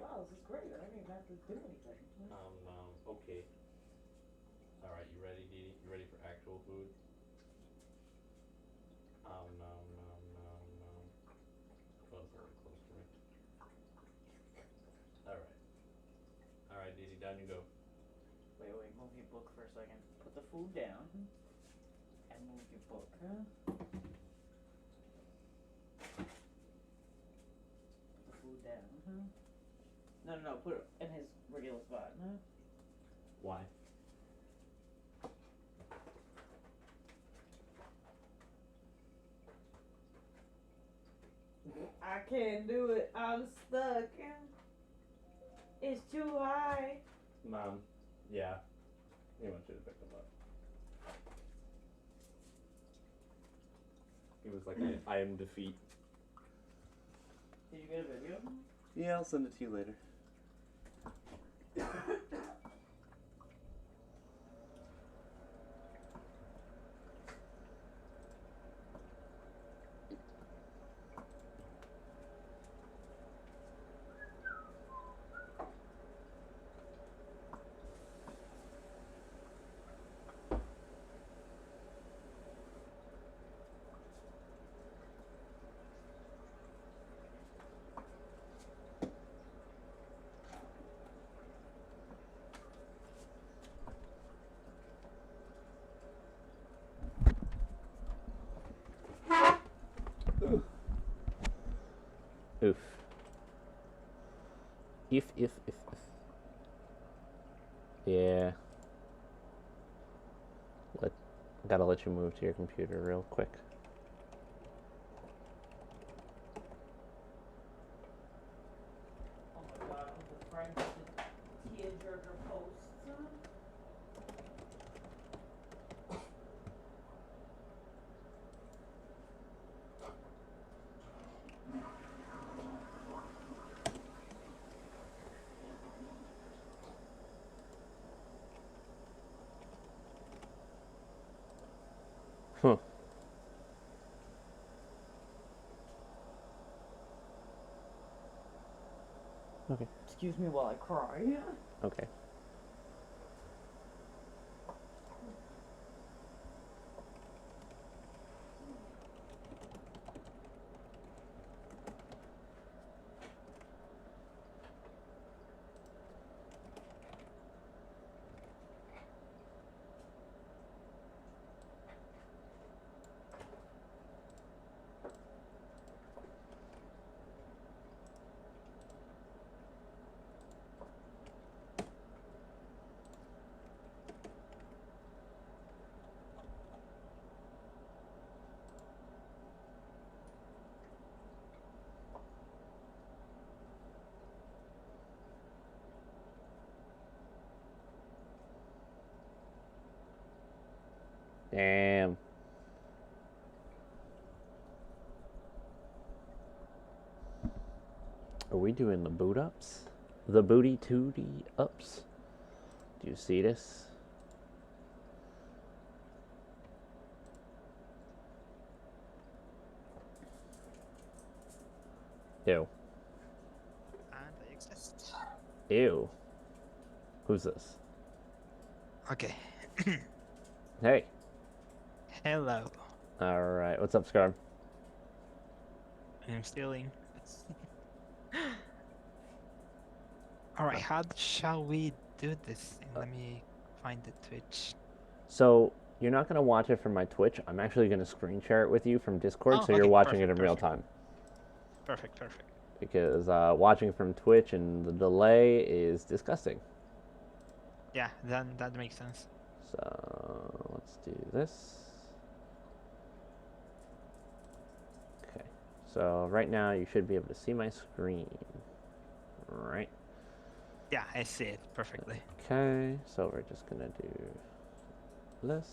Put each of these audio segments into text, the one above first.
Wow, this is great. I don't even have to do anything. Okay. All right, you ready, Dee? You ready for actual food? Nom. Oh, it's a little close for me. All right. All right, Dee, down you go. Wait, move your book for a second. Put the food down and move your book, huh? Put the food down, huh? No, put it in his regular spot, huh? Why? I can't do it. I'm stuck. It's too high. Mom. Yeah. He wants you to pick them up. He was like, I am defeat. Did you get a video? Yeah, I'll send it to you later. Oof. If. Yeah. Gotta let you move to your computer real quick. Oh my god, Uncle Frank with the tearjerker posts. Huh. Okay. Excuse me while I cry. Okay. Damn. Are we doing the boot ups? The booty tooty ups? Do you see this? Ew. And I exist. Ew. Who's this? Okay. Hey. Hello. Alright, what's up, Skarm? I'm stealing. Alright, how shall we do this thing? Let me find the Twitch. So, you're not going to watch it from my Twitch. I'm actually going to screen share it with you from Discord, Oh, so you're okay, watching perfect, it in real perfect. time. Perfect. Because watching from Twitch and the delay is disgusting. Yeah, then that makes sense. So, let's do this. Okay. So, right now, you should be able to see my screen. Right. Yeah, I see it perfectly. Okay, so we're just going to do this.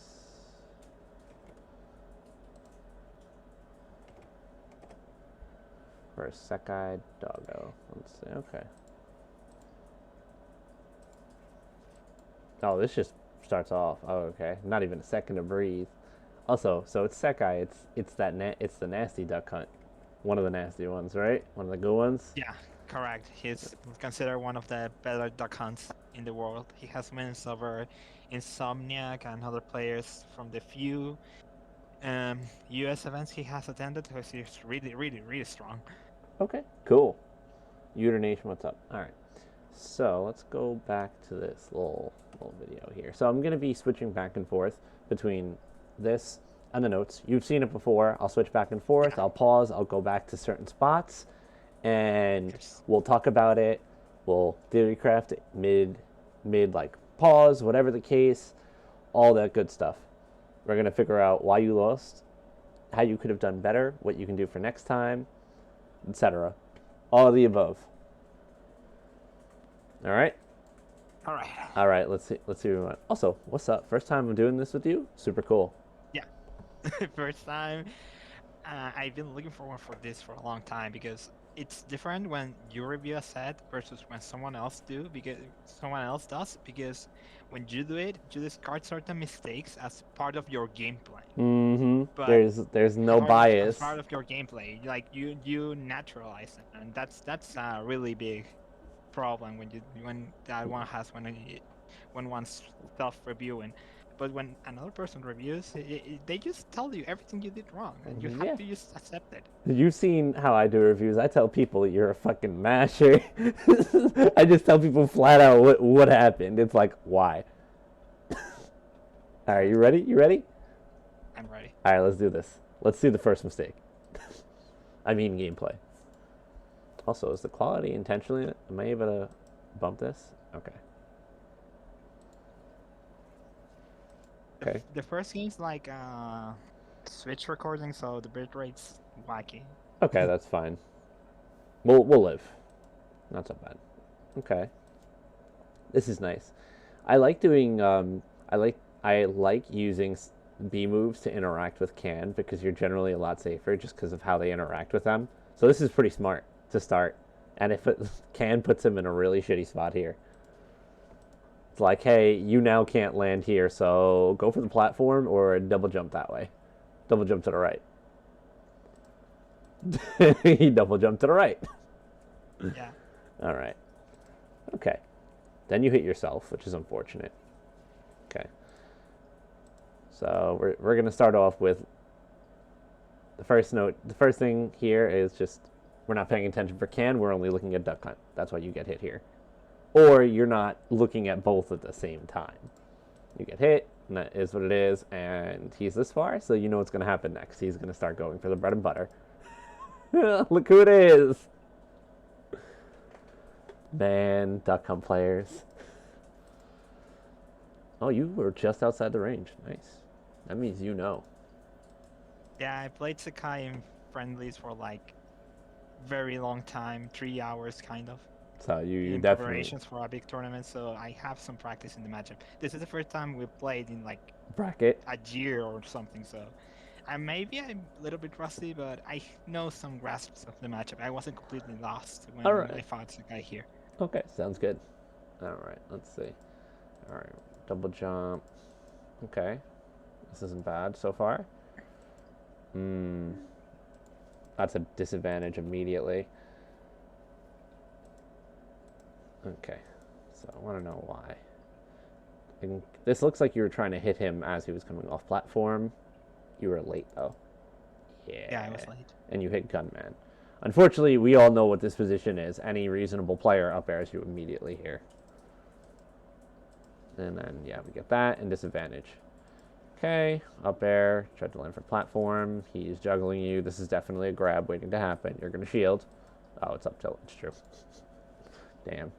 For a Sekai doggo. Let's see, okay. Oh, this just starts off. Oh, okay. Not even a second to breathe. Also, so it's Sekai. It's the nasty duck hunt. One of the nasty ones, right? One of the good ones. Yeah, Correct. He's considered one of the better duck hunts in the world. He has wins over Insomniac and other players from the few US events he has attended, because he's really, really, really strong. Okay, cool. Uter Nation, what's up? All right. So let's go back to this little video here. So I'm going to be switching back and forth between this and the notes. You've seen it before. I'll switch back and forth. Yeah. I'll pause. I'll go back to certain spots, and Yes. we'll talk about it. We'll theory craft it mid like pause, whatever the case, all that good stuff. We're going to figure out why you lost, how you could have done better, what you can do for next time, etc. All of the above. All right. All right. All right. Let's see. Let's see. Also, what's up? First time I'm doing this with you. Super cool. Yeah. First time. I've been looking forward for this for a long time, because it's different when you review a set versus when someone else does, because when you do it, you discard certain mistakes as part of your gameplay. Mm-hmm. But There's no as bias. part of your gameplay, like you naturalize it, and that's a really big problem when one's self-reviewing. But when another person reviews, they just tell you everything you did wrong, and you Yeah. have to just accept it. You've seen how I do reviews. I tell people you're a fucking masher. I just tell people flat out what happened. It's like, why? All right, you ready? You ready? I'm ready. All right, let's do this. Let's see the first mistake. I mean gameplay. Also, is the quality intentionally? Am I able to bump this? Okay. Okay. The first game's like Switch recording, so the bitrate's wacky. Okay, that's fine. We'll live. Not so bad. Okay. This is nice. I like doing I like using B moves to interact with can, because you're generally a lot safer just because of how they interact with them. So this is pretty smart to start. And if can puts him in a really shitty spot here. It's like, hey, you now can't land here, so go for the platform or double jump that way. Double jump to the right. He double jumped to the right. Yeah. All right. Okay. Then you hit yourself, which is unfortunate. Okay. So we're going to start off with the first note. The first thing here is just we're not paying attention for can. We're only looking at duck hunt. That's why you get hit here. Or you're not looking at both at the same time. You get hit, and that is what it is. And he's this far, so you know what's going to happen next. He's going to start going for the bread and butter. Look who it is. Man, duck hunt players. Oh, you were just outside the range. Nice. That means you know. Yeah, I played Sakai in friendlies for like very long time, 3 hours kind of. So you in definitely preparations for a big tournament, so I have some practice in the matchup. This is the first time we played in like bracket. a year or something, so I'm a little bit rusty, but I know some grasps of the matchup. I wasn't completely lost when I fought Sakai here. Okay, sounds good. All right, let's see. All right, double jump. Okay, this isn't bad so far. That's a disadvantage immediately. Okay, so I want to know why. This looks like you were trying to hit him as he was coming off platform. You were late, though. Yeah, I was late. And you hit Gunman. Unfortunately, we all know what this position is. Any reasonable player up airs you immediately here. And then, yeah, we get that and disadvantage. Okay, up air. Tried to land for platform. He's juggling you. This is definitely a grab waiting to happen. You're going to shield. Oh, it's up tilt. It's true. Damn.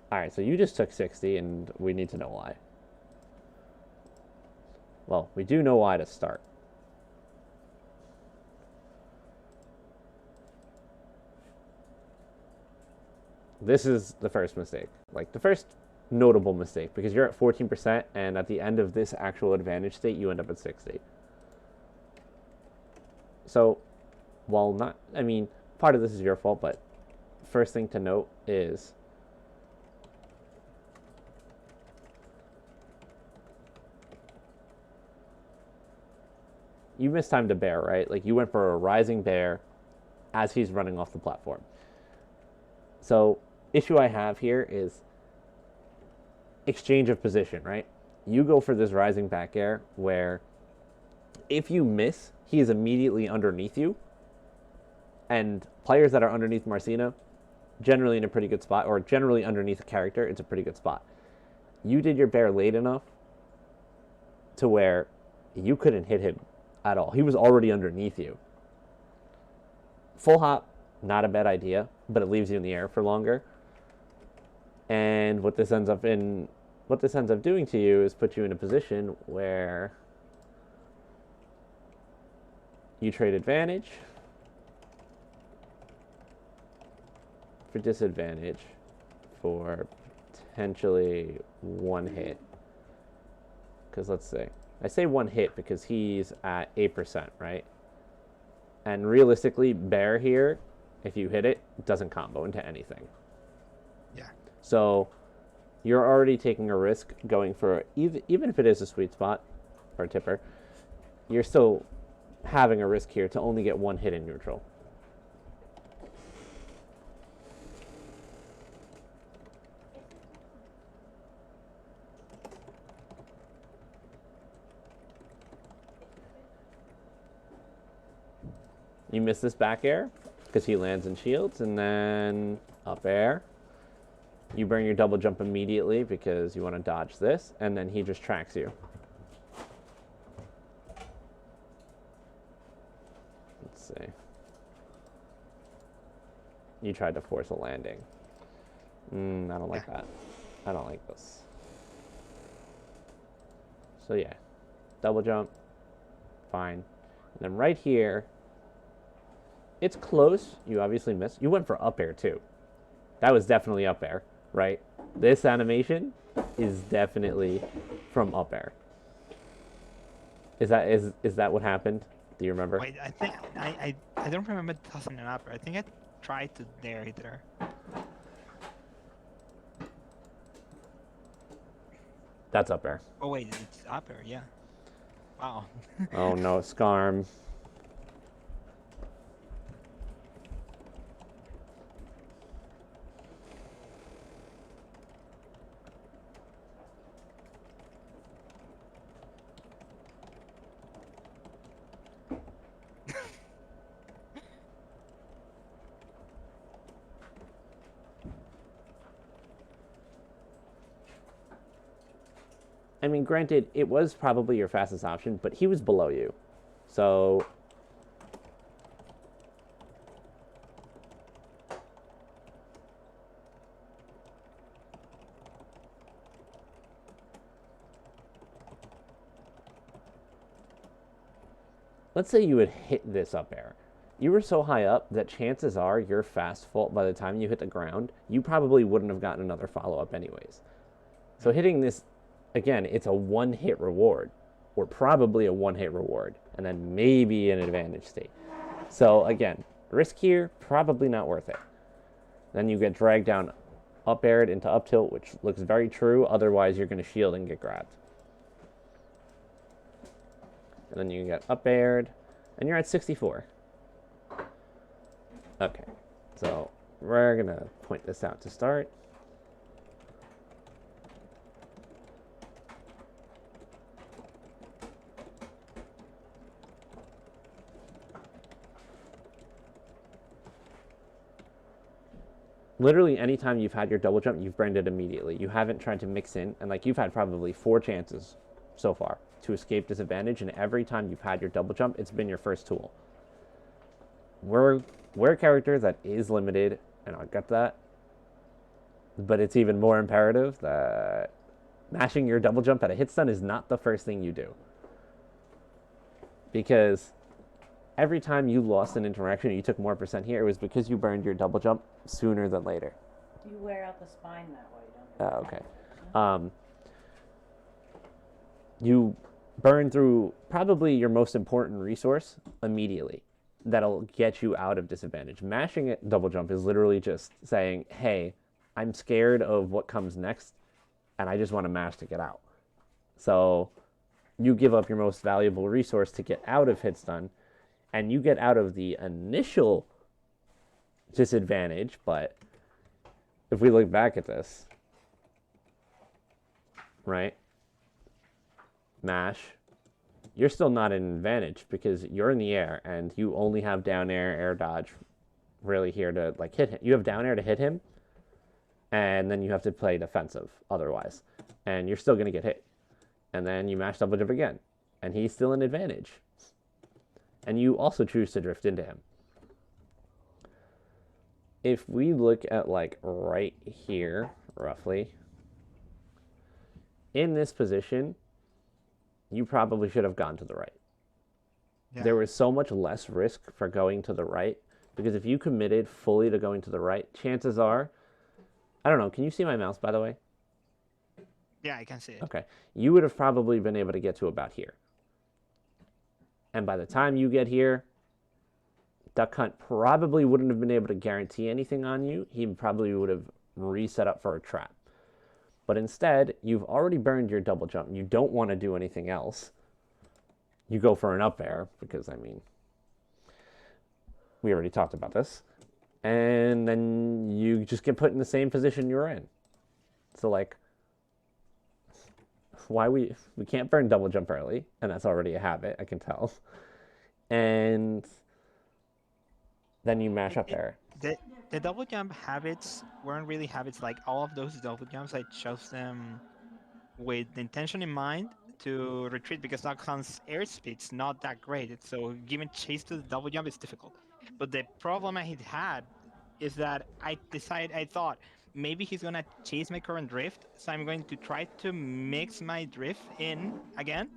Alright, so you just took 60, and we need to know why. Well, we do know why to start. This is the first mistake. Like, the first notable mistake, because you're at 14%, and at the end of this actual advantage state, you end up at 60. So, while not, I mean, part of this is your fault, but first thing to note is you mistimed a bear, right? Like, you went for a rising bear as he's running off the platform. So, issue I have here is exchange of position, right? You go for this rising back air where if you miss, he is immediately underneath you. And players that are underneath Marcina, generally in a pretty good spot, or generally underneath a character, it's a pretty good spot. You did your bear late enough to where you couldn't hit him at all. He was already underneath you. Full hop, not a bad idea, but it leaves you in the air for longer. And what this ends up doing to you is put you in a position where you trade advantage for disadvantage for potentially one hit. Because let's see. I say one hit because he's at 8%, right? And realistically, bear here, if you hit it, doesn't combo into anything. Yeah. So you're already taking a risk going for, even if it is a sweet spot or a tipper, you're still having a risk here to only get one hit in neutral. You miss this back air because he lands in shields, and then up air. You burn your double jump immediately because you want to dodge this, and then he just tracks you. Let's see. You tried to force a landing. I don't like that. I don't like this. So yeah, double jump, fine. And then right here, it's close. You obviously missed. You went for up air too. That was definitely up air, right? This animation is definitely from up air. Is that what happened? Do you remember? Wait, I think I don't remember tossing an upper. I think I tried to dare it there. That's up air. Oh wait, it's upper, yeah. Wow. Oh no, Skarm. I mean, granted, it was probably your fastest option, but he was below you. So let's say you had hit this up air. You were so high up that chances are your fast fault by the time you hit the ground, you probably wouldn't have gotten another follow-up anyways. So hitting this, again, it's a one-hit reward, or probably a one-hit reward, and then maybe an advantage state. So again, risk here, probably not worth it. Then you get dragged down up aired into up tilt, which looks very true. Otherwise, you're going to shield and get grabbed. And then you get up aired, and you're at 64. Okay, so we're going to point this out to start. Literally anytime you've had your double jump, you've burned it immediately. You haven't tried to mix in, and like you've had probably 4 chances so far to escape disadvantage, and every time you've had your double jump, it's been your first tool. We're a character that is limited, and I'll get that, but it's even more imperative that mashing your double jump at a hit stun is not the first thing you do. Because every time you lost an interaction and you took more percent here, it was because you burned your double jump sooner than later. You wear out the spine that way, don't you? Oh, okay. You burn through probably your most important resource immediately. That'll get you out of disadvantage. Mashing it double jump is literally just saying, hey, I'm scared of what comes next, and I just want to mash to get out. So you give up your most valuable resource to get out of hit stun, and you get out of the initial disadvantage, but if we look back at this, right? Mash. You're still not in advantage because you're in the air and you only have down air dodge really here to like hit him. You have down air to hit him, and then you have to play defensive otherwise. And you're still going to get hit. And then you mash double jump again, and he's still in advantage. And you also choose to drift into him. If we look at like right here, roughly, in this position, you probably should have gone to the right. Yeah. There was so much less risk for going to the right, because if you committed fully to going to the right, chances are, I don't know, can you see my mouse, by the way? Yeah, I can see it. Okay. You would have probably been able to get to about here. And by the time you get here, Duck Hunt probably wouldn't have been able to guarantee anything on you. He probably would have reset up for a trap. But instead, you've already burned your double jump. You don't want to do anything else. You go for an up air, because, I mean, we already talked about this. And then you just get put in the same position you're in. So, like, why we can't burn double jump early, and that's already a habit, I can tell. And then you mash up air. The double jump habits weren't really habits. Like all of those double jumps, I chose them with the intention in mind to retreat because Duck Hunt's airspeed's not that great. So giving chase to the double jump is difficult. But the problem I had is that I thought maybe he's gonna chase my current drift, so I'm going to try to mix my drift in again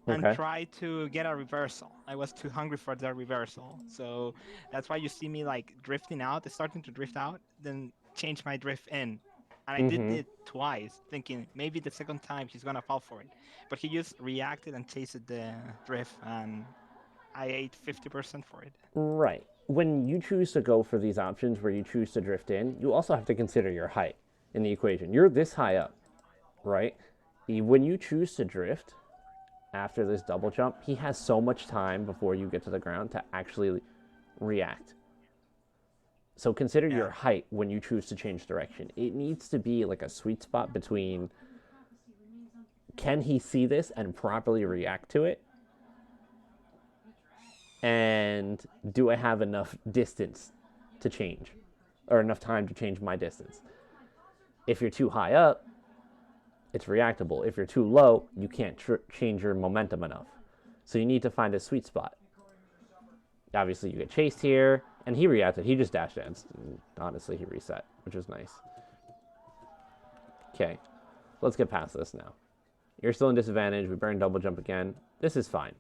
and Okay. try to get a reversal. I was too hungry for the reversal, so that's why you see me like drifting out, starting to drift out, then change my drift in. And I did it twice, thinking maybe the second time he's gonna fall for it. But he just reacted and chased the drift, and I ate 50% for it. Right. When you choose to go for these options where you choose to drift in, you also have to consider your height in the equation. You're this high up, right? When you choose to drift after this double jump, he has so much time before you get to the ground to actually react. So consider your height when you choose to change direction. It needs to be like a sweet spot between, can he see this and properly react to it? And do I have enough distance to change, or enough time to change my distance? If you're too high up, it's reactable. If you're too low, you can't change your momentum enough. So you need to find a sweet spot. Obviously, you get chased here, and he reacted. He just dash danced. And honestly, he reset, which was nice. Okay, let's get past this now. You're still in disadvantage. We burn double jump again. This is fine.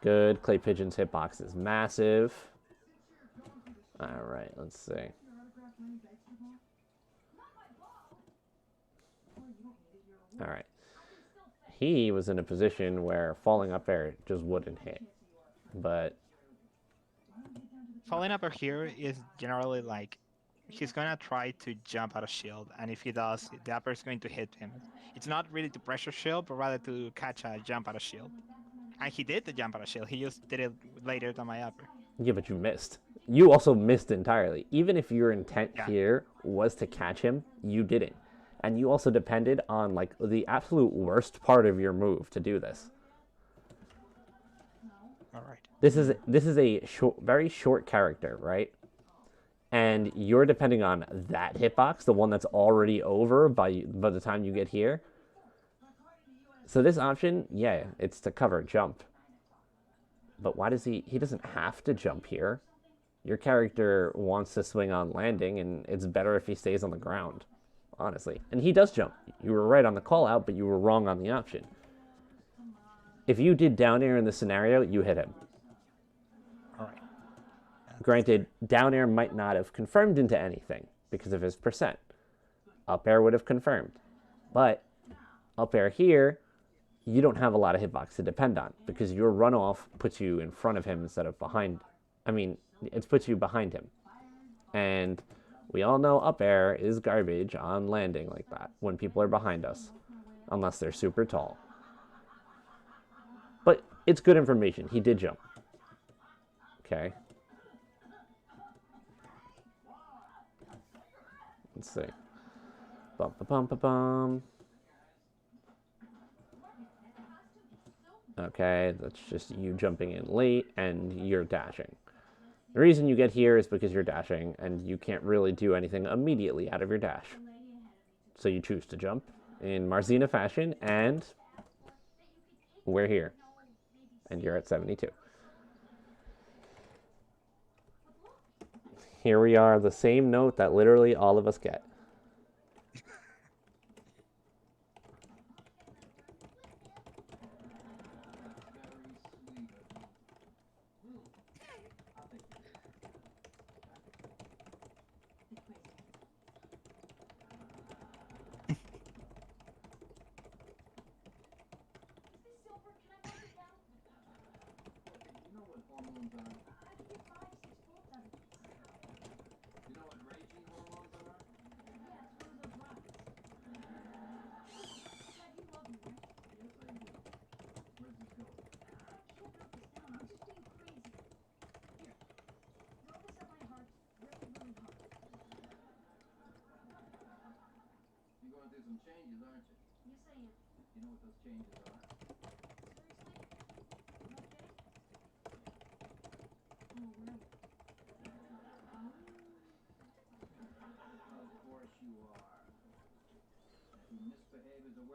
Good. Clay Pigeon's hitbox is massive. All right, let's see. All right. He was in a position where falling up air just wouldn't hit. But falling up here is generally like he's gonna try to jump out of shield, and if he does, the upper is going to hit him. It's not really to pressure shield, but rather to catch a jump out of shield. And he did the jump out of shield. He just did it later than my upper. Yeah, but you missed. You also missed entirely. Even if your intent here was to catch him, you didn't. And you also depended on like the absolute worst part of your move to do this. All right. This is a very short character, right? And you're depending on that hitbox, the one that's already over by the time you get here. So this option, yeah, it's to cover jump. But why does he doesn't have to jump here. Your character wants to swing on landing, and it's better if he stays on the ground, honestly. And he does jump. You were right on the call out, but you were wrong on the option. If you did down air in this scenario, you hit him. All right. Granted, down air might not have confirmed into anything because of his percent. Up air would have confirmed. But up air here, you don't have a lot of hitbox to depend on because your runoff puts you in front of him instead of behind. I mean, it puts you behind him. And we all know up air is garbage on landing like that when people are behind us, unless they're super tall. But it's good information. He did jump. Okay. Let's see. Bum ba bum ba bum. Okay, that's just you jumping in late and you're dashing. The reason you get here is because you're dashing and you can't really do anything immediately out of your dash. So you choose to jump in Marzina fashion, and we're here. And you're at 72. Here we are, the same note that literally all of us get.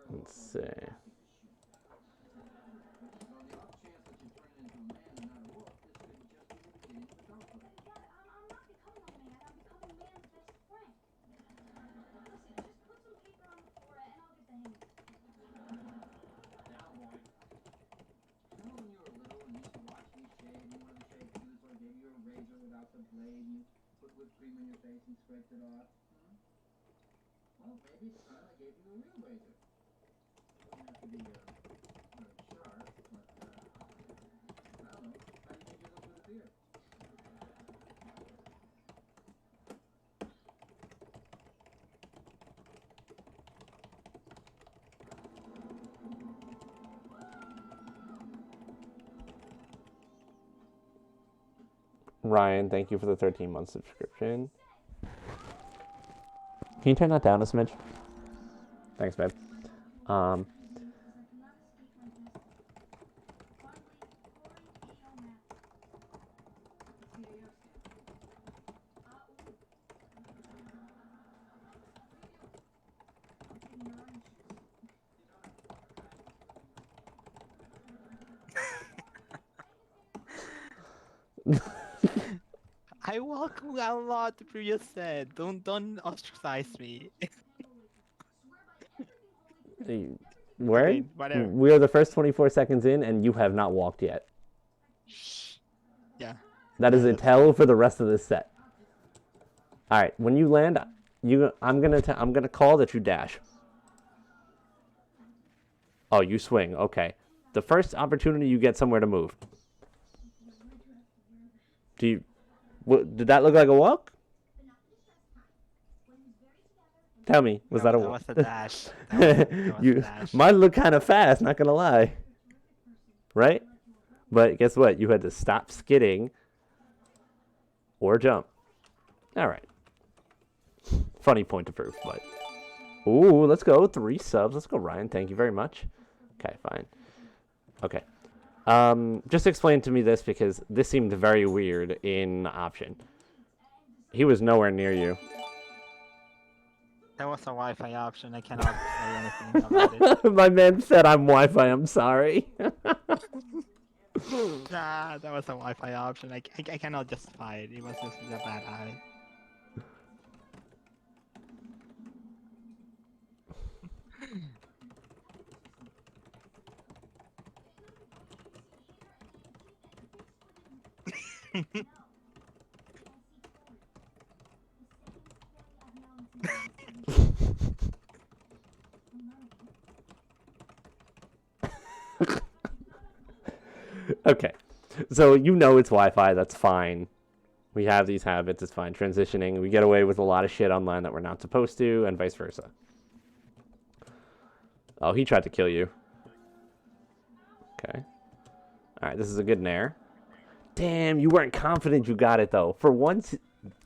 Let's see. Ryan, thank you for the 13-month subscription. Can you turn that down a smidge? Thanks, babe. I welcome a lot the previous said. Don't ostracize me. Where? Okay, whatever. We are the first 24 seconds in, and you have not walked yet. Yeah. That is a tell for the rest of this set. All right, when you land, I'm gonna call that you dash. Oh, you swing. Okay. The first opportunity you get somewhere to move. Did that look like a walk? Tell me, was that a walk? That was a dash. That was a dash. Mine looked kind of fast, not gonna lie. Right? But guess what? You had to stop skidding or jump. All right. Funny point to prove, but. Ooh, let's go. 3 subs. Let's go, Ryan. Thank you very much. Okay, fine. Okay. Just explain to me this, because this seemed very weird in option. He was nowhere near you. That was a Wi-Fi option. I cannot say anything about it. My man said I'm Wi-Fi. I'm sorry. Nah, that was a Wi-Fi option. I cannot justify it. It was just a bad eye. Okay, so you know it's Wi-Fi. That's fine. We have these habits. It's fine. Transitioning. We get away with a lot of shit online that we're not supposed to, and vice versa. Oh, he tried to kill you. Okay. All right, this is a good nair. Damn, you weren't confident you got it, though. For once,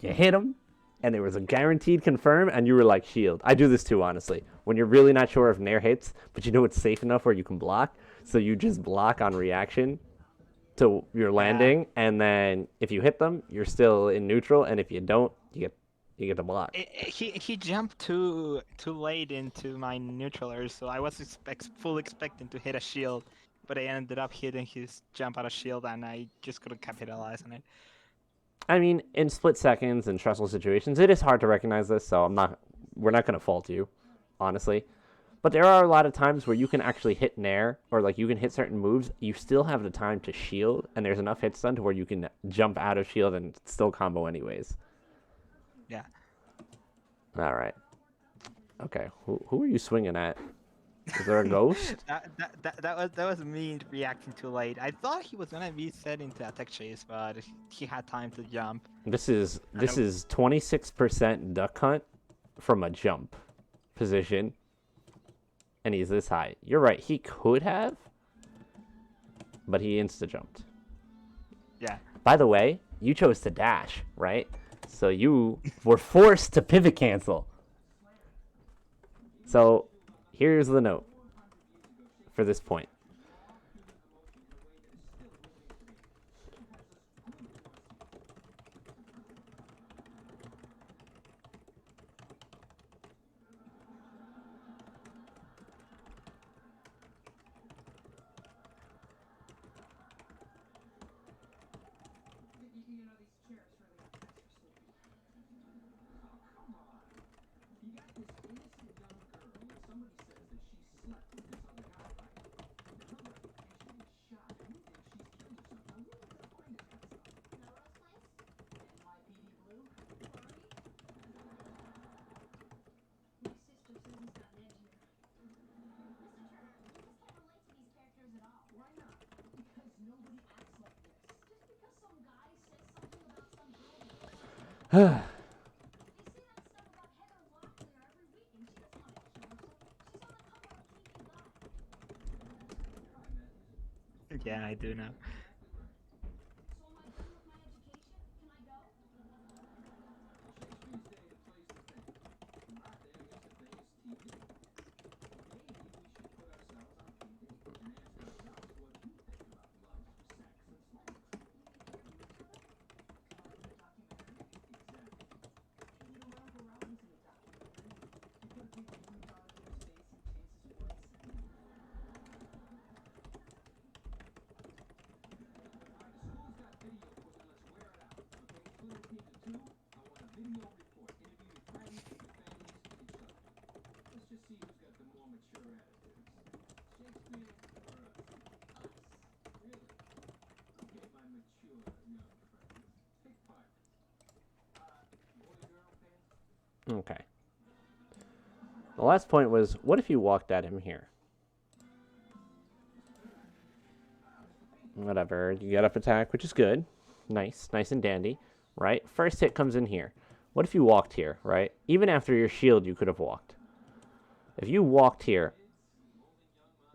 you hit him, and there was a guaranteed confirm, and you were like, shield. I do this too, honestly. When you're really not sure if Nair hits, but you know it's safe enough where you can block, so you just block on reaction to your landing, and then if you hit them, you're still in neutral, and if you don't, you get the block. He jumped too late into my neutraler, so I was full expecting to hit a shield, but I ended up hitting his jump out of shield, and I just couldn't capitalize on it. I mean, in split seconds and stressful situations, it is hard to recognize this, so we're not going to fault you, honestly. But there are a lot of times where you can actually hit Nair, or like you can hit certain moves, you still have the time to shield, and there's enough hit stun to where you can jump out of shield and still combo anyways. Yeah. All right. Okay, who are you swinging at? Is there a ghost? that was me reacting too late. I thought he was gonna be set into attack chase, but he had time to jump. This is 26% duck hunt from a jump position, and he's this high. You're right. He could have, but he insta jumped. Yeah. By the way, you chose to dash, right? So you were forced to pivot cancel. So here's the note for this point. Yeah, I do know. Okay. The last point was, what if you walked at him here? Whatever. You get up attack, which is good. Nice and dandy, right? First hit comes in here. What if you walked here, right? Even after your shield, you could have walked. If you walked here,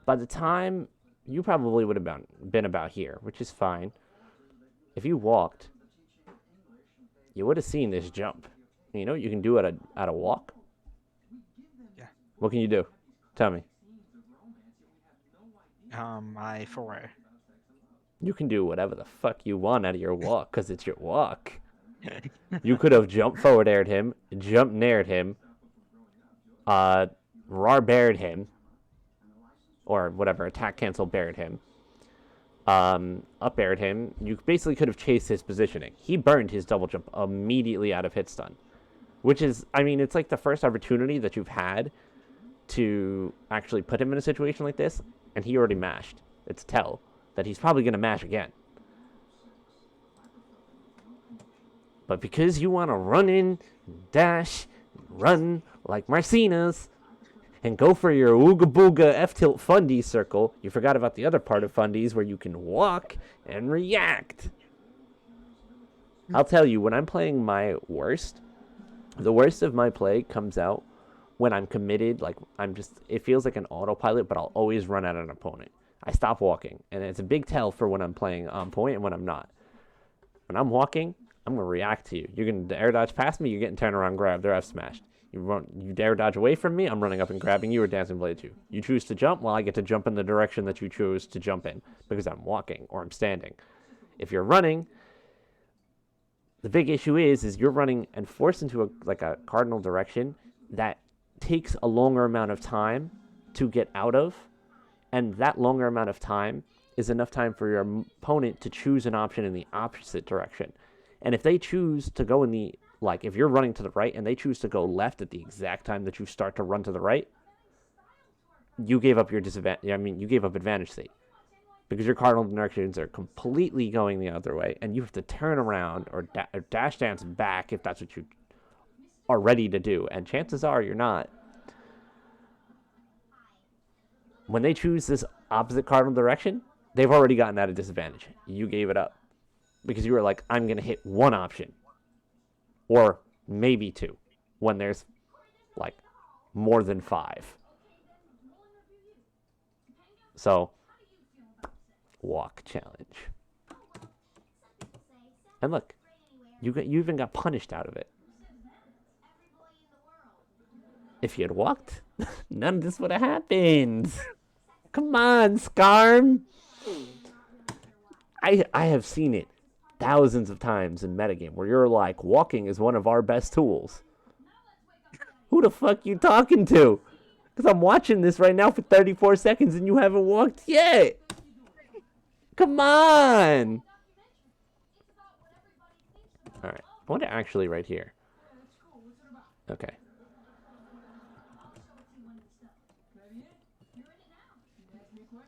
by the time you probably would have been about here, which is fine. If you walked, you would have seen this jump. You know what you can do at a walk? Yeah. What can you do? Tell me. I forward. You can do whatever the fuck you want out of your walk, because it's your walk. You could have jumped forward aired him, jump naired him, rar bared him, or whatever, attack cancel bared him, up aired him. You basically could have chased his positioning. He burned his double jump immediately out of hit stun, which is, I mean, it's like the first opportunity that you've had to actually put him in a situation like this, and he already mashed. It's tell that he's probably going to mash again. But because you want to run in, dash, run like Marcinas, and go for your Ooga Booga F-tilt Fundy circle, you forgot about the other part of Fundies where you can walk and react. I'll tell you, when I'm playing my worst, the worst of my play comes out when I'm committed, like it feels like an autopilot, but I'll always run at an opponent. I stop walking, and it's a big tell for when I'm playing on point and when I'm not. When I'm walking, I'm going to react to you. You're going to air dodge past me, you're getting turned around, grabbed, or F smashed. You air dodge away from me, I'm running up and grabbing you or dancing blade you. You choose to jump, well, I get to jump in the direction that you chose to jump in because I'm walking or I'm standing. If you're running, the big issue is you're running and forced into a cardinal direction that takes a longer amount of time to get out of, and that longer amount of time is enough time for your opponent to choose an option in the opposite direction. And if they choose to go if you're running to the right and they choose to go left at the exact time that you start to run to the right, you gave up your you gave up advantage state. Because your cardinal directions are completely going the other way, and you have to turn around or dash dance back if that's what you are ready to do. And chances are you're not. When they choose this opposite cardinal direction, they've already gotten at a disadvantage. You gave it up. Because you were like, I'm going to hit one option. Or maybe two. When there's, more than 5. So, walk challenge. And look, you even got punished out of it. If you had walked, none of this would have happened. Come on, Skarm. I have seen it thousands of times in metagame where you're like, walking is one of our best tools. Who the fuck you talking to? Because I'm watching this right now for 34 seconds and you haven't walked yet. Come on. All right. I want to actually right here. Okay.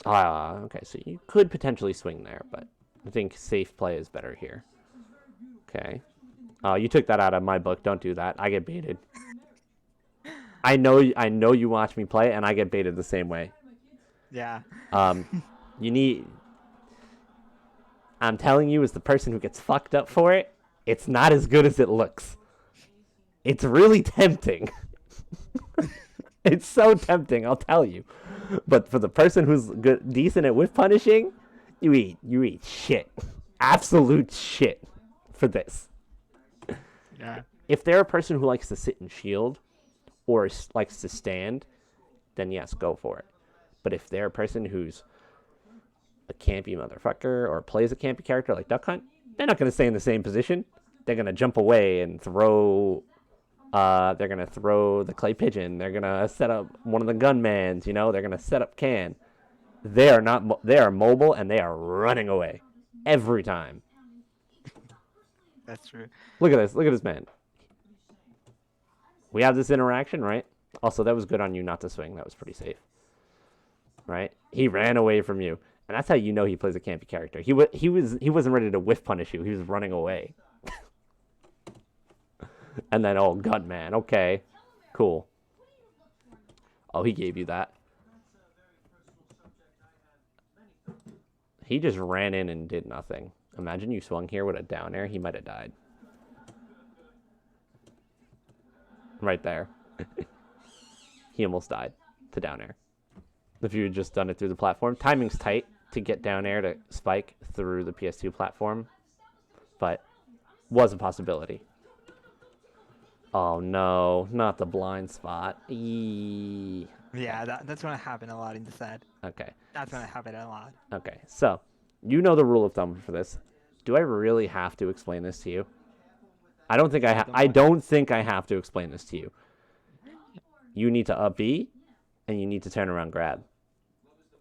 Okay, so you could potentially swing there, but I think safe play is better here. Okay. You took that out of my book. Don't do that. I get baited. I know you watch me play, and I get baited the same way. Yeah. I'm telling you, as the person who gets fucked up for it, it's not as good as it looks. It's really tempting. It's so tempting, I'll tell you. But for the person who's decent at whiff punishing, you eat shit. Absolute shit for this. Yeah. If they're a person who likes to sit and shield or likes to stand, then yes, go for it. But if they're a person who's a campy motherfucker or plays a campy character like Duck Hunt, they're not going to stay in the same position. They're going to jump away and throw... they're going to throw the clay pigeon. They're going to set up one of the gunmans, They're going to set up can. They are mobile, and they are running away. Every time. That's true. Look at this man. We have this interaction, right? Also, that was good on you not to swing. That was pretty safe. Right? He ran away from you. And that's how you know he plays a campy character. He wasn't ready to whiff punish you. He was running away. And then, gunman. Okay. Cool. Oh, he gave you that. He just ran in and did nothing. Imagine you swung here with a down air. He might have died. Right there. He almost died to down air. If you had just done it through the platform. Timing's tight to get down air to spike through the PS2 platform. But was a possibility. Oh no, not the blind spot. Eee. Yeah, that's going to happen a lot in the set. Okay. That's going to happen a lot. Okay, so you know the rule of thumb for this. Do I really have to explain this to you? I don't think I don't think I have to explain this to you. You need to up B, and you need to turn around grab,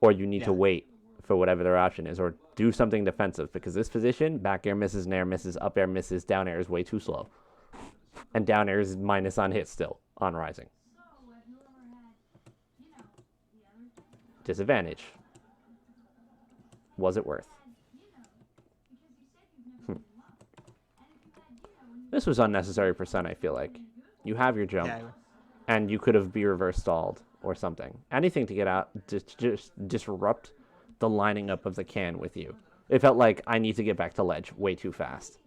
or you need to wait for whatever their option is, or do something defensive because this position, back air misses, nair misses, up air misses, down air is way too slow, and down air is minus on hit still on rising. Disadvantage. Was it worth? This was unnecessary percent, I feel like. You have your jump, and you could have be reverse stalled or something. Anything to get out, just disrupt the lining up of the can with you. It felt like I need to get back to ledge way too fast.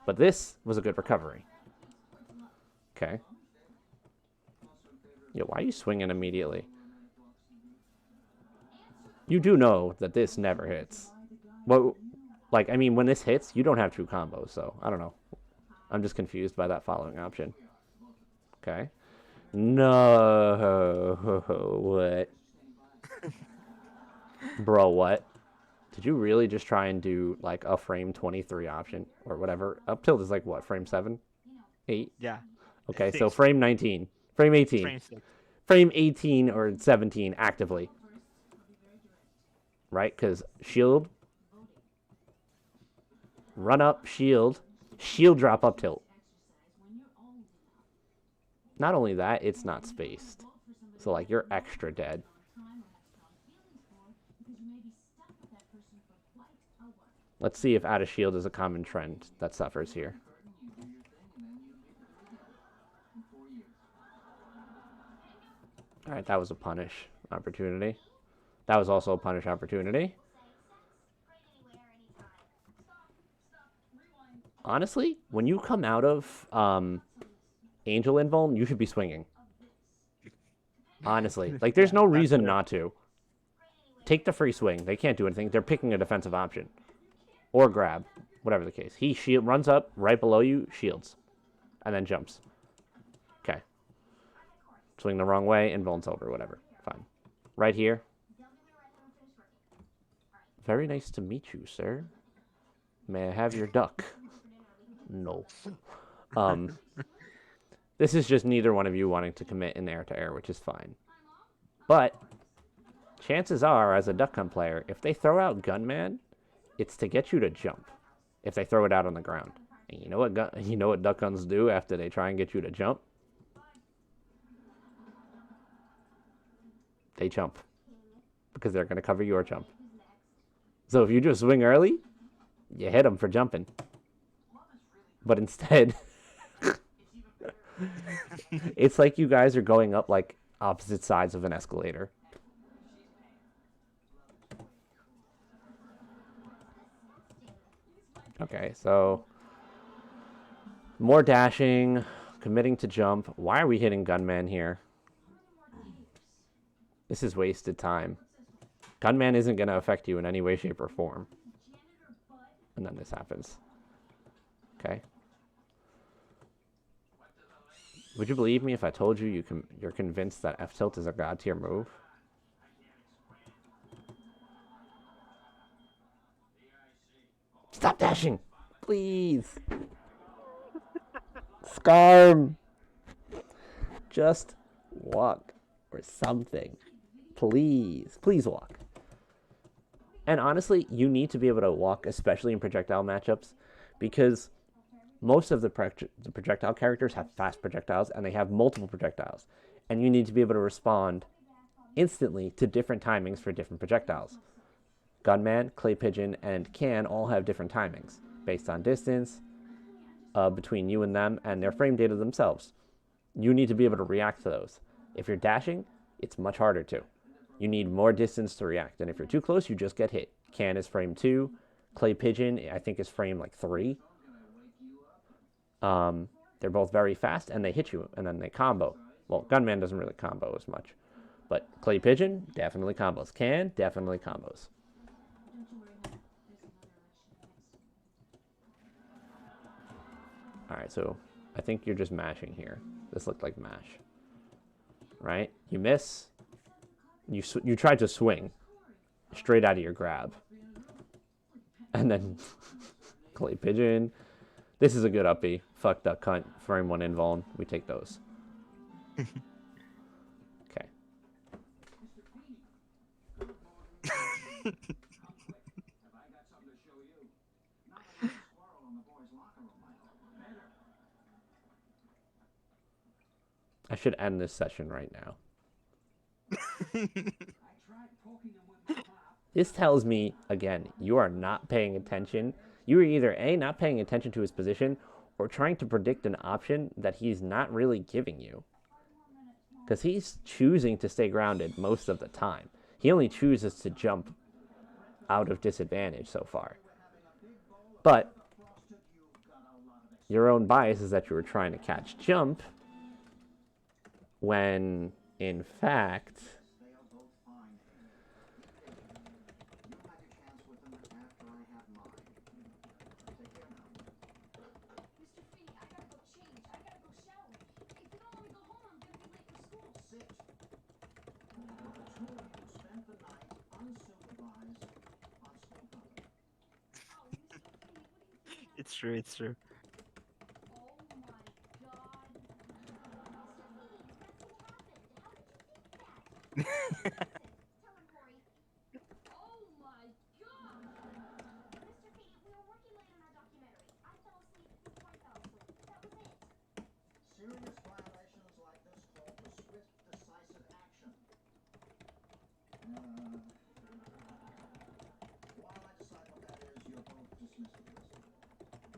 But this was a good recovery. Okay. Yeah, why are you swinging immediately? You do know that this never hits. Well, when this hits, you don't have true combos, so I don't know. I'm just confused by that following option. Okay. No. What? Bro, what? Did you really just try and do like a frame 23 option or whatever? Up tilt is like what? Frame 7? 8? Yeah. Okay, so 6. frame 19. Frame 18. Frame 6. Frame 18 or 17 actively. Right? Because shield. Run up, shield. Shield drop up tilt. Not only that, it's not spaced. So, like, you're extra dead. Let's see if out of shield is a common trend that suffers here. All right, that was a punish opportunity. That was also a punish opportunity. Honestly, when you come out of Angel Invuln, you should be swinging. Honestly. Like, there's no reason not to. Take the free swing. They can't do anything. They're picking a defensive option. Or grab. Whatever the case. He runs up right below you, shields. And then jumps. Okay. Swing the wrong way, Invuln's over. Whatever. Fine. Right here. Very nice to meet you, sir. May I have your duck? No. This is just neither one of you wanting to commit in air-to-air, which is fine. But chances are, as a duck hunt player, if they throw out Gunman, it's to get you to jump. If they throw it out on the ground, and you know what duck guns do after they try and get you to jump? They jump because they're going to cover your jump. So if you just swing early, you hit them for jumping. But instead, it's like you guys are going up like opposite sides of an escalator. Okay, so more dashing, committing to jump. Why are we hitting Gunman here? This is wasted time. Gunman isn't going to affect you in any way, shape, or form. And then this happens. Okay. Would you believe me if I told you you're convinced that F-tilt is a god tier move? Stop dashing! Please! Skarm! Just walk or something. Please. Please walk. And honestly, you need to be able to walk, especially in projectile matchups, because most of the projectile characters have fast projectiles, and they have multiple projectiles. And you need to be able to respond instantly to different timings for different projectiles. Gunman, Clay Pigeon, and Can all have different timings based on distance between you and them and their frame data themselves. You need to be able to react to those. If you're dashing, it's much harder to. You need more distance to react, and if you're too close, you just get hit. Can is frame 2. Clay Pigeon, I think, is frame like 3. They're both very fast, and they hit you, and then they combo. Well, Gunman doesn't really combo as much. But Clay Pigeon, definitely combos. Can, definitely combos. Alright, so I think you're just mashing here. This looked like mash. Right? You miss. You tried to swing straight out of your grab. And then Clay Pigeon. This is a good uppy. Fuck duck hunt. Frame 1 invuln. We take those. Okay. I should end this session right now. This tells me, again, you are not paying attention. You are either A, not paying attention to his position, or trying to predict an option that he's not really giving you. Because he's choosing to stay grounded most of the time. He only chooses to jump out of disadvantage so far. But your own bias is that you were trying to catch jump, when, in fact, It's true. It's true. Serious violations like this call for swift, decisive action. While I decide what that is, you're both dismissed,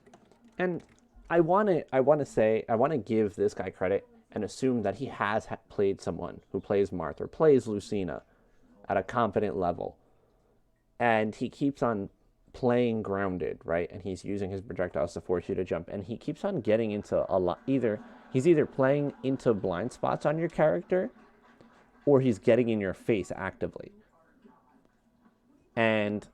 please. And I want to give this guy credit and assume that he has played someone who plays Marth or plays Lucina at a competent level. And he keeps on playing grounded, right? And he's using his projectiles to force you to jump. And he keeps on getting into a lot. He's either playing into blind spots on your character or he's getting in your face actively. And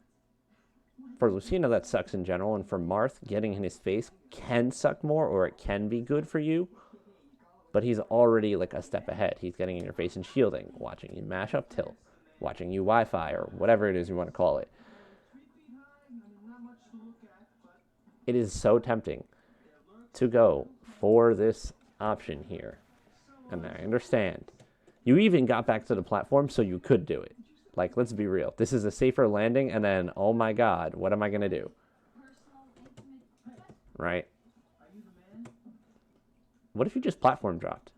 for Lucina, that sucks in general. And for Marth, getting in his face can suck more, or it can be good for you. But he's already like a step ahead. He's getting in your face and shielding, watching you mash up tilt, watching you Wi-Fi, or whatever it is you want to call it. It is so tempting to go for this option here. And I understand. You even got back to the platform so you could do it. Like, let's be real. This is a safer landing, and then, oh my god, what am I going to do? Right? What if you just platform dropped?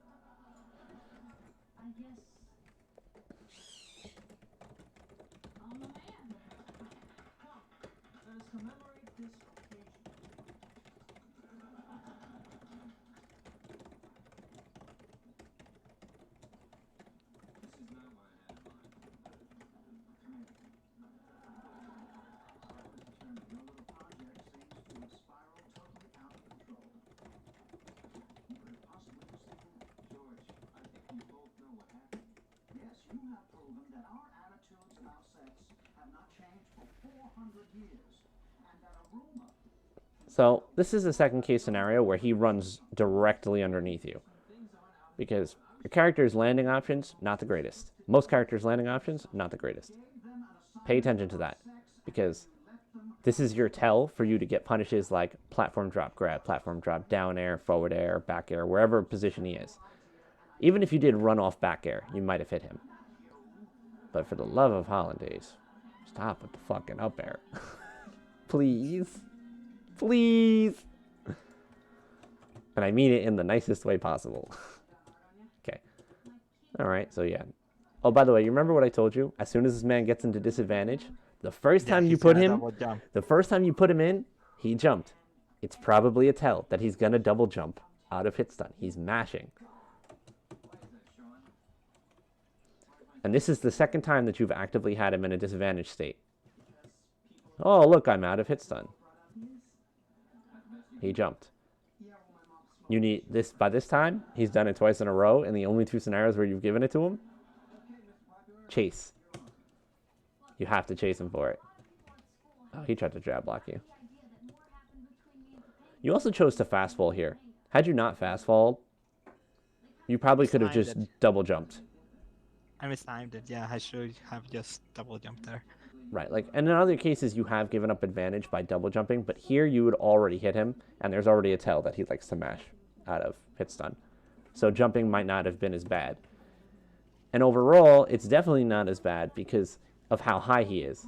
So this is the second case scenario where he runs directly underneath you. Because your character's landing options, not the greatest. Most characters' landing options, not the greatest. Pay attention to that. Because this is your tell for you to get punishes like platform drop grab, platform drop down air, forward air, back air, wherever position he is. Even if you did run off back air, you might have hit him. But for the love of hollandaise, stop with the fucking up air. Please. Please. And I mean it in the nicest way possible. Okay. All right, so yeah. Oh, by the way, you remember what I told you? As soon as this man gets into disadvantage, the first time you put him in, he jumped. It's probably a tell that he's going to double jump out of hit stun. He's mashing. And this is the second time that you've actively had him in a disadvantaged state. Oh, look, I'm out of hit stun. He jumped. You need this by this time. He's done it twice in a row, and the only two scenarios where you've given it to him. Chase. You have to chase him for it. Oh, he tried to jab block you. You also chose to fast fall here. Had you not fast fall, you probably could have just double jumped. I mistimed it. Yeah, I should have just double jumped there. Right, like, and in other cases you have given up advantage by double jumping, but here you would already hit him, and there's already a tell that he likes to mash out of hit stun. So jumping might not have been as bad. And overall, it's definitely not as bad because of how high he is.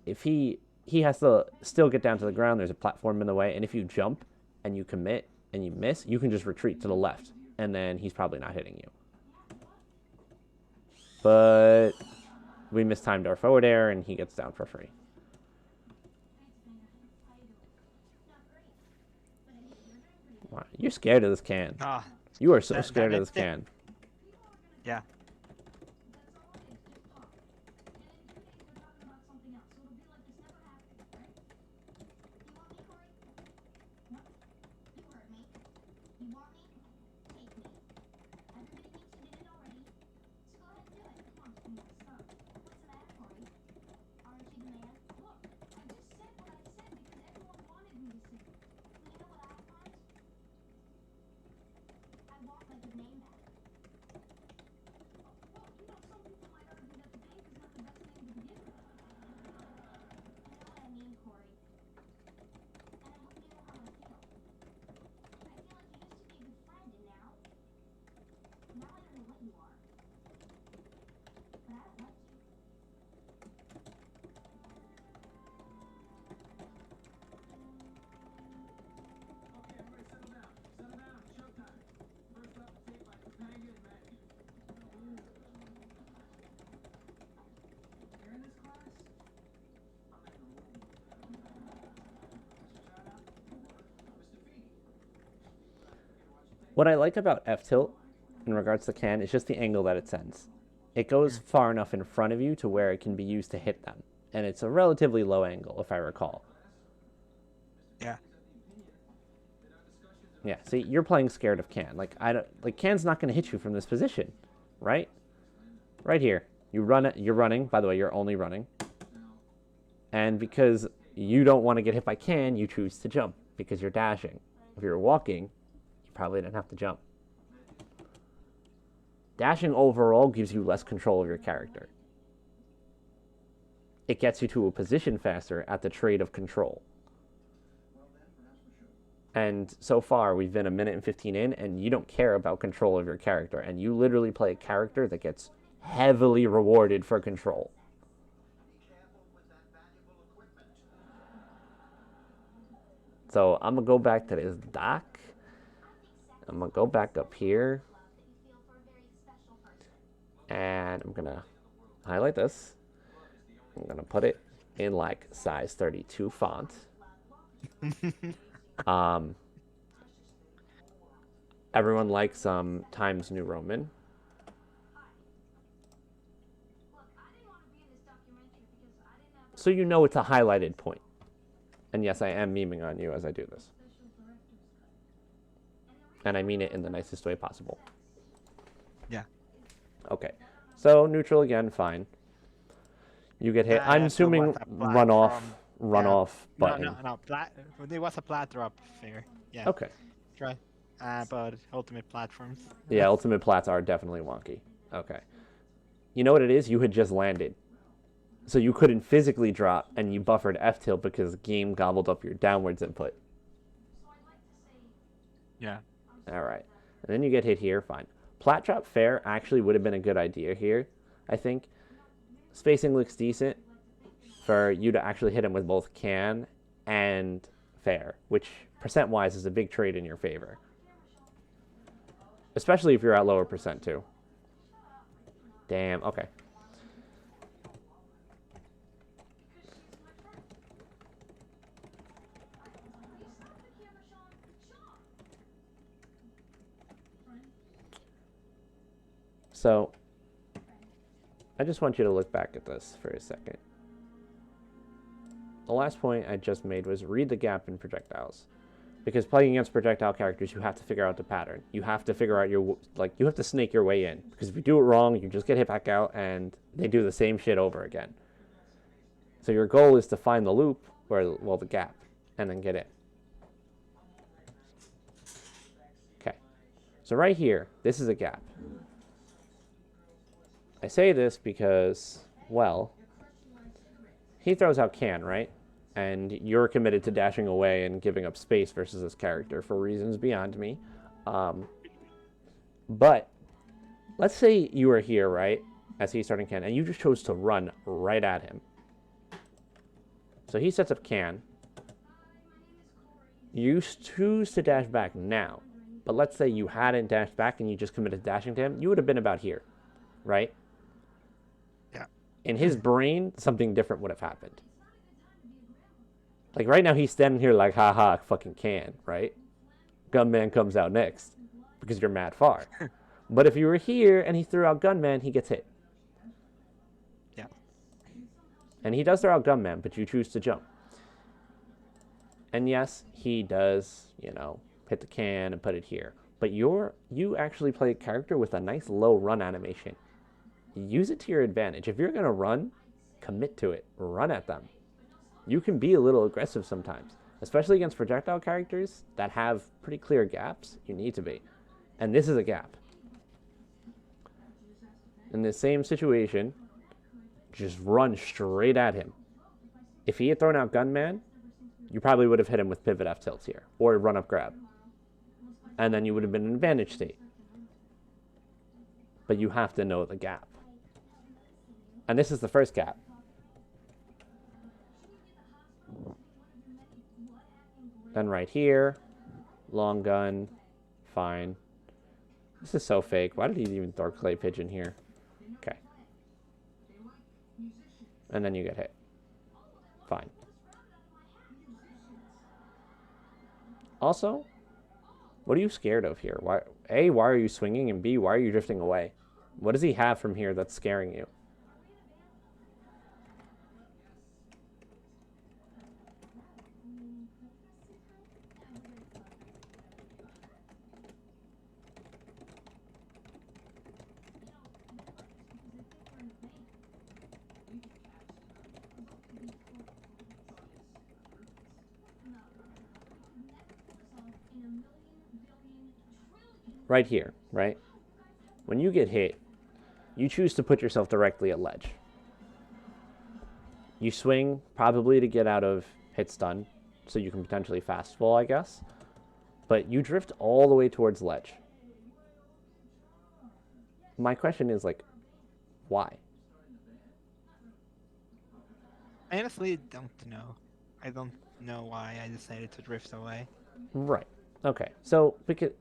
If he has to still get down to the ground, there's a platform in the way, and if you jump and you commit and you miss, you can just retreat to the left, and then he's probably not hitting you. But we mistimed our forward air, and he gets down for free. Wow, you're scared of this can. You are so scared of this can. Yeah. What I like about F-tilt in regards to can is just the angle that it sends. It goes far enough in front of you to where it can be used to hit them. And it's a relatively low angle, if I recall. Yeah. Yeah, see, you're playing scared of can. Like can's not going to hit you from this position, right? Right here. You're running. By the way, you're only running. And because you don't want to get hit by can, you choose to jump because you're dashing. If you're walking, you probably didn't have to jump. Dashing overall gives you less control of your character. It gets you to a position faster at the trade of control. And so far, we've been 1 minute and 15 in, and you don't care about control of your character. And you literally play a character that gets heavily rewarded for control. So I'm going to go back to this dock. I'm going to go back up here. And I'm going to highlight this. I'm going to put it in like size 32 font. Everyone likes Times New Roman. So you know it's a highlighted point. And yes, I am memeing on you as I do this. And I mean it in the nicest way possible. Yeah. Okay. So neutral again, fine. You get hit. I'm assuming runoff button. No. There was a plat drop there. Yeah. Okay. Try. But ultimate platforms. Yeah, ultimate plats are definitely wonky. Okay. You know what it is? You had just landed. So you couldn't physically drop, and you buffered F-tilt because the game gobbled up your downwards input. Yeah. All right. And then you get hit here, fine. Plat drop fair actually would have been a good idea here, I think. Spacing looks decent for you to actually hit him with both can and fair, which percent-wise is a big trade in your favor. Especially if you're at lower percent, too. Damn, okay. So, I just want you to look back at this for a second. The last point I just made was read the gap in projectiles. Because playing against projectile characters, you have to figure out the pattern. You have to figure out you have to snake your way in. Because if you do it wrong, you just get hit back out and they do the same shit over again. So your goal is to find the loop, or, the gap, and then get in. Okay. So right here, this is a gap. I say this because, well, he throws out can, right? And you're committed to dashing away and giving up space versus this character for reasons beyond me. But let's say you were here, right, as he's starting can, and you just chose to run right at him. So he sets up can. You choose to dash back now. But let's say you hadn't dashed back and you just committed dashing to him. You would have been about here, right? In his brain, something different would have happened. Like right now, he's standing here like, haha, fucking can, right? Gunman comes out next because you're mad far. But if you were here and he threw out Gunman, he gets hit. Yeah. And he does throw out Gunman, but you choose to jump. And yes, he does, hit the can and put it here. But you actually play a character with a nice low run animation. Use it to your advantage. If you're going to run, commit to it. Run at them. You can be a little aggressive sometimes, especially against projectile characters that have pretty clear gaps. You need to be. And this is a gap. In the same situation, just run straight at him. If he had thrown out Gunman, you probably would have hit him with pivot F tilts here, or run up grab. And then you would have been in advantage state. But you have to know the gap. And this is the first gap. Then right here, long gun, fine. This is so fake. Why did he even throw clay pigeon here? Okay. And then you get hit. Fine. Also, What are you scared of here? Why? A, why are you swinging? And B, why are you drifting away? What does he have from here that's scaring you? Right here, right? When you get hit, you choose to put yourself directly at ledge. You swing probably to get out of hit stun, so you can potentially fast fall, I guess. But you drift all the way towards ledge. My question is, like, why? I honestly don't know. I don't know why I decided to drift away. Right. Okay. So,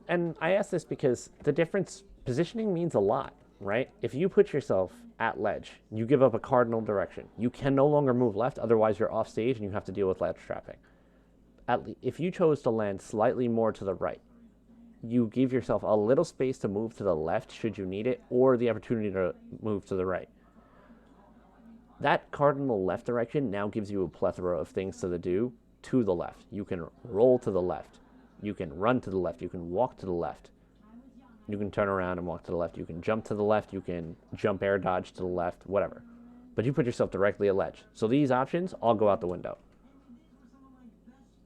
and I ask this because the difference, positioning means a lot, right? If you put yourself at ledge, you give up a cardinal direction. You can no longer move left, otherwise you're off stage and you have to deal with ledge trapping. If you chose to land slightly more to the right, you give yourself a little space to move to the left should you need it, or the opportunity to move to the right. That cardinal left direction now gives you a plethora of things to do to the left. You can roll to the left. You can run to the left. You can walk to the left. You can turn around and walk to the left. You can jump to the left. You can jump air dodge to the left, whatever. But you put yourself directly at ledge. So these options all go out the window.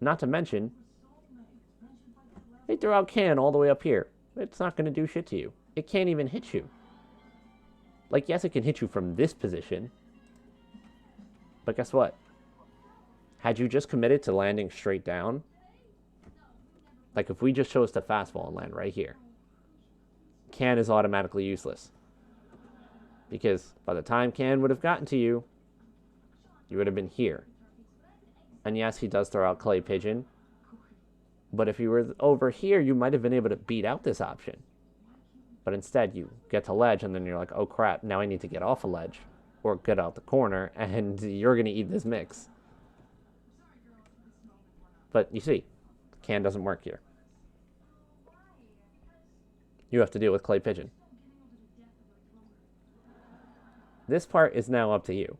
Not to mention, they throw out can all the way up here. It's not going to do shit to you. It can't even hit you. Like, yes, it can hit you from this position. But guess what? Had you just committed to landing straight down, like if we just chose to fastball and land right here, can is automatically useless. Because by the time can would have gotten to you, you would have been here. And yes, he does throw out clay pigeon. But if you were over here, you might have been able to beat out this option. But instead, you get to ledge, and then you're like, oh crap, now I need to get off a ledge. Or get out the corner, and you're going to eat this mix. But you see, can doesn't work here. You have to deal with clay pigeon. This part is now up to you.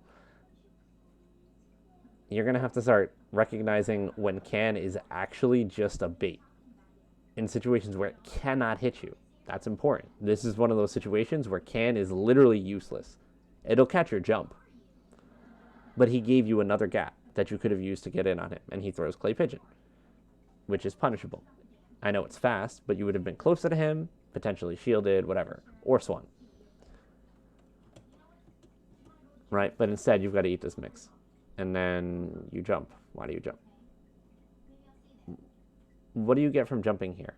You're going to have to start recognizing when can is actually just a bait. In situations where it cannot hit you. That's important. This is one of those situations where can is literally useless. It'll catch your jump. But he gave you another gap that you could have used to get in on him, and he throws clay pigeon, which is punishable. I know it's fast, but you would have been closer to him, potentially shielded, whatever, or swung. Right? But instead, you've got to eat this mix. And then you jump. Why do you jump? What do you get from jumping here?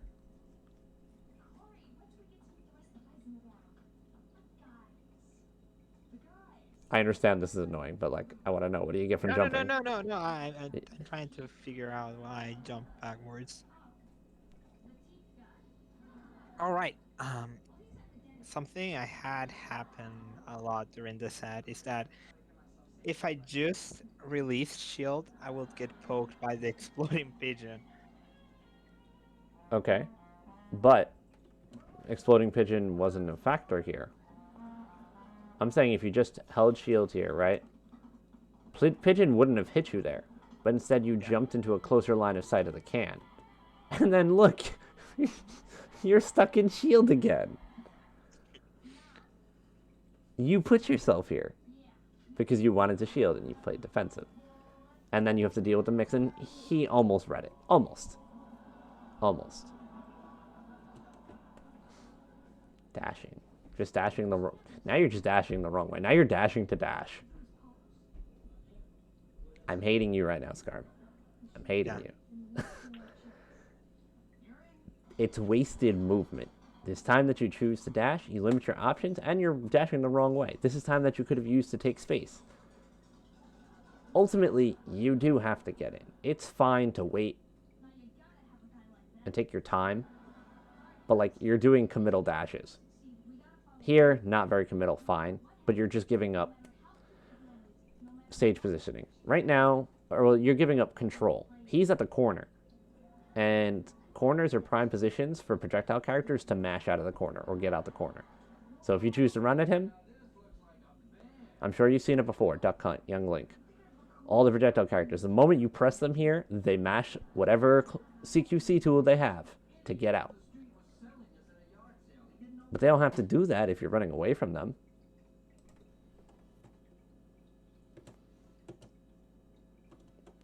I understand this is annoying, but like, I want to know, what do you get from jumping? No. I'm trying to figure out why I jump backwards. All right. Something I had happen a lot during the set is that if I just released shield, I would get poked by the exploding pigeon. Okay. But exploding pigeon wasn't a factor here. I'm saying if you just held shield here, right? Pigeon wouldn't have hit you there. But instead you jumped into a closer line of sight of the can. And then look, you're stuck in shield again. You put yourself here because you wanted to shield and you played defensive. And then you have to deal with the mix, and he almost read it. Almost. Dashing. Just dashing the wrong... Now you're just dashing the wrong way. Now you're dashing to dash. I'm hating you right now, Skarm. I'm hating you. It's wasted movement. This time that you choose to dash, you limit your options, and you're dashing the wrong way. This is time that you could have used to take space. Ultimately, you do have to get in. It's fine to wait and take your time, but like, you're doing committal dashes. Here, not very committal, fine, but you're just giving up stage positioning. Right now, or well, you're giving up control. He's at the corner, and corners are prime positions for projectile characters to mash out of the corner or get out the corner. So if you choose to run at him, I'm sure you've seen it before, Duck Hunt, Young Link. All the projectile characters, the moment you press them here, they mash whatever CQC tool they have to get out. But they don't have to do that if you're running away from them.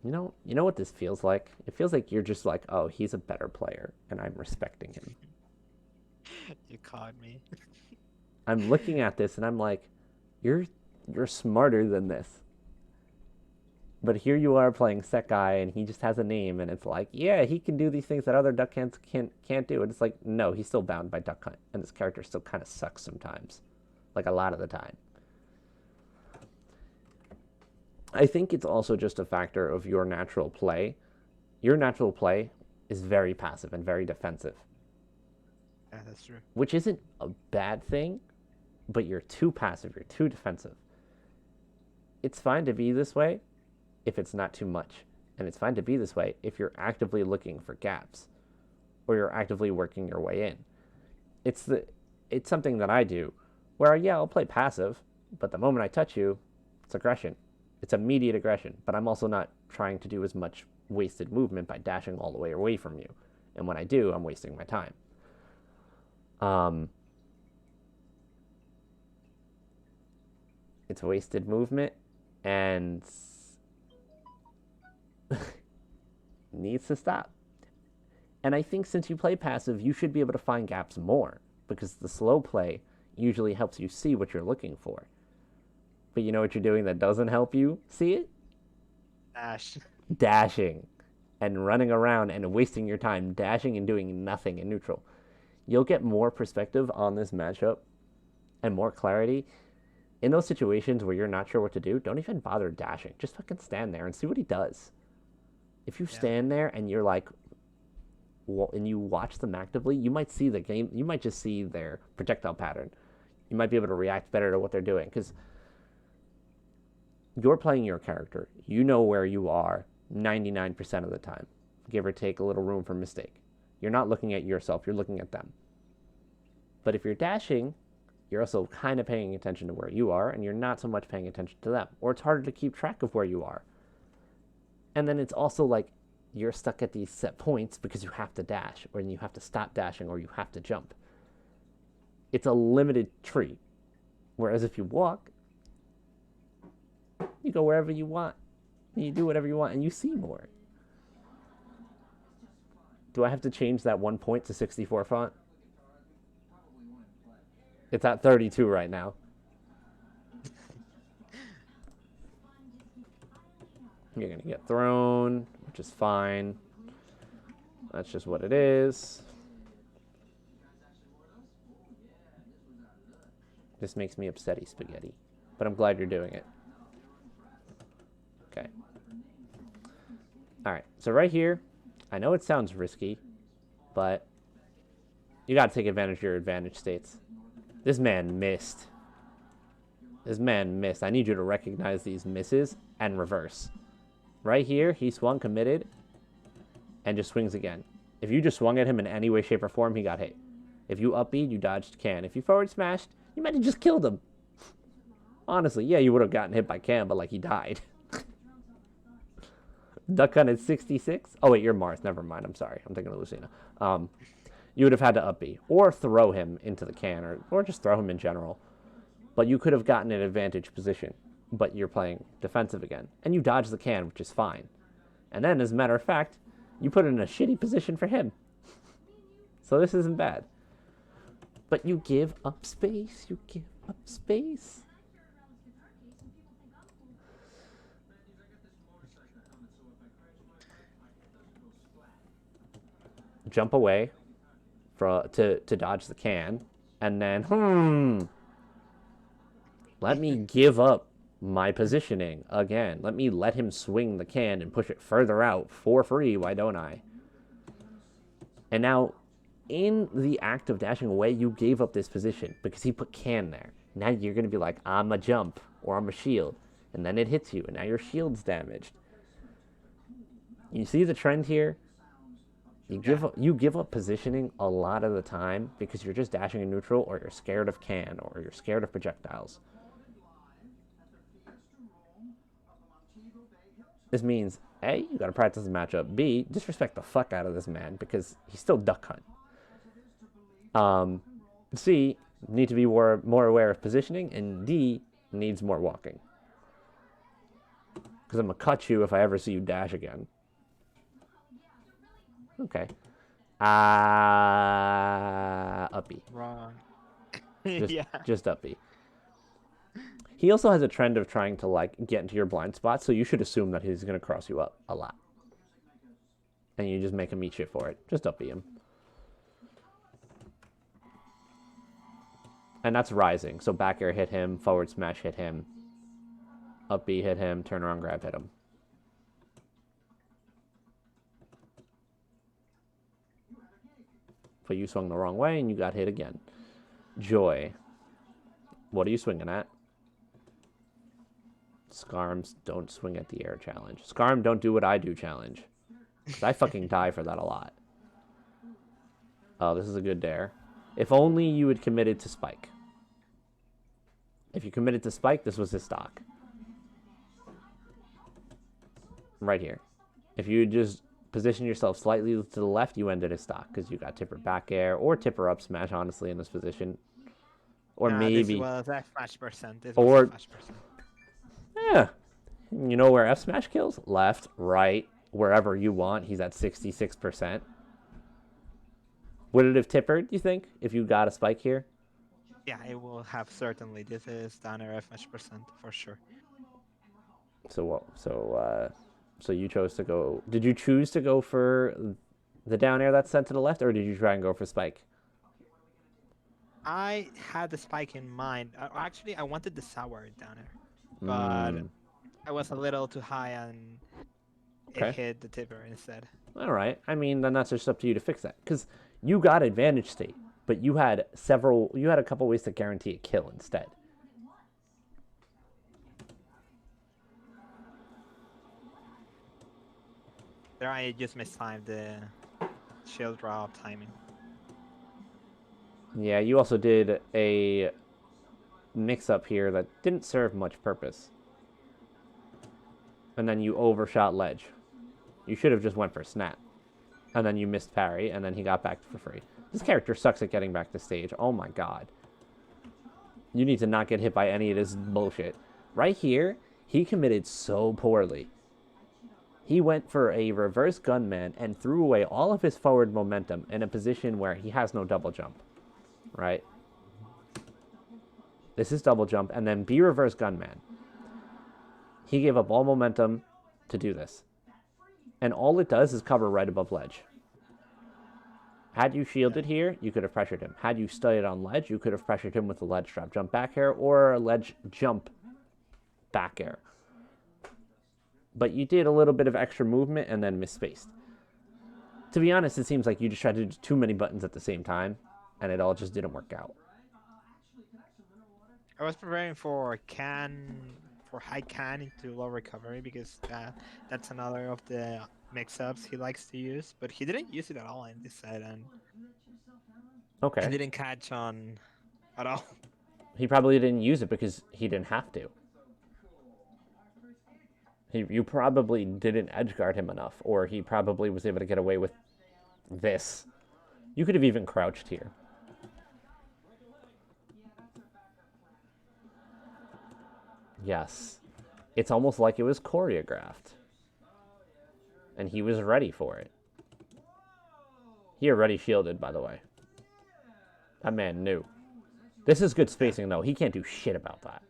You know what this feels like? It feels like you're just like, oh, he's a better player, and I'm respecting him. You caught me. I'm looking at this, and I'm like, you're smarter than this. But here you are playing Set Guy, and he just has a name, and it's like, yeah, he can do these things that other Duck Hunts can't do. And it's like, no, he's still bound by Duck Hunt, and this character still kind of sucks sometimes, like a lot of the time. I think it's also just a factor of your natural play. Your natural play is very passive and very defensive. Yeah, that's true. Which isn't a bad thing, but you're too passive, you're too defensive. It's fine to be this way if it's not too much. And it's fine to be this way if you're actively looking for gaps or you're actively working your way in. It's something that I do where, yeah, I'll play passive, but the moment I touch you, it's aggression. It's immediate aggression, but I'm also not trying to do as much wasted movement by dashing all the way away from you. And when I do, I'm wasting my time. It's wasted movement and needs to stop. And I think since you play passive, you should be able to find gaps more because the slow play usually helps you see what you're looking for. But you know what you're doing that doesn't help you see it? Dash. Dashing and running around and wasting your time dashing and doing nothing in neutral. You'll get more perspective on this matchup and more clarity. In those situations where you're not sure what to do, don't even bother dashing. Just fucking stand there and see what he does. If you stand there and you're like, and you watch them actively, you might see the game. You might just see their projectile pattern. You might be able to react better to what they're doing because you're playing your character. You know where you are 99% of the time, give or take a little room for mistake. You're not looking at yourself, you're looking at them. But if you're dashing, you're also kind of paying attention to where you are, and you're not so much paying attention to them. Or it's harder to keep track of where you are. And then it's also like you're stuck at these set points because you have to dash, or you have to stop dashing, or you have to jump. It's a limited tree. Whereas if you walk, you go wherever you want. And you do whatever you want, and you see more. Do I have to change that 1 point to 64 font? It's at 32 right now. You're going to get thrown, which is fine. That's just what it is. This makes me upsetty spaghetti. But I'm glad you're doing it. Okay. Alright, so right here, I know it sounds risky, but you got to take advantage of your advantage states. This man missed. This man missed. I need you to recognize these misses and reverse. Right here, he swung, committed, and just swings again. If you just swung at him in any way, shape, or form, he got hit. If you up-beat, you dodged can. If you forward smashed, you might have just killed him. Honestly, yeah, you would have gotten hit by Cam, but like he died. Duck Hunt at 66. Oh wait, you're Mars. Never mind. I'm sorry. I'm thinking of Lucina. You would have had to up-B or throw him into the can, or just throw him in general. But you could have gotten an advantage position. But you're playing defensive again, and you dodge the can, which is fine. And then, as a matter of fact, you put it in a shitty position for him. So this isn't bad. But you give up space. You give up space. Jump away to dodge the can, and then let me give up my positioning again. Let him swing the can and push it further out for free. Why don't I? And now, in the act of dashing away, you gave up this position because he put can there. Now you're gonna be like, I'm a jump or I'm a shield, and then it hits you, and now your shield's damaged. You see the trend here? You give up positioning a lot of the time because you're just dashing in neutral, or you're scared of can, or you're scared of projectiles. This means A, you gotta practice the matchup. B, disrespect the fuck out of this man because he's still duck hunt. C, need to be more aware of positioning, and D, needs more walking. Because I'm gonna cut you if I ever see you dash again. Okay. Uppy. Wrong. Just, Yeah. just uppy. He also has a trend of trying to like get into your blind spot, so you should assume that he's gonna cross you up a lot. And you just make him eat shit for it. Just uppy him. And that's rising. So back air hit him, forward smash hit him, up B hit him, turn around grab hit him. But you swung the wrong way and you got hit again. Joy. What are you swinging at? Skarms don't swing at the air challenge. Skarm don't do what I do challenge. I fucking die for that a lot. Oh, this is a good dare. If only you had committed to spike. If you committed to spike, this was his stock. Right here. If you just position yourself slightly to the left, you ended his stock because you got tipper back air or tipper up smash, honestly, in this position. Or maybe... This was F smash percent. Or... Yeah. You know where F smash kills? Left, right, wherever you want. He's at 66%. Would it have tippered, you think, if you got a spike here? Yeah, it will have certainly. This is down air F smash percent for sure. So what? So you chose to go... Did you choose to go for the down air that's sent to the left, or did you try and go for spike? I had the spike in mind. Actually, I wanted the sour down air. But I was a little too high and it hit the tipper instead. All right. I mean, then that's just up to you to fix that. Because you got advantage state, but you had a couple ways to guarantee a kill instead. There I just mistimed the shield drop timing. Yeah, you also did a mix-up here that didn't serve much purpose. And then you overshot ledge. You should have just went for snap. And then you missed parry, and then he got back for free. This character sucks at getting back to stage. Oh my god. You need to not get hit by any of this bullshit. Right here, he committed so poorly. He went for a reverse gunman and threw away all of his forward momentum in a position where he has no double jump. Right? This is double jump, and then B reverse gunman. He gave up all momentum to do this. And all it does is cover right above ledge. Had you shielded here, you could have pressured him. Had you studied on ledge, you could have pressured him with a ledge drop jump back air or a ledge jump back air. But you did a little bit of extra movement and then misspaced. To be honest, it seems like you just tried to do too many buttons at the same time, and it all just didn't work out. I was preparing for high can into low recovery because that's another of the mix-ups he likes to use, but he didn't use it at all in this set, and Okay. he didn't catch on at all. He probably didn't use it because he didn't have to. You probably didn't edgeguard him enough, or he probably was able to get away with this. You could have even crouched here. Yes. It's almost like it was choreographed. And he was ready for it. He already shielded, by the way. That man knew. This is good spacing, though. He can't do shit about that.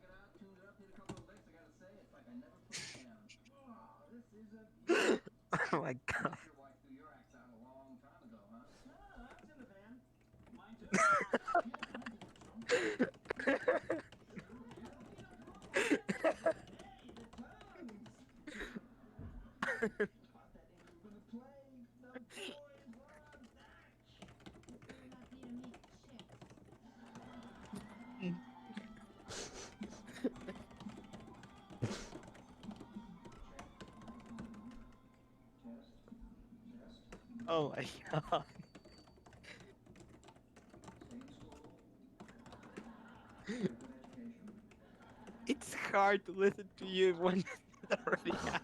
Oh my god. Oh my god. It's hard to listen to you when it already happened.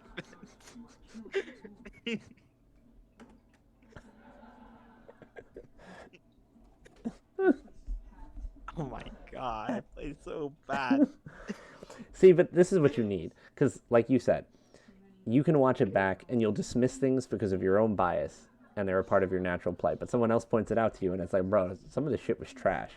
Oh my god, I played so bad. See, but this is what you need. Because, like you said, you can watch it back and you'll dismiss things because of your own bias and they're a part of your natural play. But someone else points it out to you and it's like, bro, some of this shit was trash.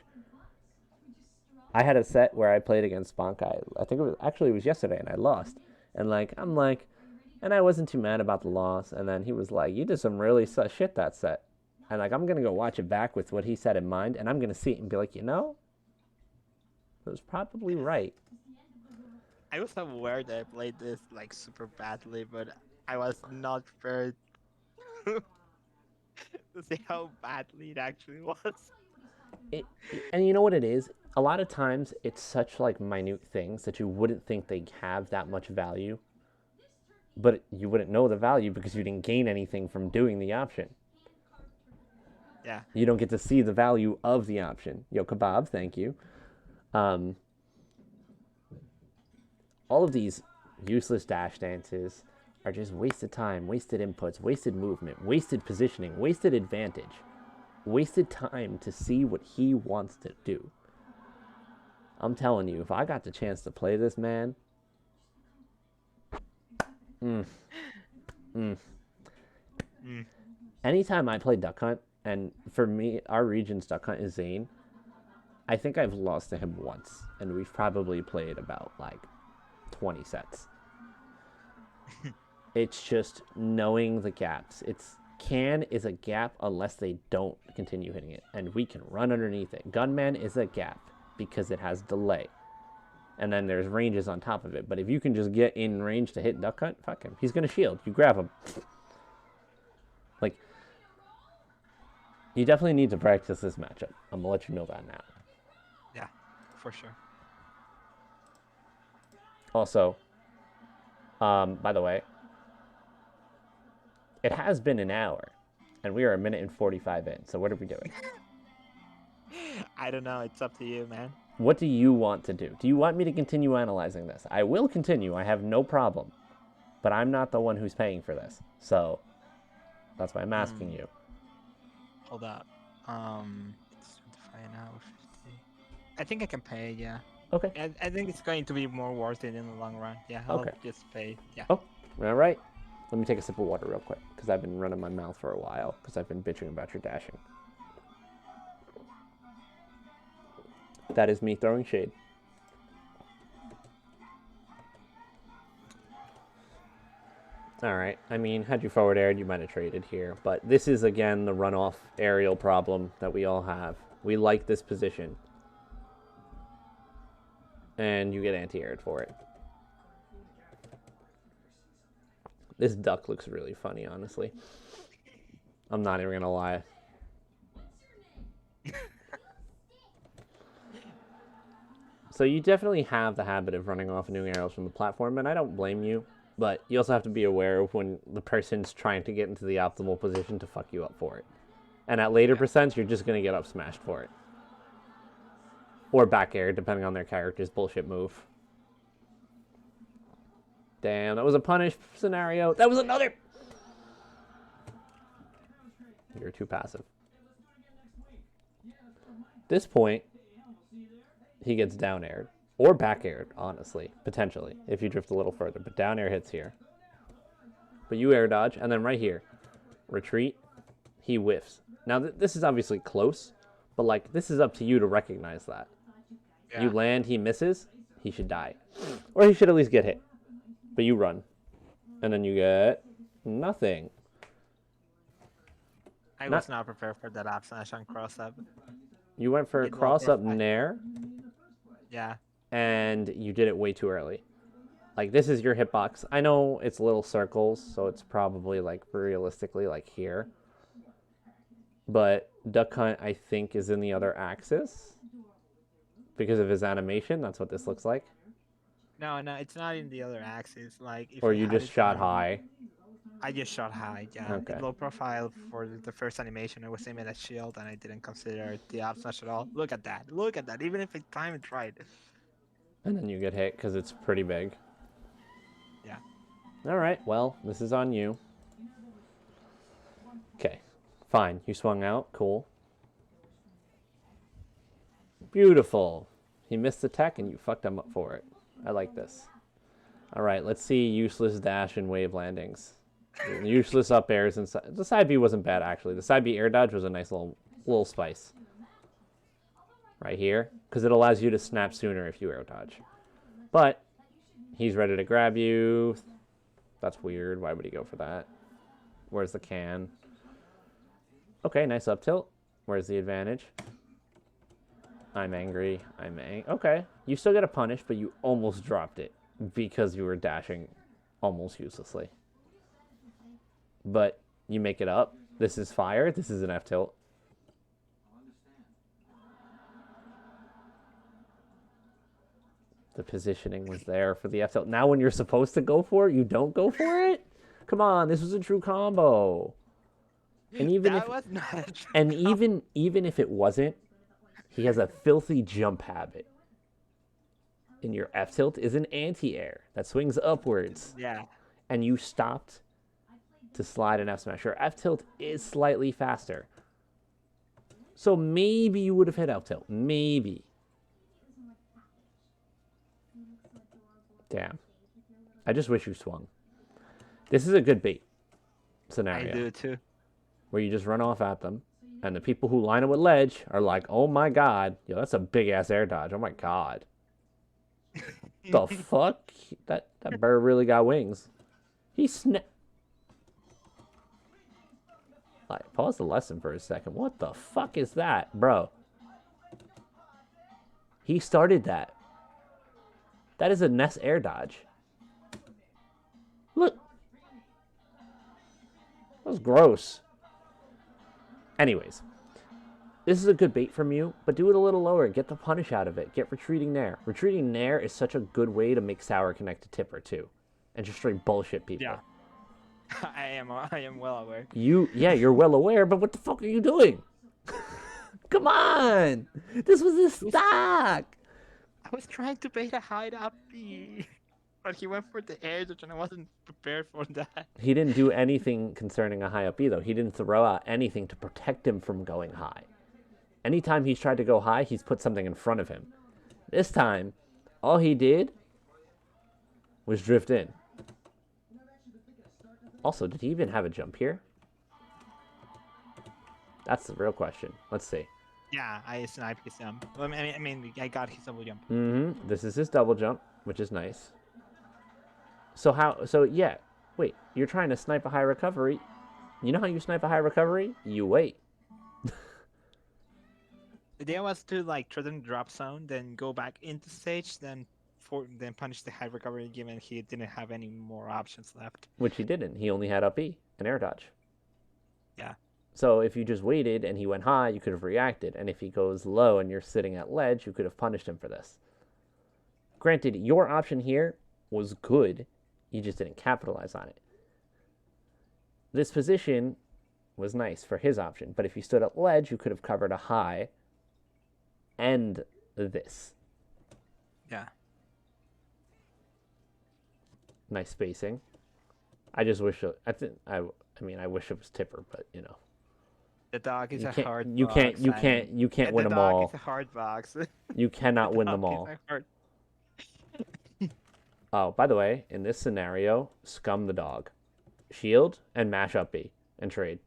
I had a set where I played against Sponkai. I think it was yesterday and I lost. And and I wasn't too mad about the loss. And then he was like, you did some really sus shit that set. And like, I'm going to go watch it back with what he said in mind. And I'm going to see it and be like, it was probably right. I was aware that I played this like super badly, but I was not prepared to see how badly it actually was. And you know what it is? A lot of times it's such like minute things that you wouldn't think they have that much value. But you wouldn't know the value because you didn't gain anything from doing the option. Yeah. You don't get to see the value of the option. Yo, kebab, thank you. All of these useless dash dances are just wasted time, wasted inputs, wasted movement, wasted positioning, wasted advantage, wasted time to see what he wants to do. I'm telling you, if I got the chance to play this man, anytime I play Duck Hunt, and for me, our region's Duck Hunt is Zane, I think I've lost to him once, and we've probably played about like 20 sets. It's just knowing the gaps. Can is a gap unless they don't continue hitting it, and we can run underneath it. Gunman is a gap because it has delay, and then there's ranges on top of it. But if you can just get in range to hit Duck Hunt, fuck him. He's gonna shield. You grab him. Like, you definitely need to practice this matchup. I'm gonna let you know that now. Yeah, for sure. Also, by the way, it has been an hour, and we are 1:45 in. So what are we doing? I don't know. It's up to you, man. What do you want to do? Do you want me to continue analyzing this? I will continue. I have no problem. But I'm not the one who's paying for this. So that's why I'm asking you. Hold up. It's 25 an hour, 50. I think I can pay, yeah. Okay. I think it's going to be more worth it in the long run. Yeah, I'll just pay. Yeah. Oh, all right. Let me take a sip of water real quick because I've been running my mouth for a while because I've been bitching about your dashing. That is me throwing shade. All right. I mean, had you forward aired, you might have traded here. But this is, again, the runoff aerial problem that we all have. We like this position. And you get anti-aired for it. This duck looks really funny, honestly. I'm not even going to lie. So you definitely have the habit of running off new arrows from the platform, and I don't blame you. But you also have to be aware of when the person's trying to get into the optimal position to fuck you up for it. And at later percents, you're just going to get up smashed for it. Or back air, depending on their character's bullshit move. Damn, that was a punish scenario. That was another! You're too passive. This point, he gets down aired. Or back aired, honestly, potentially, if you drift a little further. But down air hits here. But you air dodge, and then right here, retreat, he whiffs. Now, this is obviously close, but, like, this is up to you to recognize that. Yeah. You land, he misses, he should die. Or he should at least get hit. But you run. And then you get nothing. I was not prepared for that up smash on cross-up. You went for a cross-up nair. Yeah. And you did it way too early. Like, this is your hitbox. I know it's little circles, so it's probably, like, realistically, like, here. But Duck Hunt, I think, is in the other axis. Because of his animation, that's what this looks like. No, it's not in the other axis. Like, if or you just shot high. I just shot high, yeah. Okay. Low profile for the first animation. I was aiming at shield and I didn't consider the up smash at all. Look at that. Look at that. Even if I time it right. And then you get hit because it's pretty big. Yeah. All right, well, this is on you. Okay, fine. You swung out. Cool. Beautiful. He missed the tech and you fucked him up for it. I like this. All right, let's see useless dash and wave landings. Useless up airs and the side B wasn't bad actually. The side B air dodge was a nice little spice. Right here, because it allows you to snap sooner if you air dodge. But he's ready to grab you. That's weird. Why would he go for that? Where's the can? Okay, nice up tilt. Where's the advantage? I'm angry. Okay, you still get a punish, but you almost dropped it because you were dashing almost uselessly. But you make it up. This is fire. This is an F tilt. The positioning was there for the F tilt. Now when you're supposed to go for it, you don't go for it? Come on, this was a true combo. And even that if was not a true and combo. even if it wasn't, he has a filthy jump habit. And your F tilt is an anti-air that swings upwards. Yeah. And you stopped to slide an F smash. Your F tilt is slightly faster. So maybe you would have hit F tilt. Maybe. Damn. I just wish you swung. This is a good bait scenario. I do too. Where you just run off at them. And the people who line up with ledge are like, oh my god. Yo, that's a big ass air dodge. Oh my god. The fuck? That bird really got wings. He Like, pause the lesson for a second. What the fuck is that, bro? He started that. That is a Ness air dodge. Look. That was gross. Anyways. This is a good bait from you, but do it a little lower. Get the punish out of it. Get retreating nair. Retreating nair is such a good way to make Sour connect to Tipper, too. And just straight bullshit people. Yeah. I am well aware. You're well aware, but what the fuck are you doing? Come on! This was his stock! I was trying to bait a hide up B, but he went for the air dodge and I wasn't prepared for that. He didn't do anything concerning a high up B, though. He didn't throw out anything to protect him from going high. Anytime he's tried to go high, he's put something in front of him. This time, all he did was drift in. Also, did he even have a jump here? That's the real question. Let's see. Yeah, I sniped his jump. Well, I mean, I got his double jump. Mm-hmm. This is his double jump, which is nice. Yeah. Wait, you're trying to snipe a high recovery. You know how you snipe a high recovery? You wait. The idea was to like threaten the drop zone, then go back into stage, then punish the high recovery given he didn't have any more options left. Which he didn't. He only had up E, an air dodge. Yeah. So if you just waited and he went high, you could have reacted. And if he goes low and you're sitting at ledge, you could have punished him for this. Granted, your option here was good. You just didn't capitalize on it. This position was nice for his option. But if you stood at ledge, you could have covered a high and this. Yeah. Nice spacing. I just wish I wish it was Tipper, but you know. The dog is You a can't- hard you box. can't win the them dog all. is a hard box. You cannot win The them dog all. is a hard- Oh, by the way, in this scenario, scum the dog. Shield and mash up B and trade.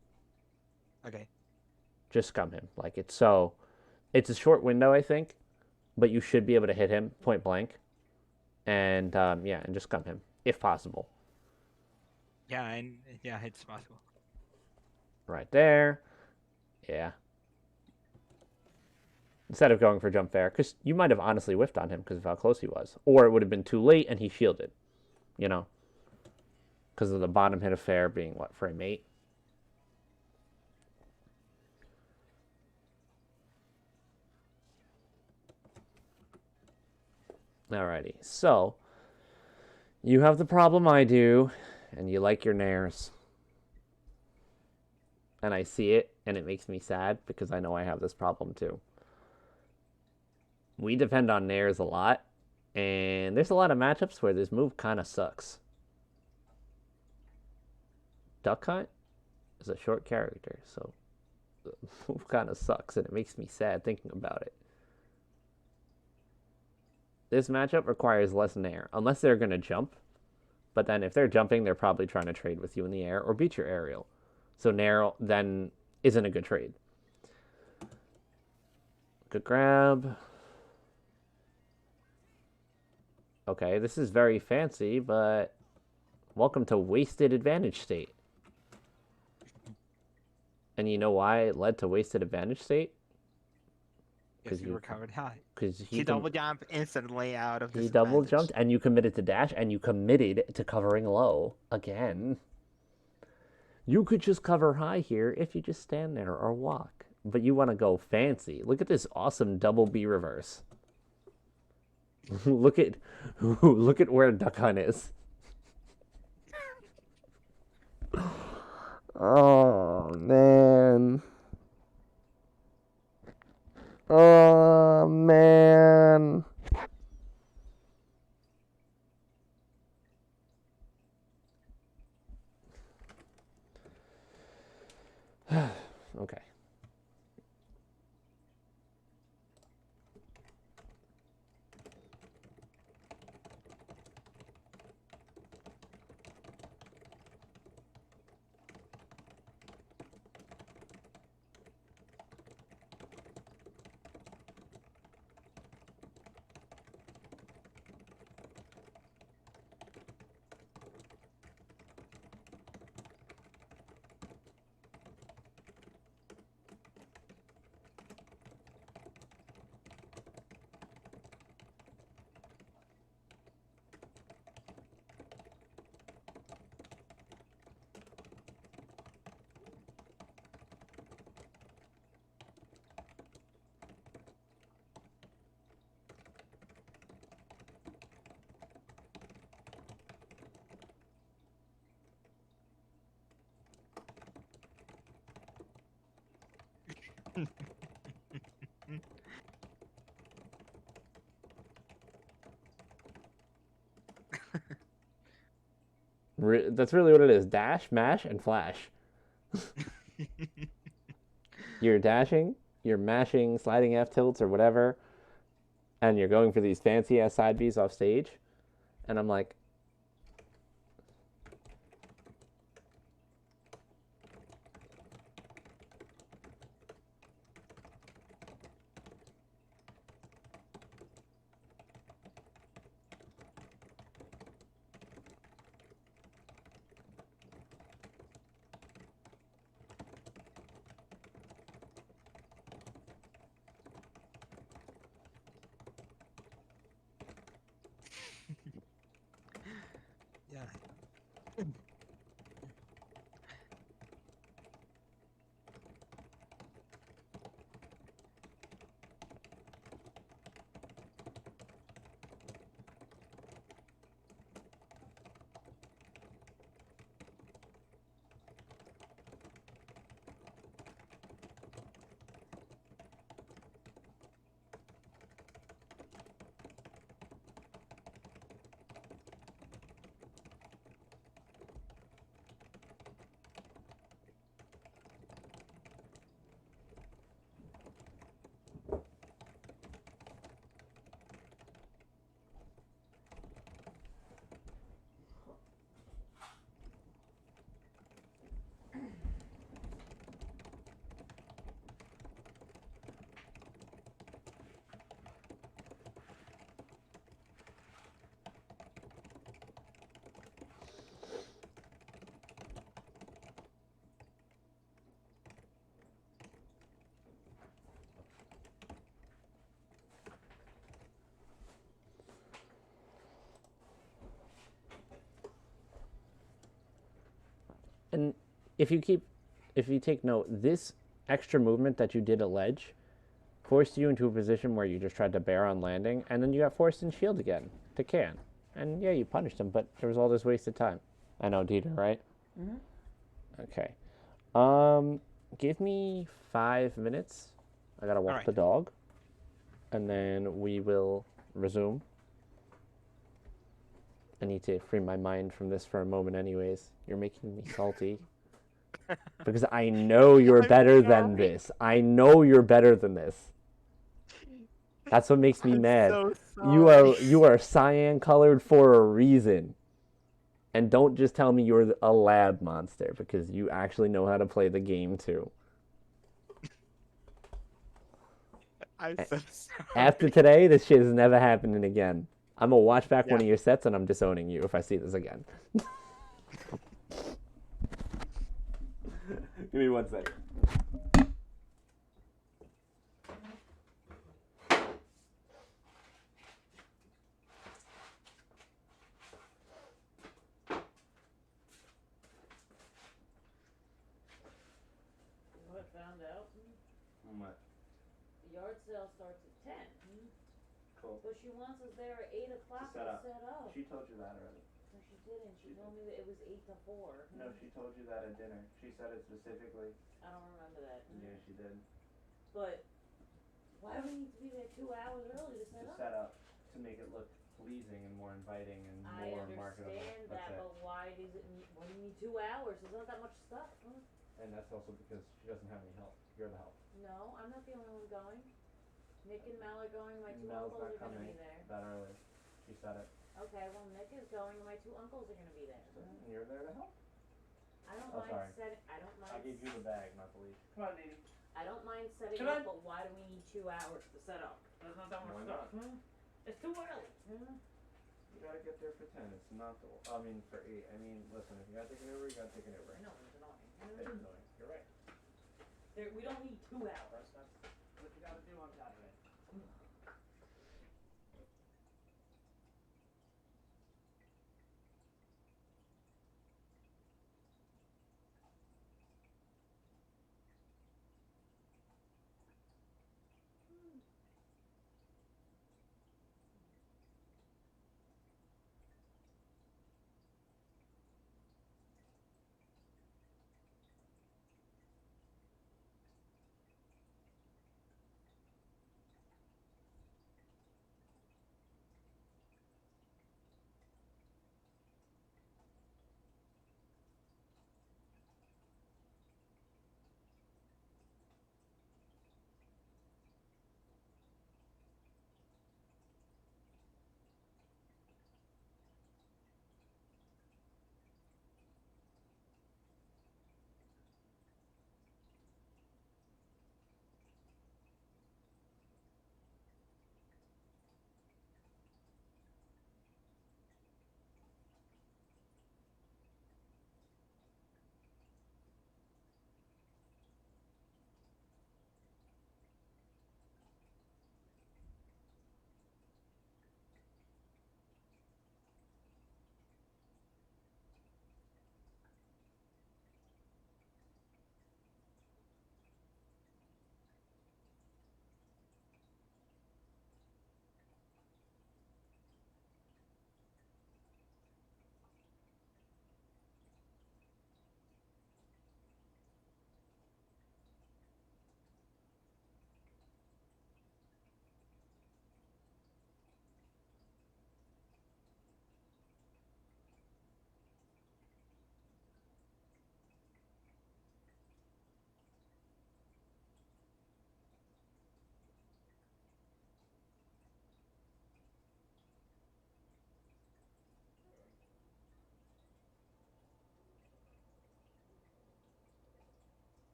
Okay. Just scum him. Like it's a short window, I think, but you should be able to hit him point blank. And and just scum him if possible. Yeah, it's possible. Right there. Yeah. Instead of going for jump fair, because you might have honestly whiffed on him because of how close he was. Or it would have been too late and he shielded. You know? Because of the bottom hit of fair being, what, frame 8? Alrighty. So, you have the problem I do, and you like your nairs. and I see it, and it makes me sad because I know I have this problem too. We depend on nairs a lot, and there's a lot of matchups where this move kind of sucks. Duck Hunt is a short character, so the move kind of sucks, and it makes me sad thinking about it. This matchup requires less nair, unless they're going to jump. But then if they're jumping, they're probably trying to trade with you in the air or beat your aerial. So nair then isn't a good trade. Good grab. Okay, this is very fancy, but welcome to wasted advantage state. And you know why it led to wasted advantage state? Because you recovered high. Because He double jumped instantly out of this he double advantage. jumped, and you committed to dash, and you committed to covering low again. You could just cover high here if you just stand there or walk. But you want to go fancy. Look at this awesome double B reverse. look at where Duck Hunt is. Oh man. Oh man. Okay. That's really what it is. Dash, mash, and flash. You're dashing, you're mashing, sliding F tilts or whatever, and you're going for these fancy ass side Bs off stage. And I'm like, Yeah. and if you take note, this extra movement that you did at ledge forced you into a position where you just tried to bear on landing, and then you got forced in shield again to can. And yeah, you punished him, but there was all this wasted time. I know, Dieter, right? Mm-hmm. Okay. give me 5 minutes. I gotta walk Alright. the dog, and then we will resume. I need to free my mind from this for a moment, anyways. You're making me salty. Because I know you're I'm better than sorry. this. I know you're better than this. That's what makes me I'm mad. so You sorry. are cyan colored for a reason. And don't just tell me you're a lab monster, because you actually know how to play the game too. I'm so sorry. After today, this shit is never happening again. I'm gonna watch back one Yeah. of your sets and I'm disowning you if I see this again. Give me 1 second. You know what I found out? What? The yard sale starts at 10. Cool. But she wants us there at 8 o'clock set up. to set up. She told you that already. No, she didn't. She She told me that it was 8 to 4. No, she told you that at dinner. She said it specifically. I don't remember that. Yeah, she did. But why do we need to be there 2 hours early to set To up? set up, to make it look pleasing and more inviting and I more marketable. understand That's that, it. but why does it need, why do you need 2 hours? There's not that much stuff. And that's also because she doesn't have any help. You're the help. No, I'm not the only one going. Nick and Mel are going. My 2 Mel's uncles not are going to coming be there. that early. She said it. Okay, well Nick is going and my 2 uncles are going to be there. And you're there to help. I don't Oh, mind sorry. setting. I don't mind. I gave you the bag, not the leash. Come on, Dee. I don't mind setting Come up, on. but why do we need 2 hours to set up? There's not that much Why stuff. not? It's too early. You gotta get there for 10. It's not the. I mean, for 8. I mean, listen, if you gotta take an Uber, you gotta take an Uber. I know, it's annoying. It's annoying. You're right. We don't need 2 hours. That's what you gotta do on Saturday.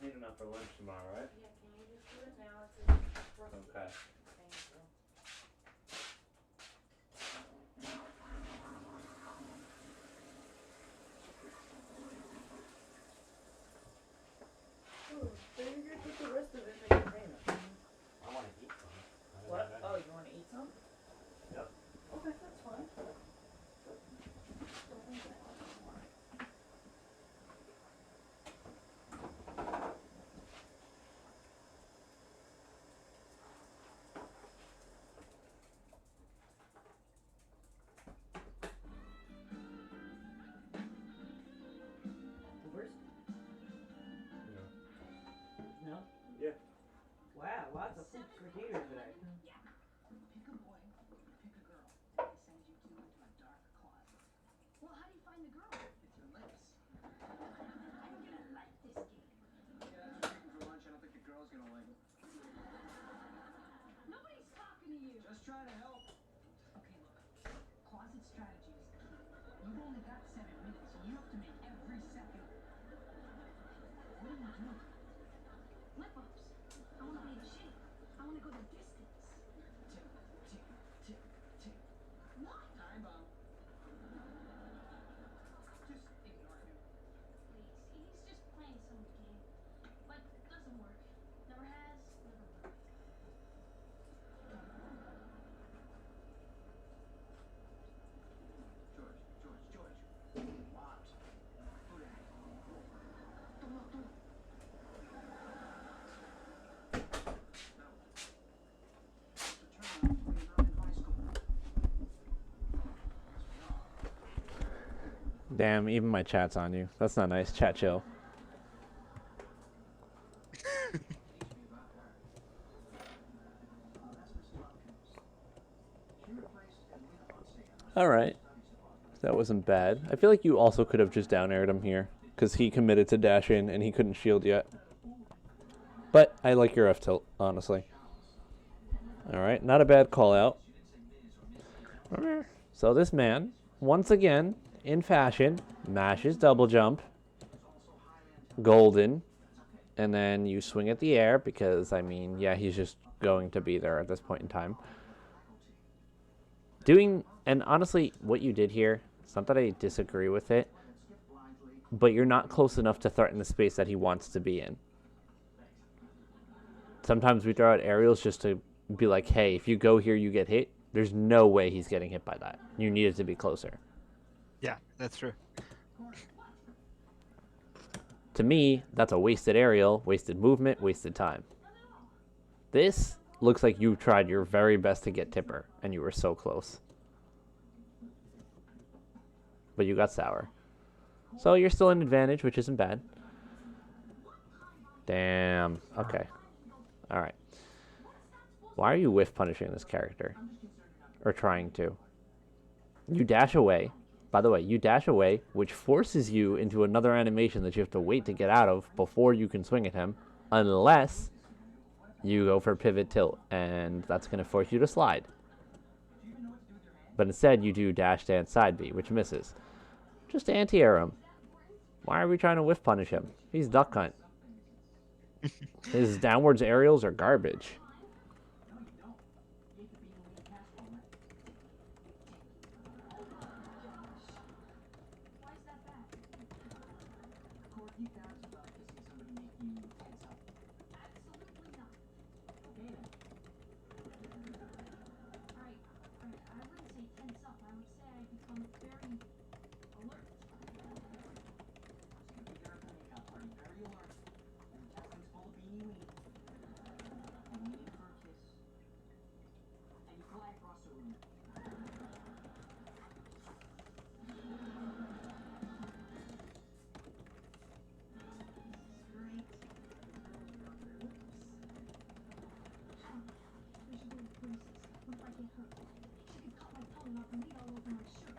just need enough for lunch tomorrow, right? Yeah, can you just do it now? It's a Okay. Thank you. Oh, so you're gonna put the rest of it in the container. I want to eat some. What? Oh, you wanna eat some? Yep. Okay, that's fine. Hoovers? No? Yeah. Wow, lots of food for here today. Pick a boy, pick a girl. They send you two into a dark closet. Well, how do you find the girl? It's your lips. I'm gonna like this game. Yeah, that's what for lunch. I don't think the girl's gonna like it. Nobody's talking to you. Just trying to help. Okay, look. Closet strategy is key. You've only got 7 minutes, so you have to make every second. What are you doing? Lip ups. I wanna be in shape. I wanna go the distance. Tick, tick, tick, tick. What? Time bomb. Just ignore him. Please, he's just playing some game. Like, doesn't work. Never has, never will. George. What? Who that? Don't look, don't look. No. It's a turnaround when you're not in high school. Damn, even my chat's on you. That's not nice. Chat chill. Teach me about her. That's Miss Tompkins. She replaced Edwina Fonseca. All right. That wasn't bad. I feel like you also could have just down aired him here because he committed to dash in and he couldn't shield yet. But I like your F tilt, honestly. All right, not a bad call out. So this man, once again, in fashion, mashes double jump, golden, and then you swing at the air because, I mean, yeah, he's just going to be there at this point in time. And honestly, what you did here, it's not that I disagree with it, but you're not close enough to threaten the space that he wants to be in. Sometimes we throw out aerials just to be like, hey, if you go here, you get hit. There's no way he's getting hit by that. You need it to be closer. Yeah, that's true. To me, that's a wasted aerial, wasted movement, wasted time. This looks like you tried your very best to get Tipper, and you were so close. But you got sour. So you're still in advantage, which isn't bad. Damn. Okay. Alright. Why are you whiff punishing this character? Or trying to? You dash away. By the way, you dash away, which forces you into another animation that you have to wait to get out of before you can swing at him, unless you go for pivot tilt, and that's going to force you to slide. But instead, you do dash dance side B, which misses. Just anti-air him. Why are we trying to whiff punish him? He's duck hunt. His downwards aerials are garbage. Why is that bad? Courtney found about kissing somebody make you tense up. Absolutely not. Okay then. Alright, I wouldn't say tense up. I would say I become very alert. So you pick her up and make up. Are you very alert? Your intestines full of beanie weenie. And you lean for a kiss. And you fly across the room. Great. We should go to braces. What if I get hurt? She could cut my tongue off and bleed all over my shirt.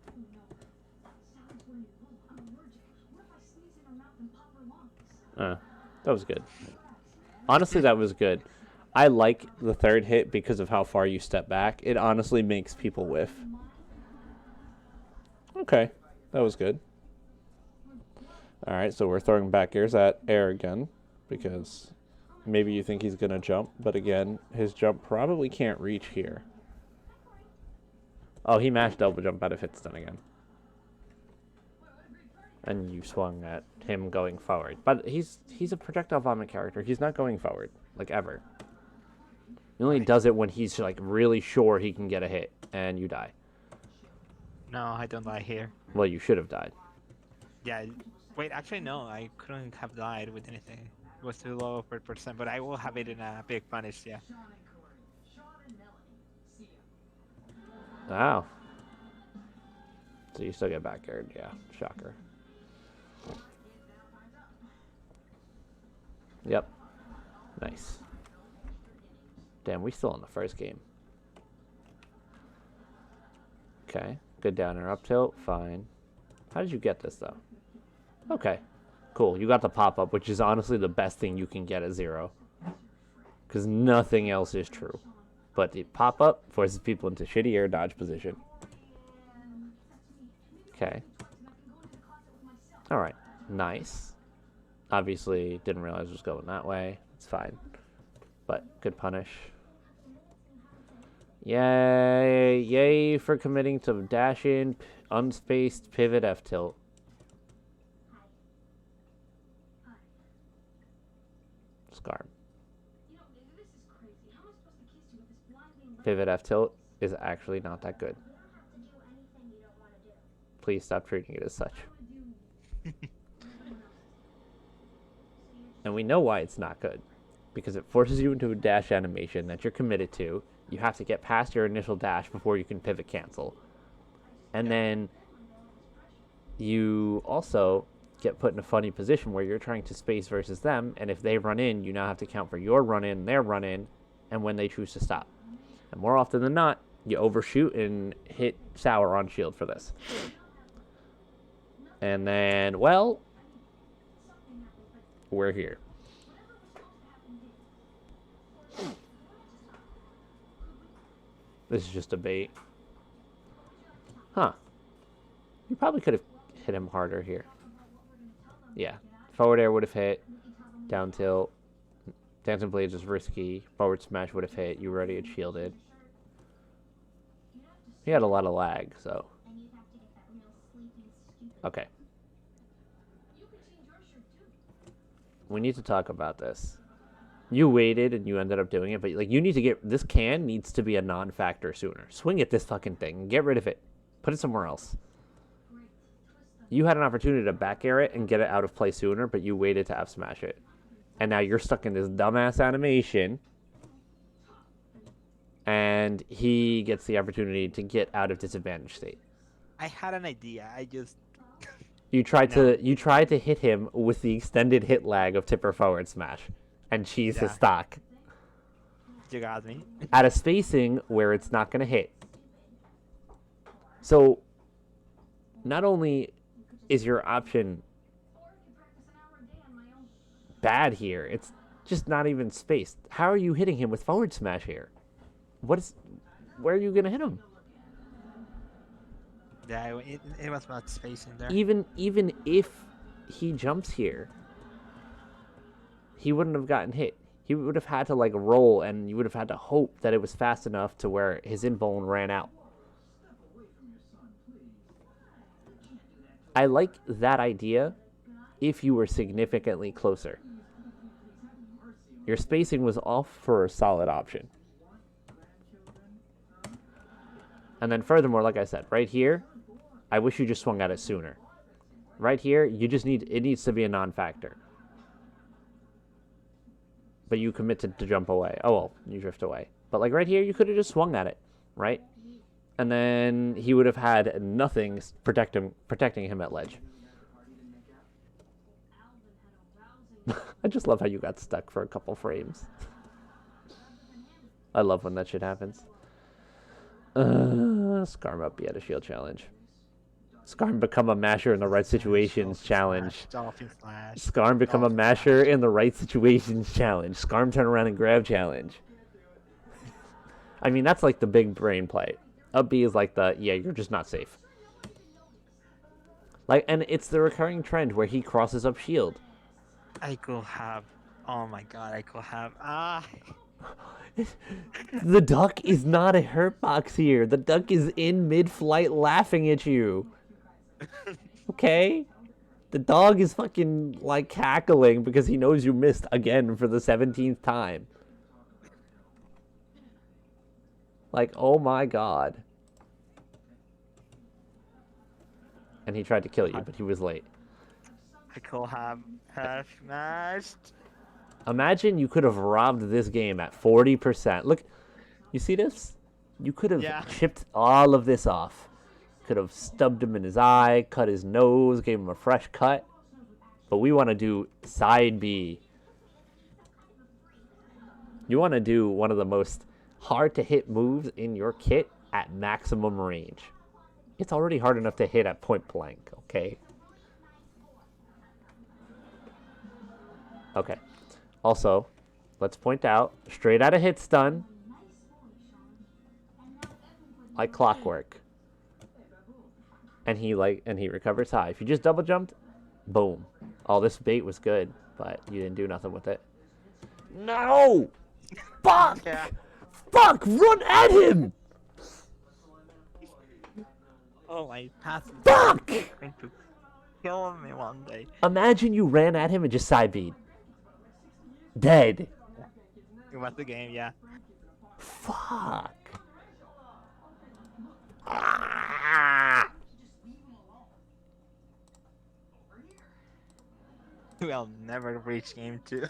Oh no. Sally's wearing it wrong. I'm allergic. What if I sneeze in her mouth and pop her lungs? That was good. Honestly, that was good. I like the third hit because of how far you step back. It honestly makes people whiff. Okay, that was good. Alright, so we're throwing back airs at air again, because maybe you think he's going to jump, but again, his jump probably can't reach here. Oh, he mashed double jump out of hit stun again. And you swung at him going forward. But he's a projectile vomit character. He's not going forward, like, ever. He only does it when he's, like, really sure he can get a hit, and you die. No, I don't die here. Well, you should have died. Yeah. Wait, actually, no. I couldn't have died with anything. It was too low per percent, but I will have it in a big punish, yeah. Sean and Corey. Sean and Melanie. See ya. Wow. So you still get back aired, yeah. Shocker. Yep. Nice. Damn, we still in the first game. Okay. Good down or up tilt. Fine. How did you get this, though? Okay. Cool. You got the pop-up, which is honestly the best thing you can get at 0. Because nothing else is true. But the pop-up forces people into shitty air dodge position. Okay. Alright. Nice. Obviously, didn't realize it was going that way. It's fine. But, good punish. Yay! Yay for committing to dash in, unspaced pivot F tilt. Skarm. Pivot F tilt is actually not that good. Please stop treating it as such. And we know why it's not good. Because it forces you into a dash animation that you're committed to. You have to get past your initial dash before you can pivot cancel. And then you also get put in a funny position where you're trying to space versus them, and if they run in, you now have to count for your run in, their run in, and when they choose to stop. And more often than not, you overshoot and hit sour on shield for this. And then, well, we're here. This is just a bait. Huh. You probably could have hit him harder here. Yeah. Forward air would have hit. Down tilt. Dancing Blades is risky. Forward smash would have hit. You already had shielded. He had a lot of lag, so. Okay. We need to talk about this. You waited and you ended up doing it, but like you need to get this can needs to be a non-factor sooner. Swing at this fucking thing and get rid of it. Put it somewhere else. You had an opportunity to back air it and get it out of play sooner, but you waited to F smash it. And now you're stuck in this dumbass animation. And he gets the opportunity to get out of disadvantage state. I had an idea. I just You tried to hit him with the extended hit lag of tipper forward smash and cheese his stock. You got me. At a spacing where it's not going to hit. So, not only is your option bad here, it's just not even spaced. How are you hitting him with forward smash here? Where are you going to hit him? Yeah, it was about spacing there. Even if he jumps here, he wouldn't have gotten hit. He would have had to like roll, and you would have had to hope that it was fast enough to where his invuln ran out. I like that idea if you were significantly closer. Your spacing was off for a solid option. And then furthermore, like I said, right here, I wish you just swung at it sooner. Right here, it needs to be a non-factor. But you commit to jump away. Oh, well, you drift away. But like right here, you could have just swung at it, right? And then he would have had nothing protecting him at ledge. I just love how you got stuck for a couple frames. I love when that shit happens. Skarm up, at a shield challenge. Skarm become a masher in the right situations challenge. Skarm become a masher in the right situations challenge. Skarm turn around and grab challenge. I mean, that's like the big brain play. Up B is like the, yeah, you're just not safe. Like, and it's the recurring trend where he crosses up shield. I could have. Oh my god, I could have. The duck is not a hurt box here. The duck is in mid-flight laughing at you. Okay? The dog is fucking, like, cackling because he knows you missed again for the 17th time. Like, oh my god. And he tried to kill you, but he was late. I could have smashed. Imagine you could have robbed this game at 40%. Look, you see this? You could have chipped all of this off. Could have stubbed him in his eye, cut his nose, gave him a fresh cut. But we want to do side B. You want to do one of the most hard to hit moves in your kit at maximum range. It's already hard enough to hit at point blank, okay? Okay. Also, let's point out, straight out of hit stun, like clockwork. And he recovers high. If you just double jumped, boom. Oh, this bait was good, but you didn't do nothing with it. No! Fuck! Yeah. Fuck! Run at him! Oh my passive. Fuck! Going to kill me one day. Imagine you ran at him and just side beat. Dead. It was the game, yeah. Fuck. Ah! We'll never reach game 2.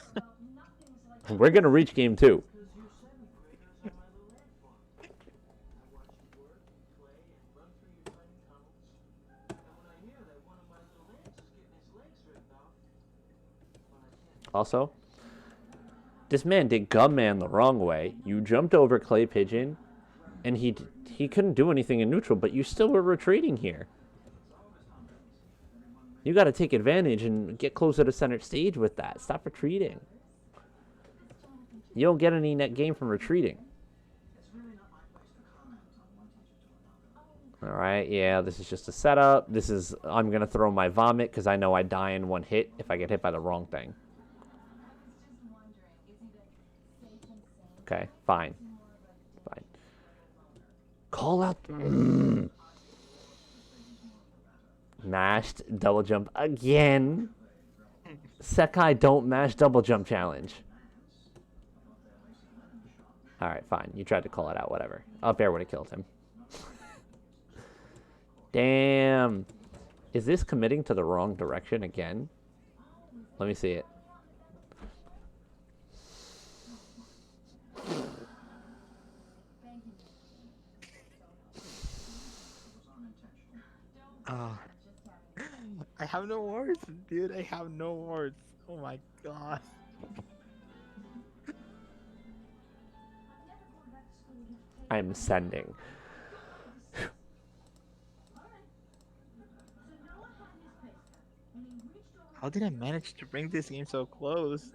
We're gonna reach game 2. Also, this man did Gumman the wrong way. You jumped over Clay Pigeon, and he couldn't do anything in neutral, but you still were retreating here. You got to take advantage and get closer to center stage with that. Stop retreating. You don't get any net gain from retreating. All right, yeah, this is just a setup. I'm going to throw my vomit because I know I die in one hit if I get hit by the wrong thing. Okay, fine. Fine. Call out. Mashed double jump again. Sekai don't mash double jump challenge. Alright, fine. You tried to call it out, whatever. Up air would have killed him. Damn. Is this committing to the wrong direction again? Let me see it. I have no words, dude. I have no words. Oh my god. I'm sending. How did I manage to bring this game so close?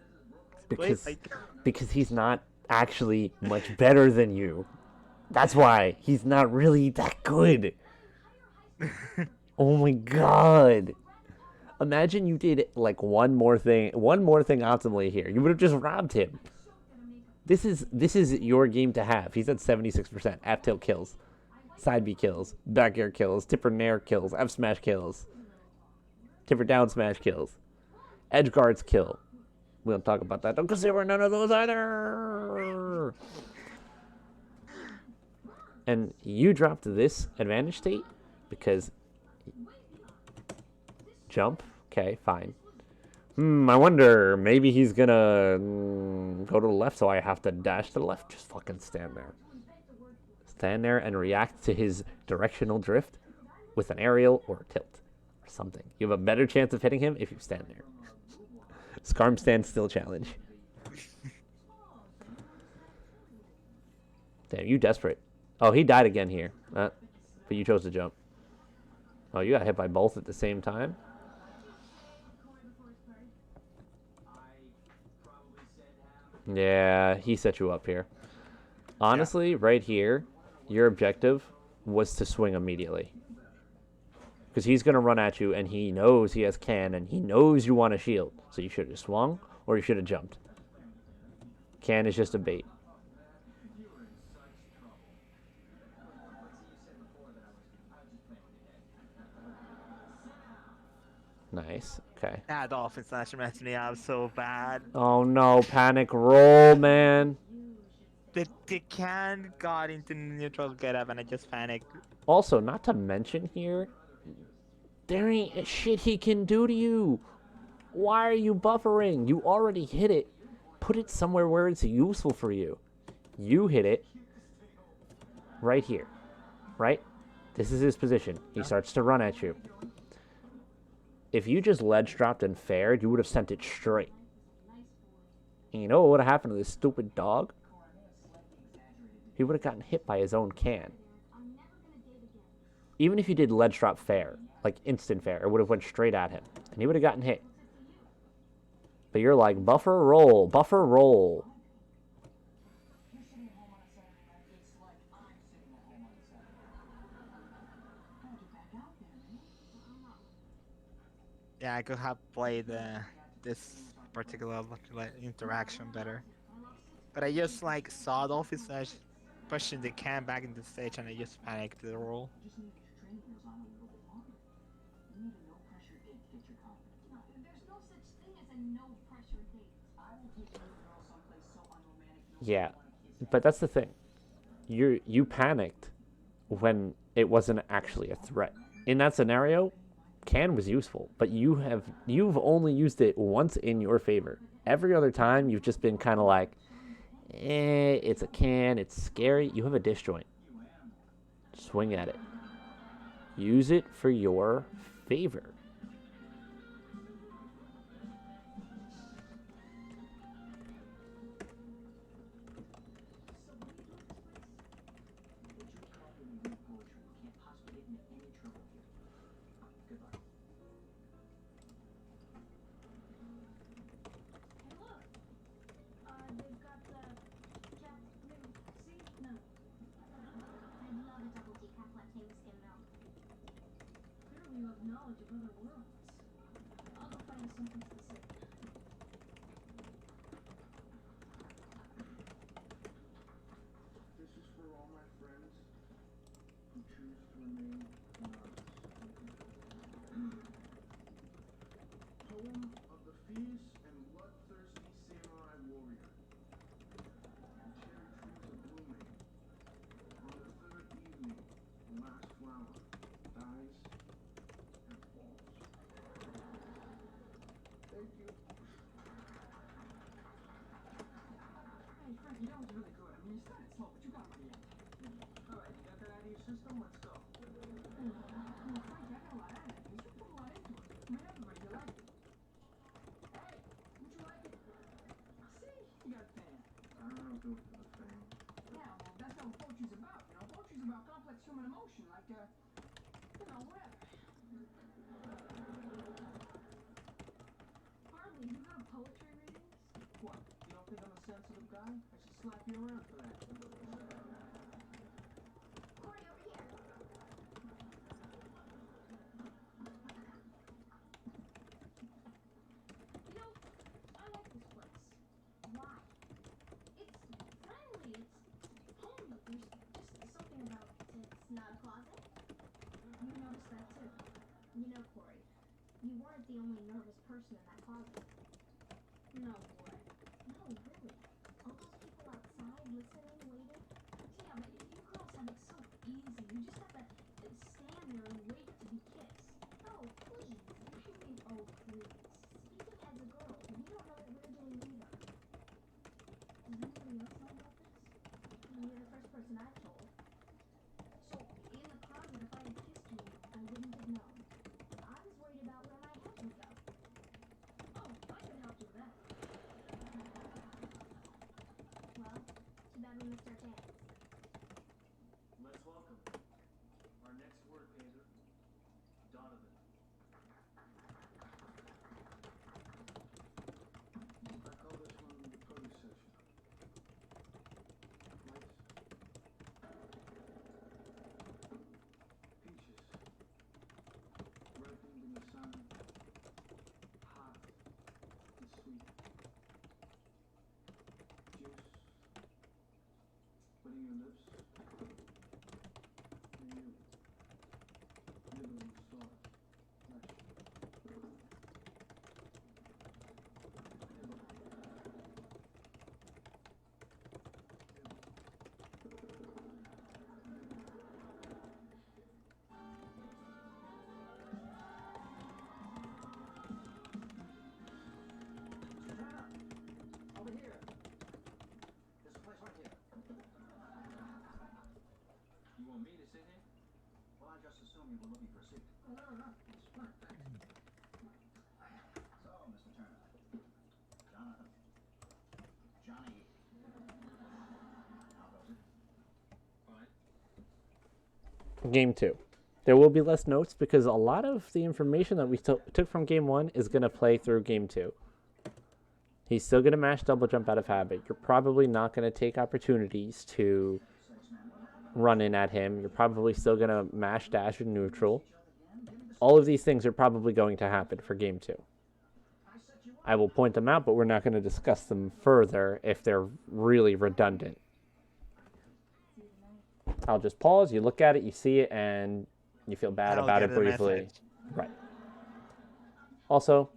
Because he's not actually much better than you. That's why he's not really that good. Oh my god. Imagine you did like one more thing optimally here. You would have just robbed him. This is your game to have. He's at 76%. F tilt kills. Side B kills. Back air kills. Tipper nair kills. F smash kills. Tipper down smash kills. Edge guards kill. We don't talk about that because there were none of those either. And you dropped this advantage state because jump. Okay, fine. I wonder, maybe he's gonna go to the left, so I have to dash to the left. Just fucking stand there. Stand there and react to his directional drift with an aerial or a tilt or something. You have a better chance of hitting him if you stand there. Skarm stand still challenge. Damn, you desperate. Oh, he died again here. But you chose to jump. Oh, you got hit by both at the same time? Yeah, he set you up here. Honestly, right here, your objective was to swing immediately. Because he's going to run at you, and he knows he has can, and he knows you want a shield. So you should have swung, or you should have jumped. Can is just a bait. Nice. Okay. That dolphin slash messed me up so bad. Oh no, panic roll, man. The can got into neutral getup and I just panicked. Also, not to mention here, there ain't a shit he can do to you. Why are you buffering? You already hit it. Put it somewhere where it's useful for you. You hit it right here, right? This is his position. He starts to run at you. If you just ledge dropped and fared, you would have sent it straight. And you know what would have happened to this stupid dog? He would have gotten hit by his own can. Even if you did ledge drop fair, like instant fair, it would have went straight at him. And he would have gotten hit. But you're like, buffer roll, buffer roll. You're sitting at home on a Saturday night. It's like I'm sitting at home on a Saturday night. Gotta get back out there, man. Yeah, I could have played this particular interaction better. But I just like saw Dolphin Slash pushing the can back into the stage and I just panicked the roll. You just need to get your training wheels on a little bit longer. You need a no-pressure date to get your confidence back. There's no such thing as a no pressure date. I will take you girls someplace so unromantic you'll Yeah, want to kiss but that's the thing. You panicked when it wasn't actually a threat. In that scenario, can was useful, but you've only used it once in your favor. Every other time, you've just been kind of like, it's a can, it's scary. You have a disjoint. Swing at it. Use it for your favor. Hey, look. They've got the Captain C. No. I love a double decaf latte with skim milk. Clearly you have knowledge of other worlds. I'll go find us something to say. This is for all my friends who choose to remain anonymous. Poem of the fierce and bloodthirsty samurai warrior. The cherry trees are blooming. On the third evening, the last flower dies and falls. Thank you. Hey, Frankie, that was really good. I mean, you started slow, but you got money out. All right, you got that out of your system? Let's go. Frankie, I got a lot out of it. You should put a lot into it. I mean, everybody, you like it. Hey, would you like it? See, you got fan. I don't do it for the fame. Yeah, well, that's not what poetry's about, you know? Poetry's about complex human emotion, like, whatever. Harley, you go to poetry readings? What, you don't think I'm a sensitive guy? I should slap you around for that. Corey, over here. You know, I like this place. Why? It's friendly, it's homey. There's just something about It's not a closet? you notice that too. You know, Corey, you weren't the only nervous person in that closet. No way. No, really. All those people outside listening, waiting. Yeah, but you girls have it so easy. You just have to stand there and wait to be kissed. Oh, please. What do you mean, oh please? Speaking as a girl, we don't know what we're doing either. Does anybody else know about this? You're the first person I've told. So, in the closet, if I had kissed you, I wouldn't have known. I was worried about where my head would go. oh, I could help with that. just assumed you were looking for a seat. No, it's fine, thanks. So, Mr. Turner. Jonathan. Johnny. How goes it? Fine. Game 2. There will be less notes because a lot of the information that we took from Game 1 is going to play through Game 2. He's still going to mash double jump out of habit. You're probably not going to take opportunities to run in at him. You're probably still going to mash dash in neutral. All of these things are probably going to happen for Game 2. I will point them out, but we're not going to discuss them further if they're really redundant. I'll just pause, you look at it, you see it, and you feel bad I'll about get it the briefly. message. Right. Also,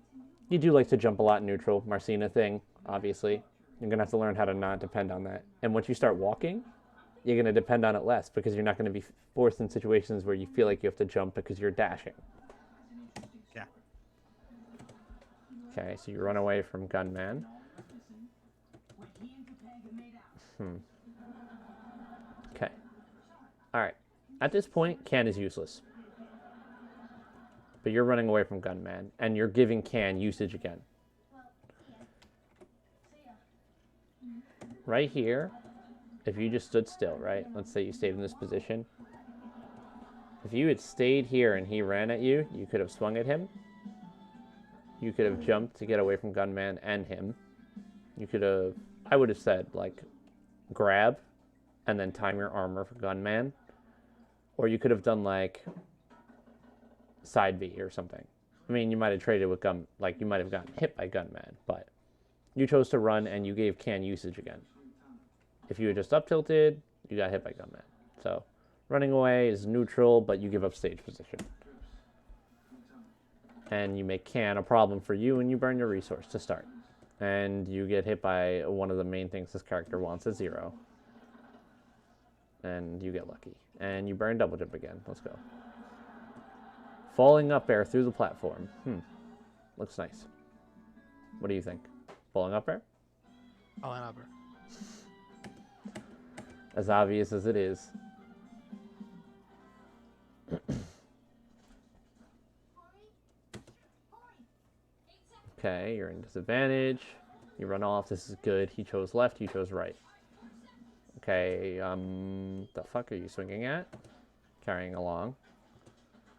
you do like to jump a lot in neutral. Marcina thing, obviously. You're going to have to learn how to not depend on that. And once you start walking, you're going to depend on it less because you're not going to be forced in situations where you feel like you have to jump because you're dashing. Yeah. Okay, so you run away from Gunman. Okay. Alright. At this point, Can is useless. But you're running away from Gunman, and you're giving Can usage again. Right here, if you just stood still, right? Let's say you stayed in this position. If you had stayed here and he ran at you, you could have swung at him. You could have jumped to get away from Gunman and him. You could have, I would have said, like, grab and then time your armor for Gunman. Or you could have done, like, side B or something. I mean, you might have traded with you might have gotten hit by Gunman, but you chose to run and you gave Can usage again. If you had just up tilted, you got hit by Gunman. So running away is neutral, but you give up stage position. And you make Can a problem for you, and you burn your resource to start. And you get hit by one of the main things this character wants, a 0. And you get lucky. And you burn double jump again. Let's go. Falling up air through the platform. Looks nice. What do you think? Falling up air? Falling over. As obvious as it is. Okay, you're in disadvantage. You run off. This is good. He chose left. You chose right. Okay, the fuck are you swinging at? Carrying along.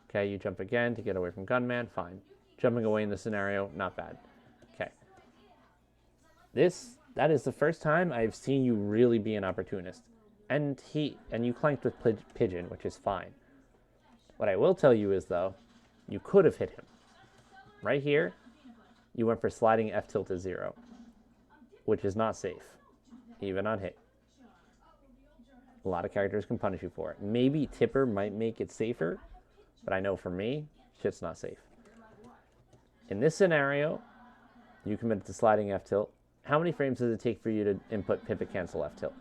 Okay, you jump again to get away from Gunman. Fine. Jumping away in this scenario, not bad. Okay. That is the first time I've seen you really be an opportunist. And you clanked with Pigeon, which is fine. What I will tell you is, though, you could have hit him. Right here, you went for sliding F tilt to 0, which is not safe, even on hit. A lot of characters can punish you for it. Maybe Tipper might make it safer, but I know for me, shit's not safe. In this scenario, you committed to sliding F tilt. How many frames does it take for you to input pivot cancel F tilt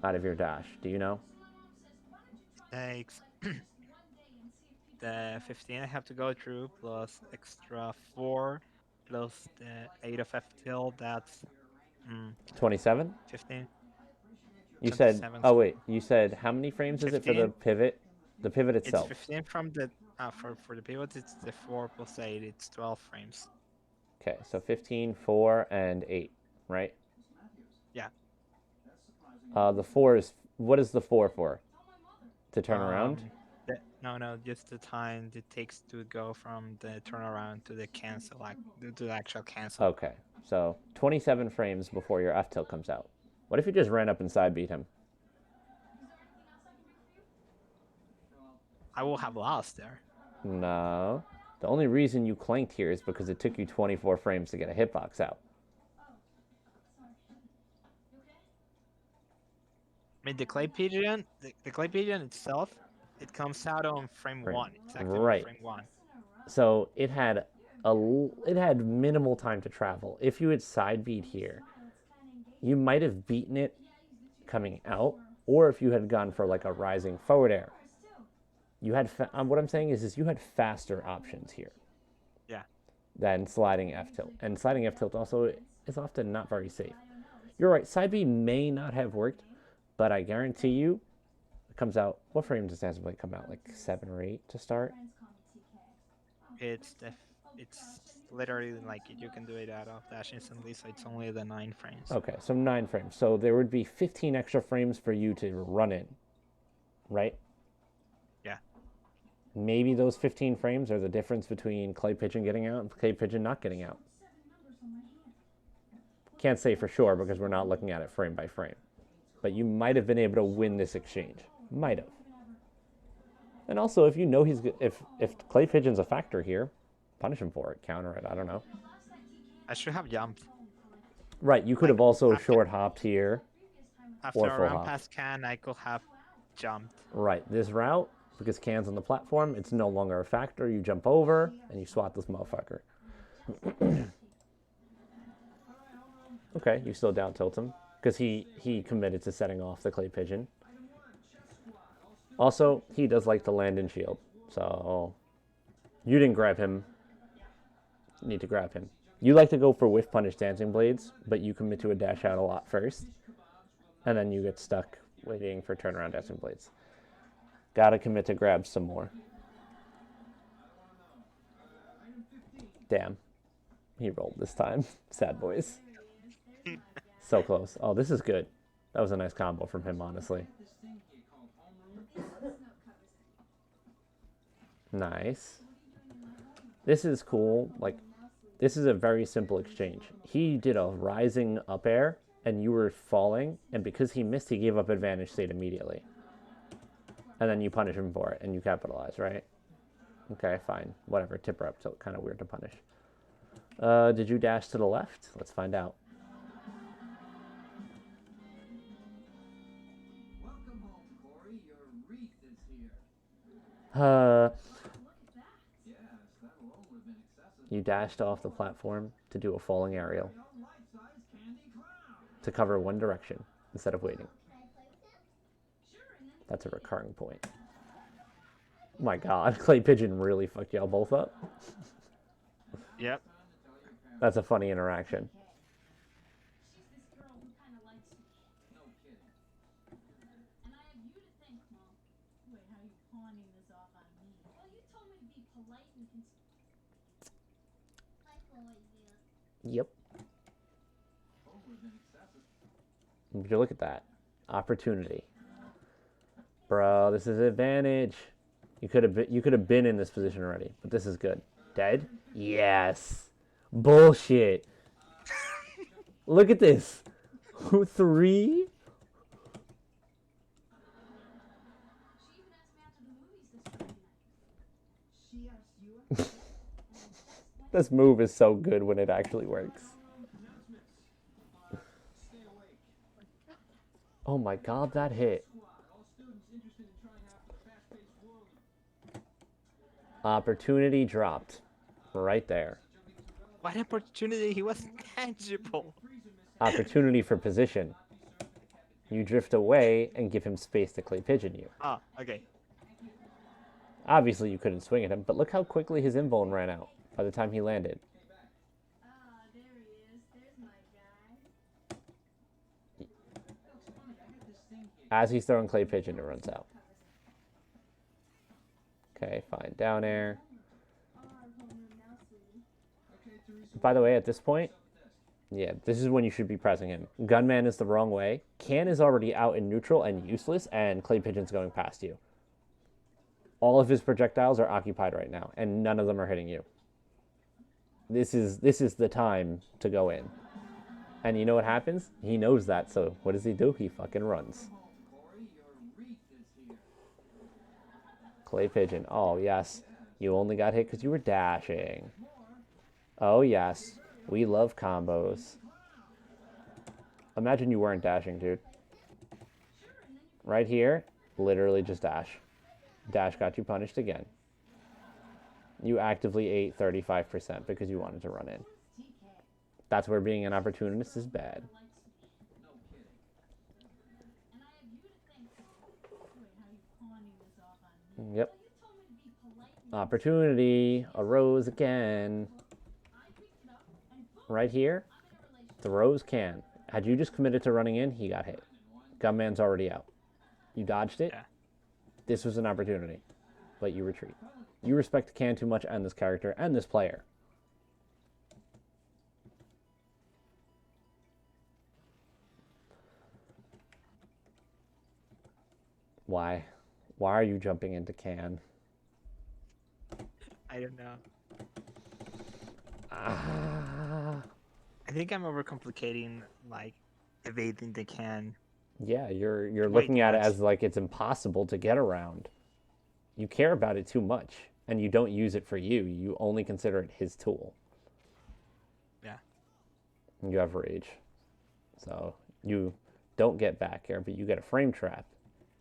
out of your dash? Do you know? Takes the 15 I have to go through plus extra 4 plus the 8 of F tilt. That's 27? 15. You said, 27. oh wait, you said how many frames is it for the 15? pivot? The pivot itself. It's 15 from the for the pivot. It's the 4 plus 8. It's 12 frames. Okay, so 15, 4, and 8, right? Yeah. The 4 is, what is the 4 for? To turn around? No, just the time it takes to go from the turnaround to the cancel, like to the actual cancel. Okay, so 27 frames before your F tilt comes out. What if you just ran up and side beat him? I will have lost there. No. The only reason you clanked here is because it took you 24 frames to get a hitbox out. I mean, the clay pigeon itself, it comes out on frame Right. 1. Exactly on Right. frame 1. So it had minimal time to travel. If you had side beat here, you might have beaten it coming out, or if you had gone for like a rising forward air. You had what I'm saying is you had faster options here. Yeah. Than sliding F tilt, and sliding F tilt also is often not very safe. You're right. Side B may not have worked, but I guarantee you, It comes out. What frame does Dancing Blade come out? Like 7 or 8 to start? It's literally like you can do it out of dash instantly, so it's only the 9 frames. Okay, so 9 frames. So there would be 15 extra frames for you to run in, right? Yeah. Maybe those 15 frames are the difference between Clay Pigeon getting out and Clay Pigeon not getting out. Can't say for sure because we're not looking at it frame by frame. But you might have been able to win this exchange. Might have. And also, if you know if Clay Pigeon's a factor here, punish him for it, counter it, I don't know. I should have jumped. Right, you could have also short hopped here. After Or a full round hop. past can, I could have jumped. Right, this route, because Can's on the platform, it's no longer a factor. You jump over, and you swat this motherfucker. Okay, you still down tilt him, because he committed to setting off the Clay Pigeon. Also, he does like to land in shield, so you didn't grab him. You need to grab him. You like to go for whiff punish Dancing Blades, but you commit to a dash out a lot first, and then you get stuck waiting for turnaround Dancing Blades. Gotta commit to grab some more. Damn. He rolled this time. Sad boys. So close. Oh, this is good. That was a nice combo from him, honestly. Nice. This is cool. Like, this is a very simple exchange. He did a rising up air, and you were falling, and because he missed, he gave up advantage state immediately. And then you punish him for it, and you capitalize, right? Okay, fine. Whatever. Tipper up tilt. Kind of weird to punish. Did you dash to the left? Let's find out. Welcome home, Corey. Your wreath is here. Yes, that alone would have been excessive. You dashed off the platform to do a falling aerial Your life-size candy clown. to cover one direction instead of waiting. That's a recurring point. My God, Clay Pigeon really fucked y'all both up. Yep. That's a funny interaction. She's this girl who kind of likes me. No kidding. And I have you to thank, Mom. Wait, how are you pawning this off on me? Well, you told me to be polite and Like always, yeah. Yep. Oh, would have been excessive. Would you look at that? Opportunity. Bro, this is advantage. You could have been in this position already, but this is good. Dead? Yes. Bullshit. Look at this. 3? she even asked me after the movies this Friday night. She asked you? This move is so good when it actually works. Stay awake. Oh my God, that hit. Squad, all students interested in trying out for the fast-paced world. Opportunity dropped. Right there. What opportunity? He was tangible. Opportunity for position. You drift away and give him space to Clay Pigeon you. Ah, okay. Obviously, you couldn't swing at him, but look how quickly his invuln ran out by the time he landed. Ah, there he is. There's my guy. Looks funny, I got this thing here. As he's throwing Clay Pigeon, it runs out. Okay, fine. Down air. Okay, Teresa. By the way, at this point, yeah, this is when you should be pressing him. Gunman is the wrong way. Can is already out in neutral and useless, and Clay Pigeon's going past you. All of his projectiles are occupied right now, and none of them are hitting you. This is the time to go in. And you know what happens? He knows that, so what does he do? He fucking runs. Home, Corey. Your wreath is here. Clay Pigeon. Oh, yes. You only got hit because you were dashing. Oh, yes. We love combos. Imagine you weren't dashing, dude. Right here, literally just dash. Dash got you punished again. You actively ate 35% because you wanted to run in. That's where being an opportunist is bad. No kidding. And I have you to thank, Mom. Wait, how are you pawning this off on me? Yep. Well, you told me to be polite and Opportunity arose again. I picked it up and boom, Right here, I'm in a relationship. throws can. Had you just committed to running in, he got hit. Gunman's already out. You dodged it. Yeah. This was an opportunity, but you retreat. You respect Can too much and this character and this player. Why? Why are you jumping into Can? I don't know. Ah. I think I'm overcomplicating like evading the can. Yeah, you're Way looking too at it much. as like it's impossible to get around. You care about it too much, and you don't use it for you. You only consider it his tool. Yeah. You have rage. So you don't get back here, but you get a frame trap.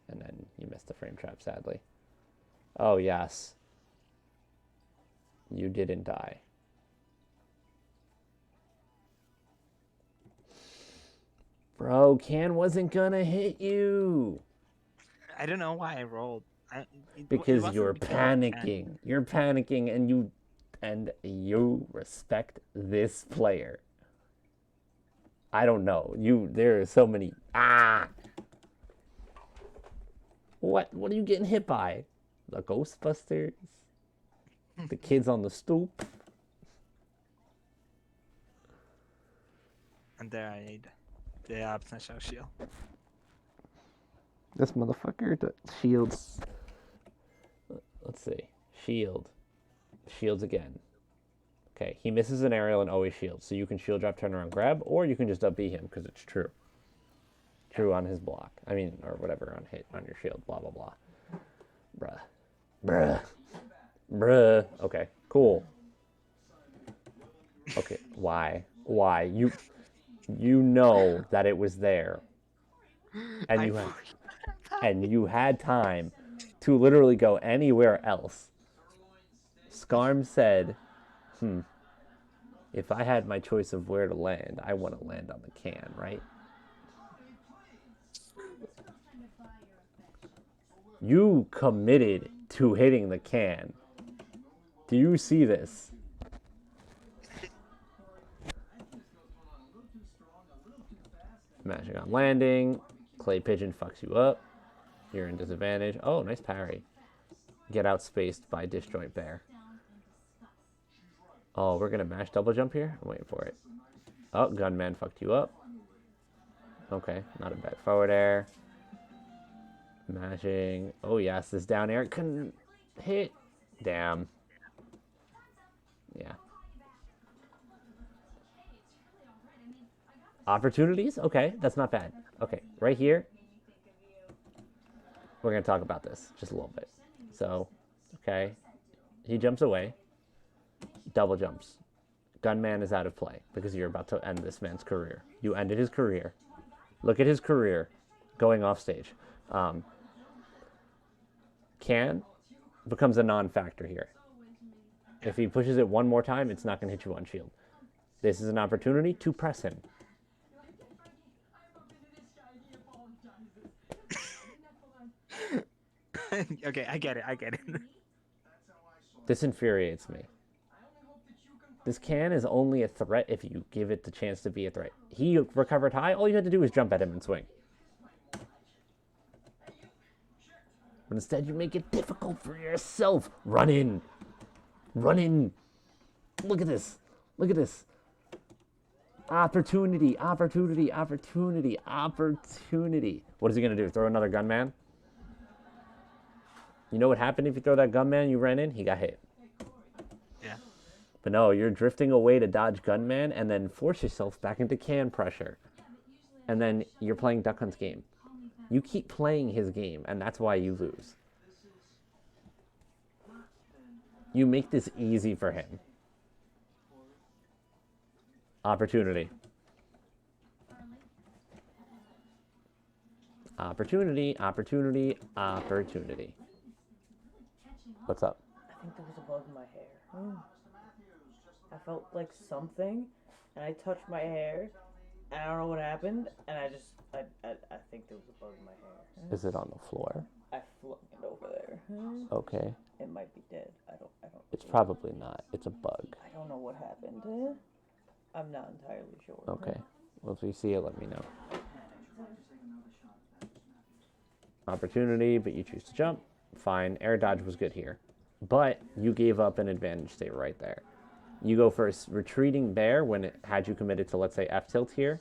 And then you miss the frame trap, sadly. Oh, yes. You didn't die. Bro, Can wasn't gonna hit you. I don't know why I rolled. It Because wasn't you're because of the can. panicking. You're panicking and you respect this player. I don't know. There are so many. What are you getting hit by? The Ghostbusters? The kids on the stoop? And there I need the potential shield. This motherfucker, the shields. Let's see. Shield. Shields again. Okay, he misses an aerial and always shields. So you can shield drop, turn around, grab, or you can just up B him because it's true. True on his block. I mean, or whatever on hit on your shield. Blah blah blah. Bruh. Bruh. Bruh. Okay, cool. Okay, why? Why? You know that it was there. And you had time to literally go anywhere else. Skarm said, if I had my choice of where to land, I want to land on the can, right? You committed to hitting the can. Do you see this? Smashing on landing. Clay Pigeon fucks you up. You're in disadvantage. Oh, nice parry. Get outspaced by Disjoint Bear. Oh, we're going to mash double jump here? I'm waiting for it. Oh, Gunman fucked you up. Okay, not a bad forward air. Mashing. Oh, yes, this down air couldn't hit. Damn. Yeah. Opportunities? Okay, that's not bad. Okay, right here. We're going to talk about this just a little bit. So, okay. He jumps away. Double jumps. Gunman is out of play because you're about to end this man's career. You ended his career. Look at his career going off stage. Can becomes a non-factor here. If he pushes it one more time, it's not going to hit you on shield. This is an opportunity to press him. Okay, I get it. This infuriates me. This can is only a threat if you give it the chance to be a threat. He recovered high. All you had to do was jump at him and swing. But instead, you make it difficult for yourself. Run in. Run in. Look at this. Look at this. Opportunity, opportunity, opportunity, opportunity. What is he going to do? Throw another gunman? You know what happened if you throw that gunman you ran in? He got hit. Yeah. But no, you're drifting away to dodge gunman and then force yourself back into can pressure. And then you're playing Duck Hunt's game. You keep playing his game, and that's why you lose. You make this easy for him. Opportunity. Opportunity, opportunity, opportunity. What's up? I think there was a bug in my hair. I felt like something, and I touched my hair, and I don't know what happened, and I think there was a bug in my hair. Is it on the floor? I flung it over there. Okay. It might be dead. I don't. It's probably not. It's a bug. I don't know what happened. I'm not entirely sure. Okay. Well, if you see it, let me know. Opportunity, but you choose to jump. fine. Air dodge was good here. But you gave up an advantage state right there. You go for a retreating bear when it had you committed to, let's say, F tilt here.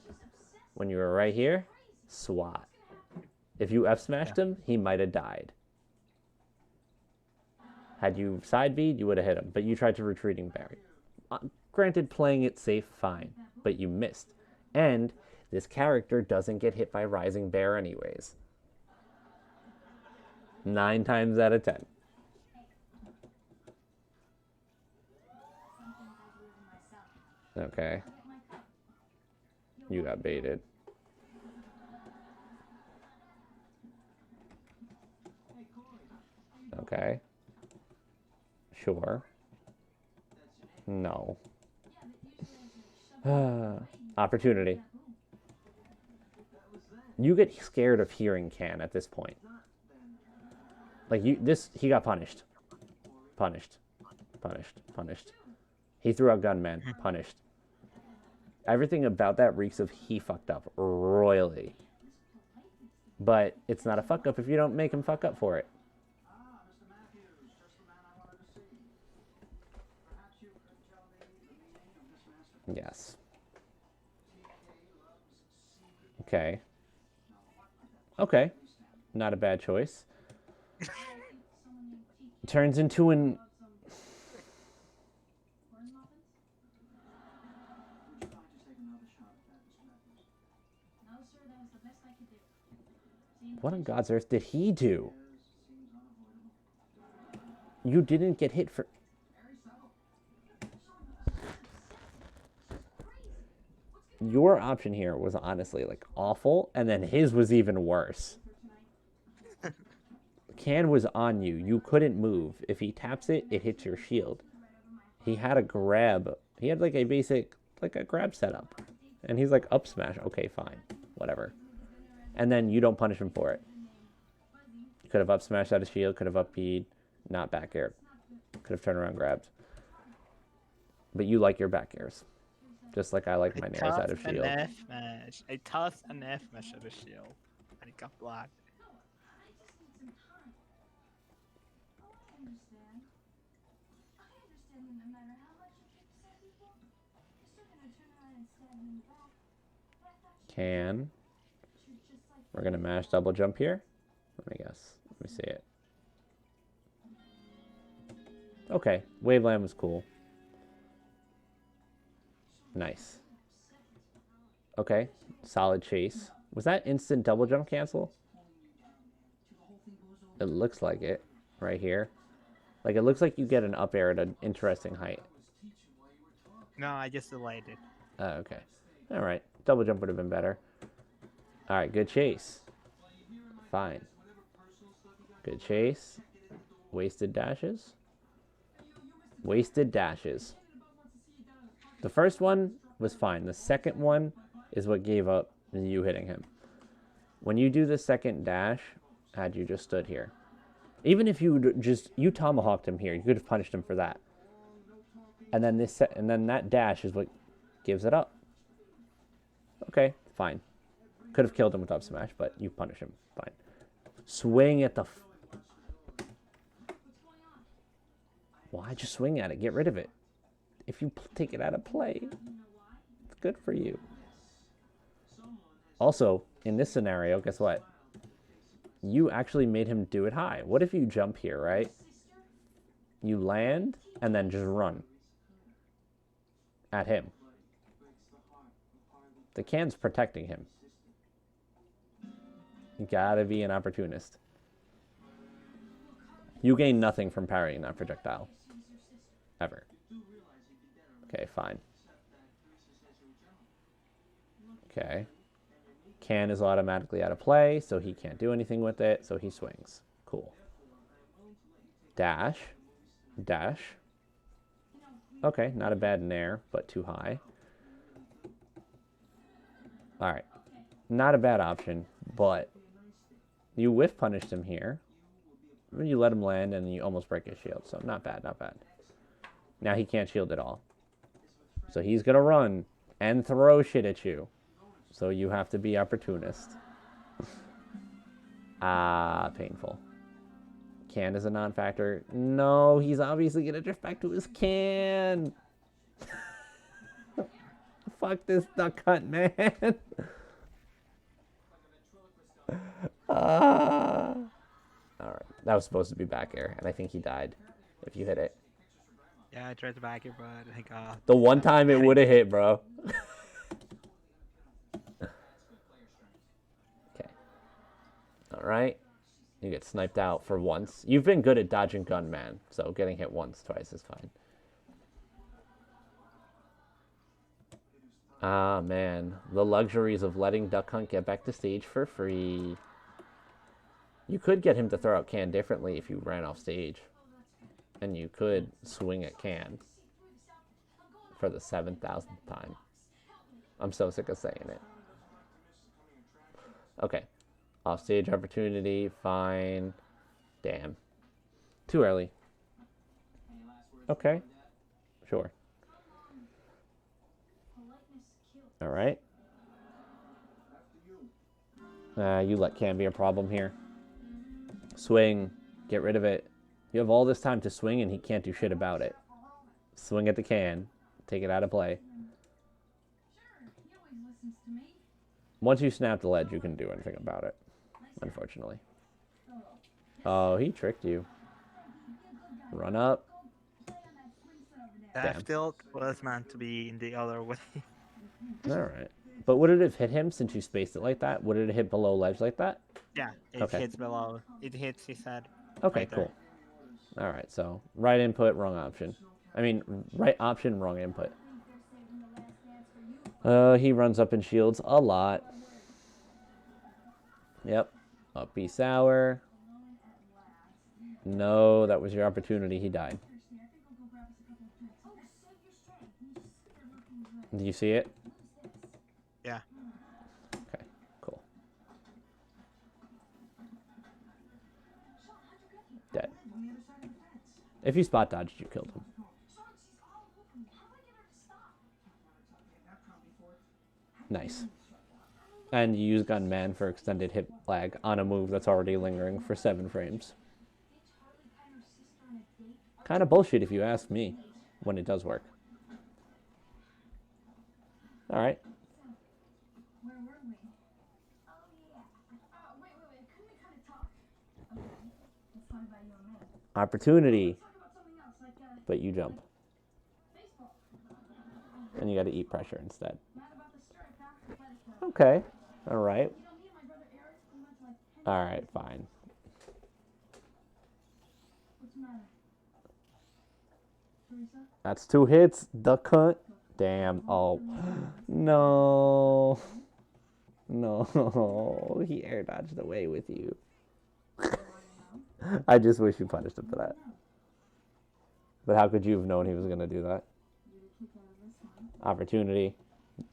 When you were right here, swat. If you F smashed him, he might have died. Had you side B'd, you would have hit him. But you tried to retreating bear. Granted, playing it safe, fine. But you missed. And this character doesn't get hit by rising bear anyways. 9 times out of 10. Okay. You got baited. Okay. Sure. No. Opportunity. You get scared of hearing can at this point. Like he got punished. Punished. He threw out gunman. Punished. Everything about that reeks of he fucked up royally. But it's not a fuck up if you don't make him fuck up for it. Mr. Matthews, just the man I wanted to see. Perhaps you could tell me the meaning of this masterpiece. Yes. TK loves secret. Okay. Okay. Not a bad choice. Turns into an... Would you like to take another shot at that, Mr. Matthews? No, sir, that was the best I could do. What on God's earth did he do? Yes, seems unavoidable. You didn't get hit for... Very subtle. Your option here was honestly like awful, and then his was even worse. Can was on you. You couldn't move. If he taps it, it hits your shield. He had a grab. He had like a basic, like a grab setup. And he's like, up smash. Okay, fine. Whatever. And then you don't punish him for it. You could have up smashed out of shield, could have up B'd, not back air. Could have turned around grabbed. But you like your back airs. Just like I like my nairs out of shield. I tossed an F smash out of shield. And it got blocked. No matter how much you kick some people, you're still gonna turn around and stab me in the back. But I thought Can. you were just like We're going to mash double jump here. Let me guess. Let me see it. Okay. Waveland was cool. Nice. Okay. Solid chase. Was that instant double jump cancel? It looks like it. Right here. Like, it looks like you get an up air at an interesting height. No, I just delayed it. Oh, okay. Alright. Double jump would have been better. Alright, good chase. Fine. Good chase. Wasted dashes. Wasted dashes. The first one was fine. The second one is what gave up you hitting him. When you do the second dash, had you just stood here. Even if you tomahawked him here, you could have punished him for that. And then that dash is what gives it up. Okay, fine. Could have killed him with up smash, but you punish him. Fine. Swing at the... Why'd you swing at it? Get rid of it. If you take it out of play, it's good for you. Also, in this scenario, guess what? You actually made him do it high. What if you jump here, right? You land and then just run at him. The can's protecting him. You gotta be an opportunist. You gain nothing from parrying that projectile. Ever. Okay, fine. Okay. Can is automatically out of play, so he can't do anything with it, so he swings. Cool. Dash. Dash. Okay, not a bad nair, but too high. Alright. Not a bad option, but you whiff punished him here. You let him land and you almost break his shield, so not bad, not bad. Now he can't shield at all. So he's gonna run and throw shit at you. So you have to be opportunist. Painful. Can is a non-factor. No, he's obviously gonna drift back to his can. Fuck this duck hunt, man. Ah. Alright, that was supposed to be back air, and I think he died if you hit it. Yeah, I tried to back it, but I got. The one time it would have hit, bro. Okay. Alright. You get sniped out for once. You've been good at dodging gunman, so getting hit once, twice is fine. Ah, man. The luxuries of letting Duck Hunt get back to stage for free. You could get him to throw out can differently if you ran off stage. And you could swing at can for the 7,000th time. I'm so sick of saying it. Okay. Off stage opportunity, fine. Damn. Too early. Okay. Sure. Alright. You let can be a problem here. Swing. Get rid of it. You have all this time to swing and he can't do shit about it. Swing at the can. Take it out of play. Once you snap the ledge, you can do anything about it. Unfortunately. Oh, he tricked you. Run up. That tilt was meant to be in the other way. Alright. But would it have hit him since you spaced it like that? Would it have hit below ledge like that? Yeah, it Okay. hits below. It hits his head. Okay, Right there. cool. Alright, so right input, wrong option. I mean, right option, wrong input. He runs up and shields a lot. Yep. Up be sour. No, that was your opportunity. He died. Do you see it? Yeah. Okay, cool. Dead. If you spot dodged, you killed him. Nice. And you use Gunman for extended hit lag on a move that's already lingering for 7 frames. Kind of bullshit if you ask me, when it does work. Alright. Where were we? Oh yeah. Wait. Couldn't we kind of talk? Okay. Let's talk about you and me. Opportunity. Talk about something else, like But you jump. baseball. And you gotta eat pressure instead. Mad about the strike, huh? Let it go. Okay. Alright. You know, me and my brother Eric, we went to like. Alright, fine. What's the matter? Teresa? That's 2 hits. Duck hunt. Damn. Oh. No. No. He air dodged away with you. I just wish you punished him for that. But how could you have known he was going to do that? Opportunity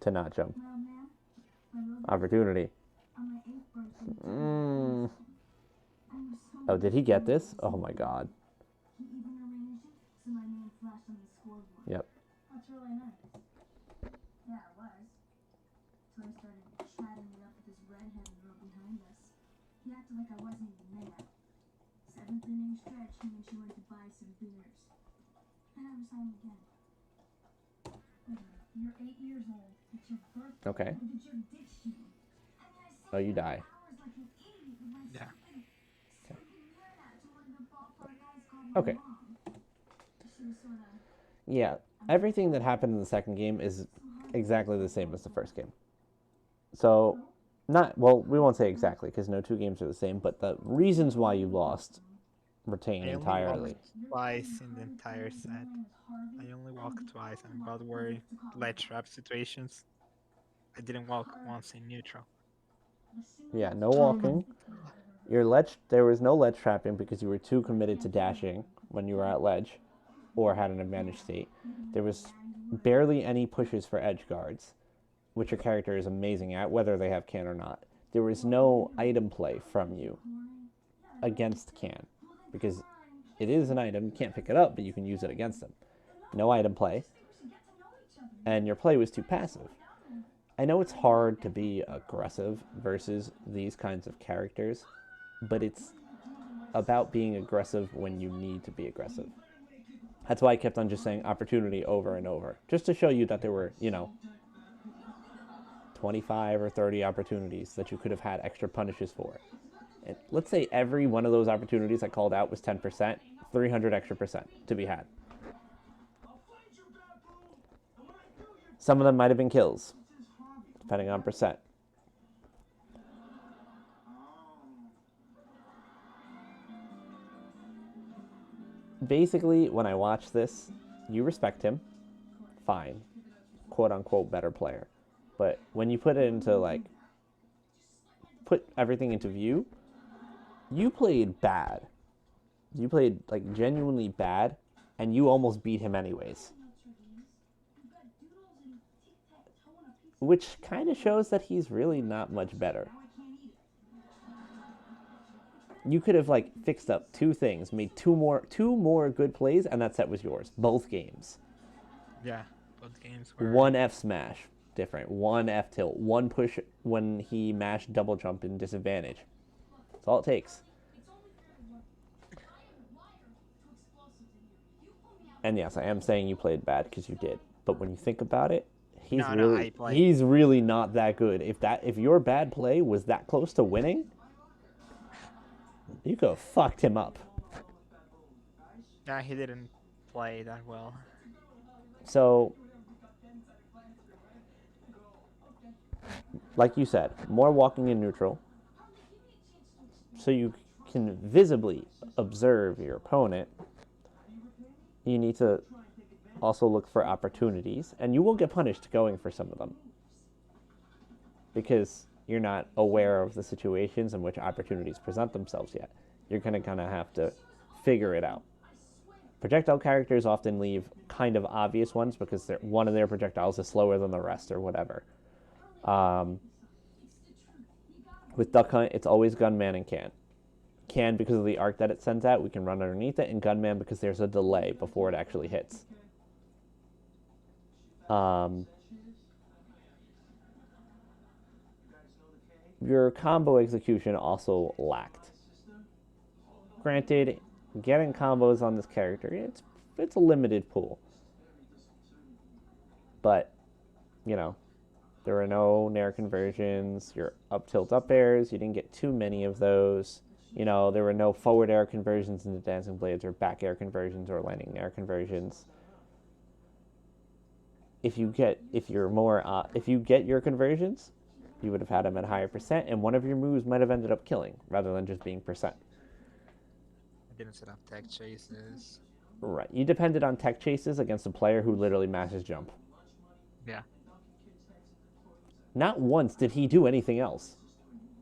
to not jump. Well, man, I rode Opportunity. on my 8th birthday. Mm. I was so Oh, did he get this? Oh my god. He even arranged it so my name flashed on the scoreboard. Yep. That's really nice. Yeah, it was. So I started chatting it up with this redheaded girl behind us. He acted like I wasn't even there. 7th inning stretch, he and she went to buy some beers. I never saw him again. You're 8 years old. It's your birthday. Okay. Why did you ditch me? I mean, I sat Oh, you there die. for hours like an idiot with my Yeah. stupid internet to one of the ballpark guys called my Okay. mom. She was sorta Yeah. Everything that happened in the second game is exactly the same as the first game. So, well, we won't say exactly because no 2 games are the same, but the reasons why you lost retain I only entirely. walked twice in the entire set. I only walked twice and both were ledge trap situations. I didn't walk once in neutral. Yeah, no walking. There was no ledge trapping because you were too committed to dashing when you were at ledge or had an advantage state. There was barely any pushes for edge guards, which your character is amazing at, whether they have can or not. There was no item play from you against can because it is an item. You can't pick it up, but you can use it against them. No item play. And your play was too passive. I know it's hard to be aggressive versus these kinds of characters, but it's about being aggressive when you need to be aggressive. That's why I kept on just saying opportunity over and over, just to show you that there were, 25 or 30 opportunities that you could have had extra punishes for. And let's say every one of those opportunities I called out was 10%, 300 extra percent to be had. Some of them might have been kills, depending on percent. Basically, when I watch this, you respect him, fine, quote unquote better player. But when you put it into put everything into view, you played bad. You played genuinely bad, and you almost beat him anyways. Which kind of shows that he's really not much better. You could have fixed up two things, made two more good plays, and that set was yours. Both games. Yeah, both games were. One F smash, different. One F tilt. One push when he mashed double jump in disadvantage. That's all it takes. And yes, I am saying you played bad because you did. But when you think about it, he's really not that good. If your bad play was that close to winning, you could have fucked him up. Yeah, he didn't play that well. So, like you said, more walking in neutral, so you can visibly observe your opponent. You need to also look for opportunities, and you will get punished going for some of them because you're not aware of the situations in which opportunities present themselves yet. You're going to kind of have to figure it out. Projectile characters often leave kind of obvious ones because one of their projectiles is slower than the rest or whatever. With Duck Hunt, it's always Gunman and Can. Can, because of the arc that it sends out, we can run underneath it, and Gunman because there's a delay before it actually hits. Your combo execution also lacked. Granted, getting combos on this character, it's a limited pool. But, there were no Nair conversions. Your up tilt up airs, you didn't get too many of those. There were no forward air conversions into Dancing Blades or back air conversions or landing Nair conversions. If you get your conversions, you would have had them at a higher percent, and one of your moves might have ended up killing rather than just being percent. I didn't set up tech chases. Right. You depended on tech chases against a player who literally mashes jump. Yeah. Not once did he do anything else,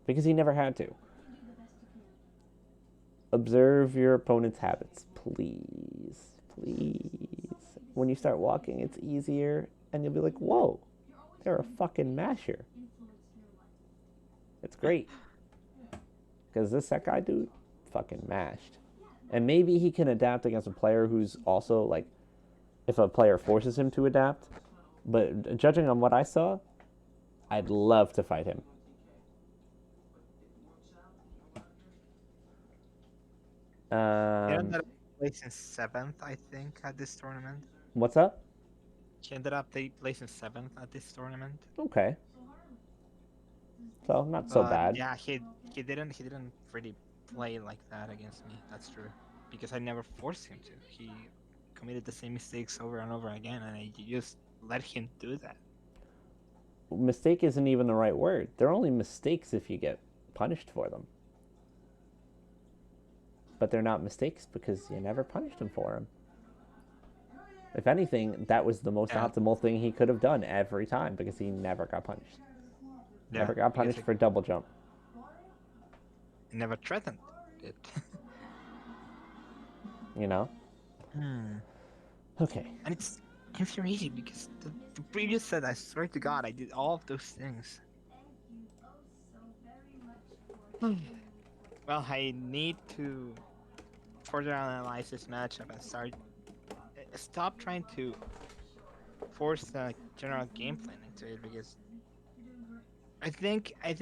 because he never had to. Observe your opponent's habits, please. Please. When you start walking, it's easier, and you'll be like, whoa, they're a fucking masher. It's great. Because this guy dude fucking mashed. And maybe he can adapt against a player who's also, if a player forces him to adapt. But judging on what I saw, I'd love to fight him. He ended up placing 7th, I think, at this tournament. What's up? He ended up placing 7th at this tournament. Okay. So not so bad. Yeah, he didn't really play like that against me. That's true, because I never forced him to. He committed the same mistakes over and over again, and I just let him do that. Mistake isn't even the right word. They're only mistakes if you get punished for them. But they're not mistakes because you never punished him for them. If anything, that was the most optimal thing he could have done every time because he never got punished. Yeah, never got punished for double jump. He never threatened it. Okay. And it's infuriating because the previous set, I swear to God, I did all of those things. Well, I need to further analyze this matchup and stop trying to force the general game plan into it, because I think I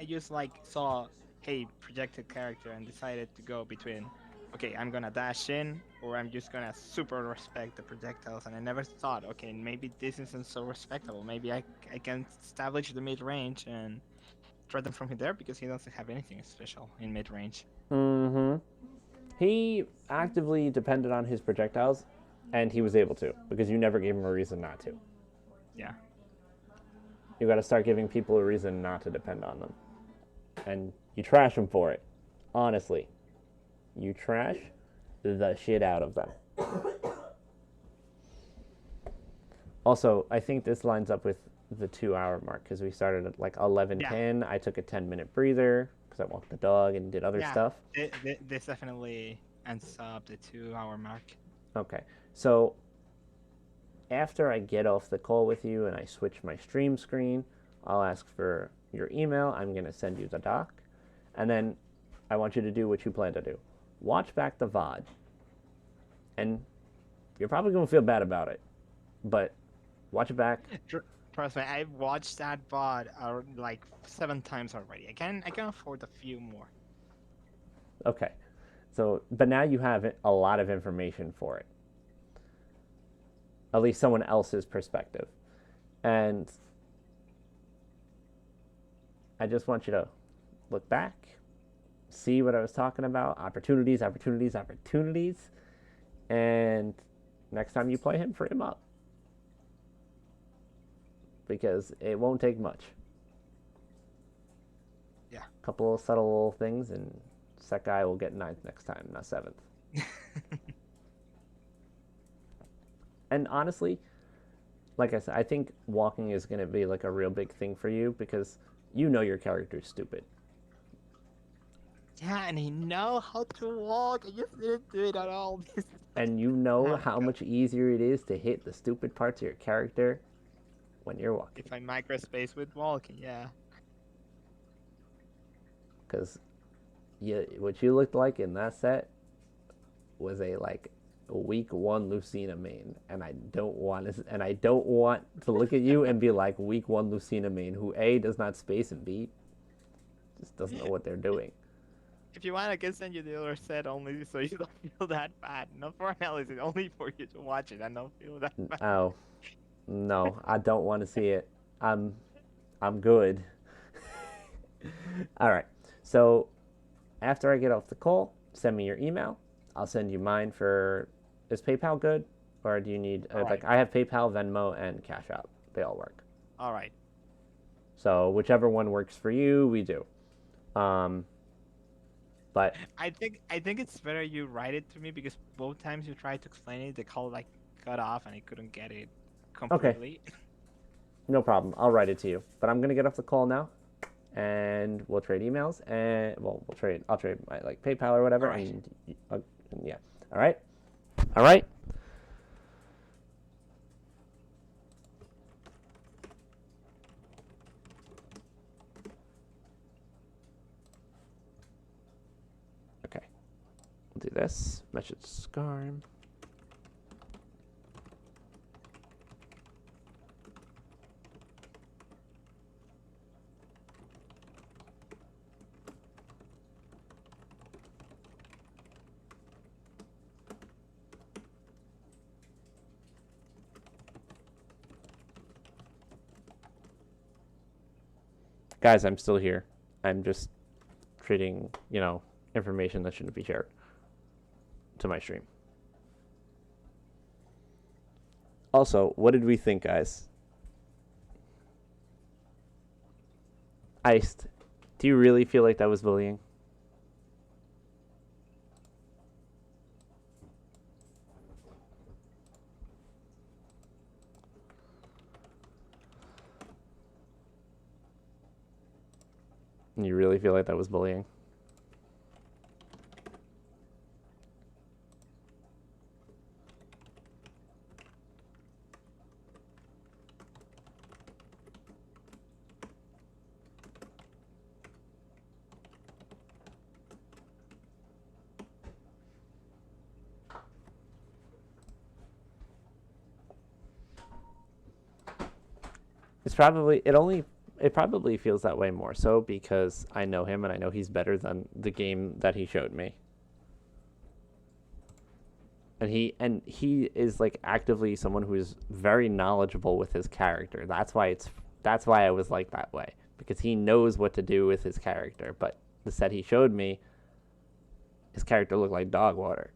just saw hey, projected character, and decided to go between, okay, I'm gonna dash in, or I'm just gonna super respect the projectiles. And I never thought, okay, maybe this isn't so respectable. Maybe I can establish the mid range and threat them from there because he doesn't have anything special in mid range. Mm-hmm. He actively depended on his projectiles, and he was able to because you never gave him a reason not to. Yeah. You got to start giving people a reason not to depend on them, and you trash them for it. Honestly, you trash the shit out of them. Also, I think this lines up with the 2 hour mark because we started at like 11:10. I took a 10-minute breather because I walked the dog and did other stuff. This definitely ends up the 2 hour mark. Okay, so after I get off the call with you and I switch my stream screen, I'll ask for your email. I'm going to send you the doc. And then I want you to do what you plan to do. Watch back the VOD. And you're probably going to feel bad about it. But watch it back. Trust me, I've watched that VOD like 7 times already. I can afford a few more. Okay. So, but now you have a lot of information for it. At least someone else's perspective. And I just want you to look back, see what I was talking about, opportunities, opportunities, opportunities, and next time you play him, free him up. Because it won't take much. Yeah. A couple of subtle little things, and Sekai will get 9th next time, not 7th. And honestly, like I said, I think walking is going to be like a real big thing for you because you know your character's stupid. Yeah, and I know how to walk. I just didn't do it at all. And you know how much easier it is to hit the stupid parts of your character when you're walking. If I microspace with walking, yeah. Because what you looked like in that set was a week 1 Lucina main, and I don't want to look at you and be like week 1 Lucina main who A does not space and B just doesn't know what they're doing. If you want, I can send you the other set only so you don't feel that bad. Not for analysis, only for you to watch it and not feel that bad. Oh, no, I don't want to see it. I'm good. All right. So after I get off the call, send me your email. I'll send you mine for. Is PayPal good, or do you need right. I have PayPal, Venmo, and Cash App. They all work. All right. So whichever one works for you, we do. But I think it's better you write it to me because both times you tried to explain it, the call like cut off and I couldn't get it completely. Okay. No problem. I'll write it to you. But I'm gonna get off the call now, and we'll trade emails, and I'll trade my PayPal or whatever, All right. and yeah. All right. All right. Okay. We'll do this. Message Skarm. Guys, I'm still here. I'm just trading, information that shouldn't be shared to my stream. Also, what did we think, guys? Iced, do you really feel like that was bullying? You really feel like that was bullying? It's probably, it only it probably feels that way more so because I know him and I know he's better than the game that he showed me. And he is like actively someone who is very knowledgeable with his character. That's why I was like that way, because he knows what to do with his character. But the set he showed me, his character looked like dog water.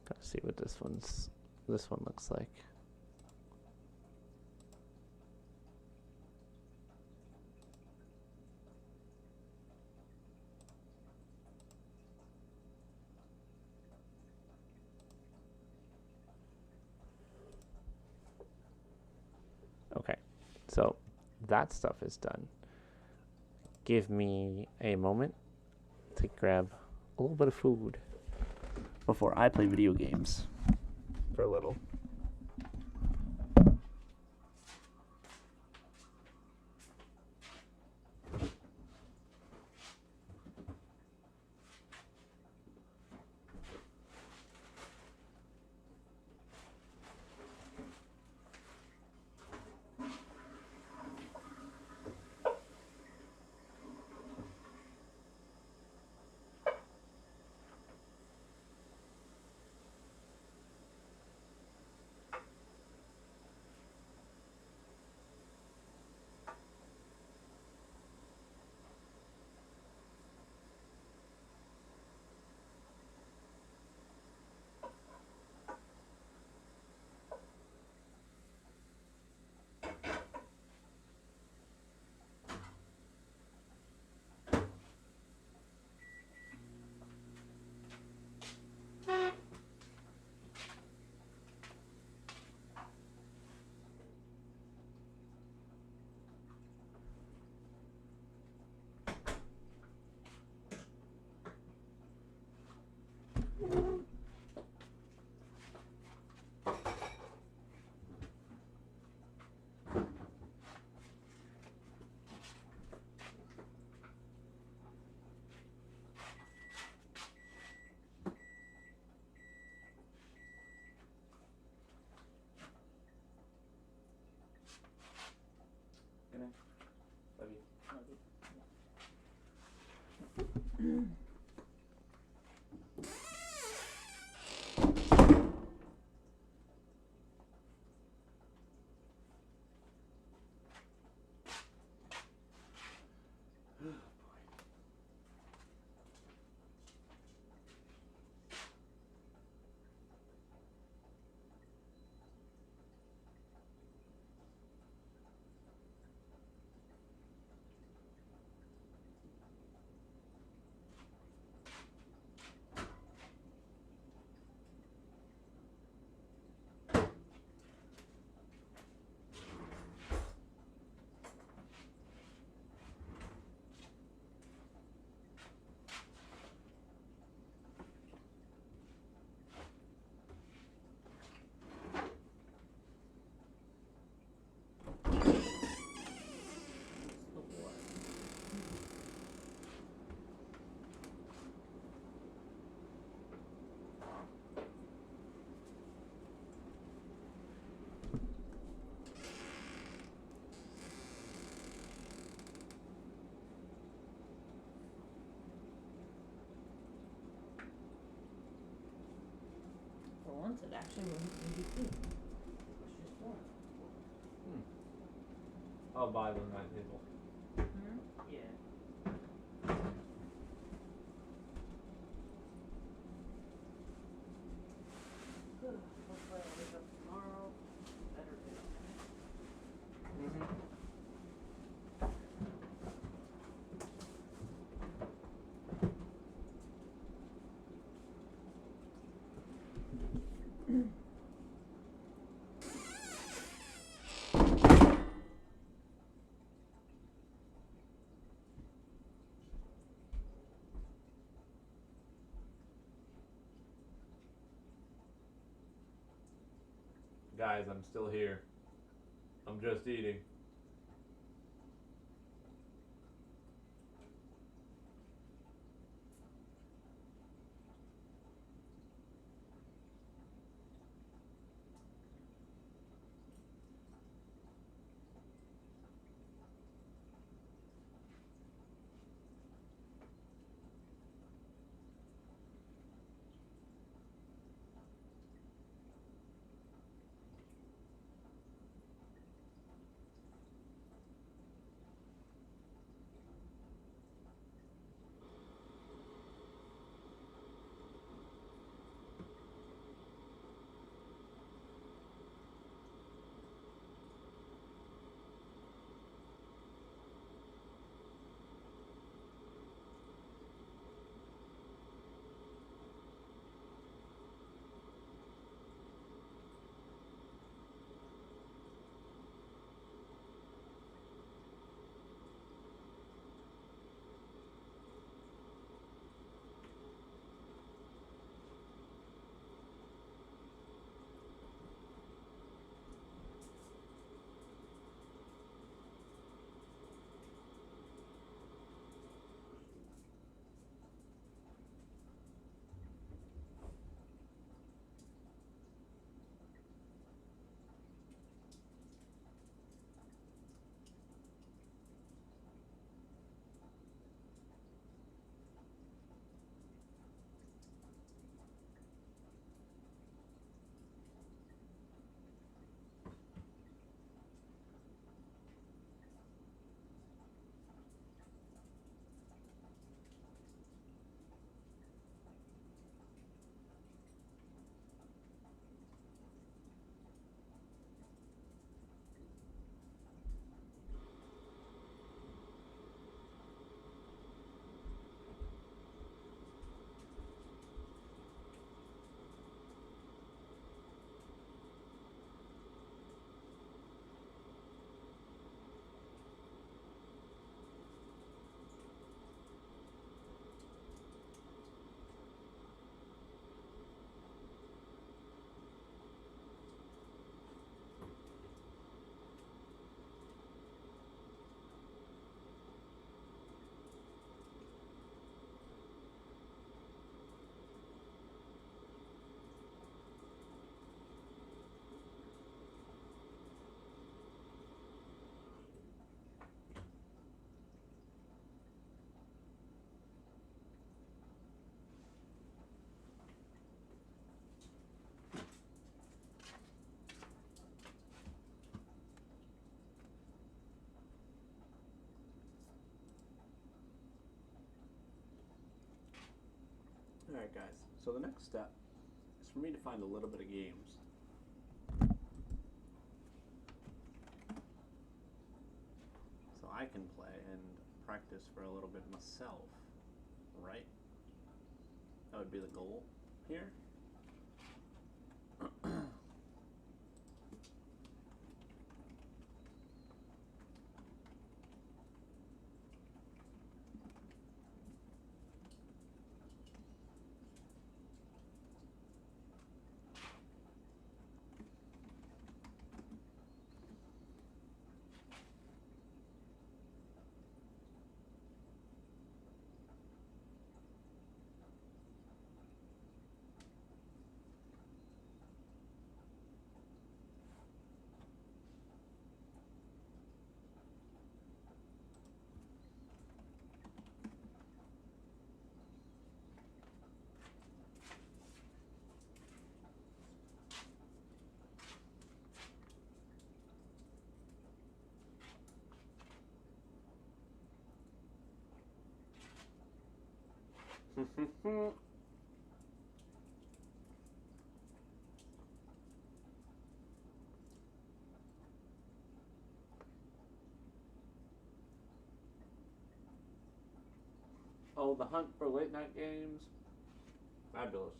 Gotta see what this one looks like. Okay, so that stuff is done. Give me a moment to grab a little bit of food before I play video games for a little. once, it actually wouldn't be clean. It's just water. I'll buy them that table. Yeah. Hopefully I'll wake up tomorrow. Better day. Guys, I'm still here. I'm just eating. Alright guys, so the next step is for me to find a little bit of games. So I can play and practice for a little bit myself, right? That would be the goal here. Oh, the hunt for late night games. Fabulous.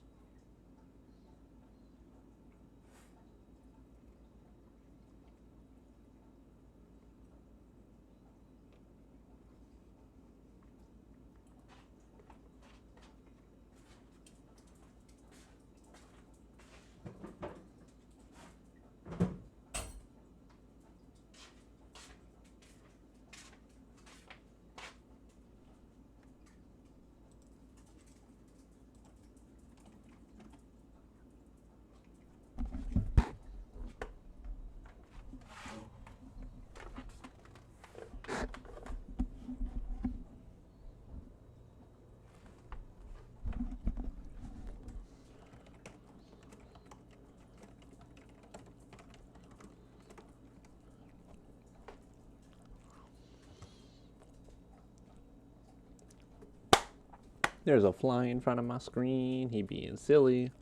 There's a fly in front of my screen. He being silly.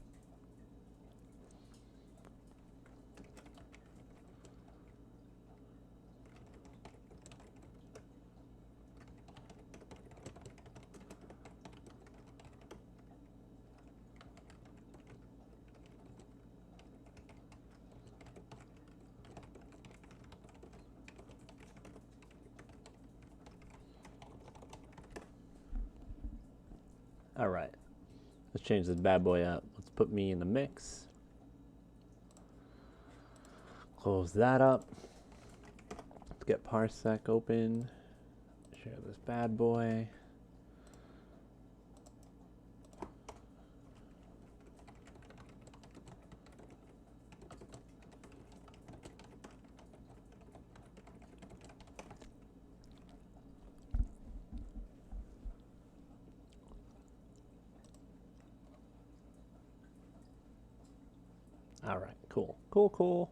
All right. Let's change this bad boy up. Let's put me in the mix. Close that up. Let's get Parsec open. Share this bad boy. All right, cool. Cool.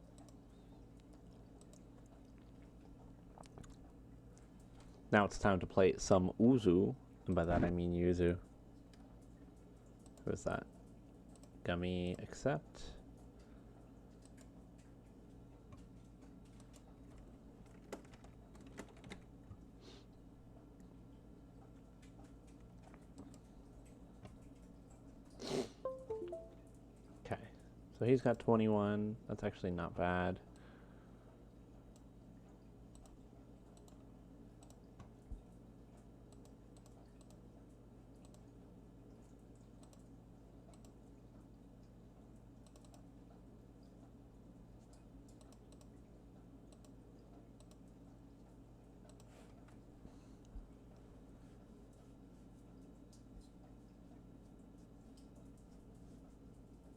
Now it's time to play some Uzu. And by that I mean Yuzu. Who is that? Gummy accept. Okay. So he's got 21. That's actually not bad.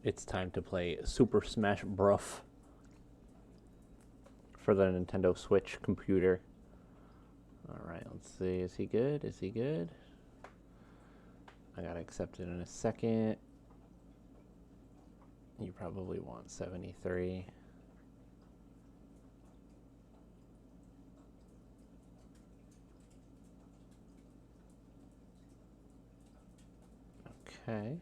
It's time to play Super Smash Bros. For the Nintendo Switch computer. Alright, let's see. Is he good? Is he good? I gotta accept it in a second. You probably want 73. Okay.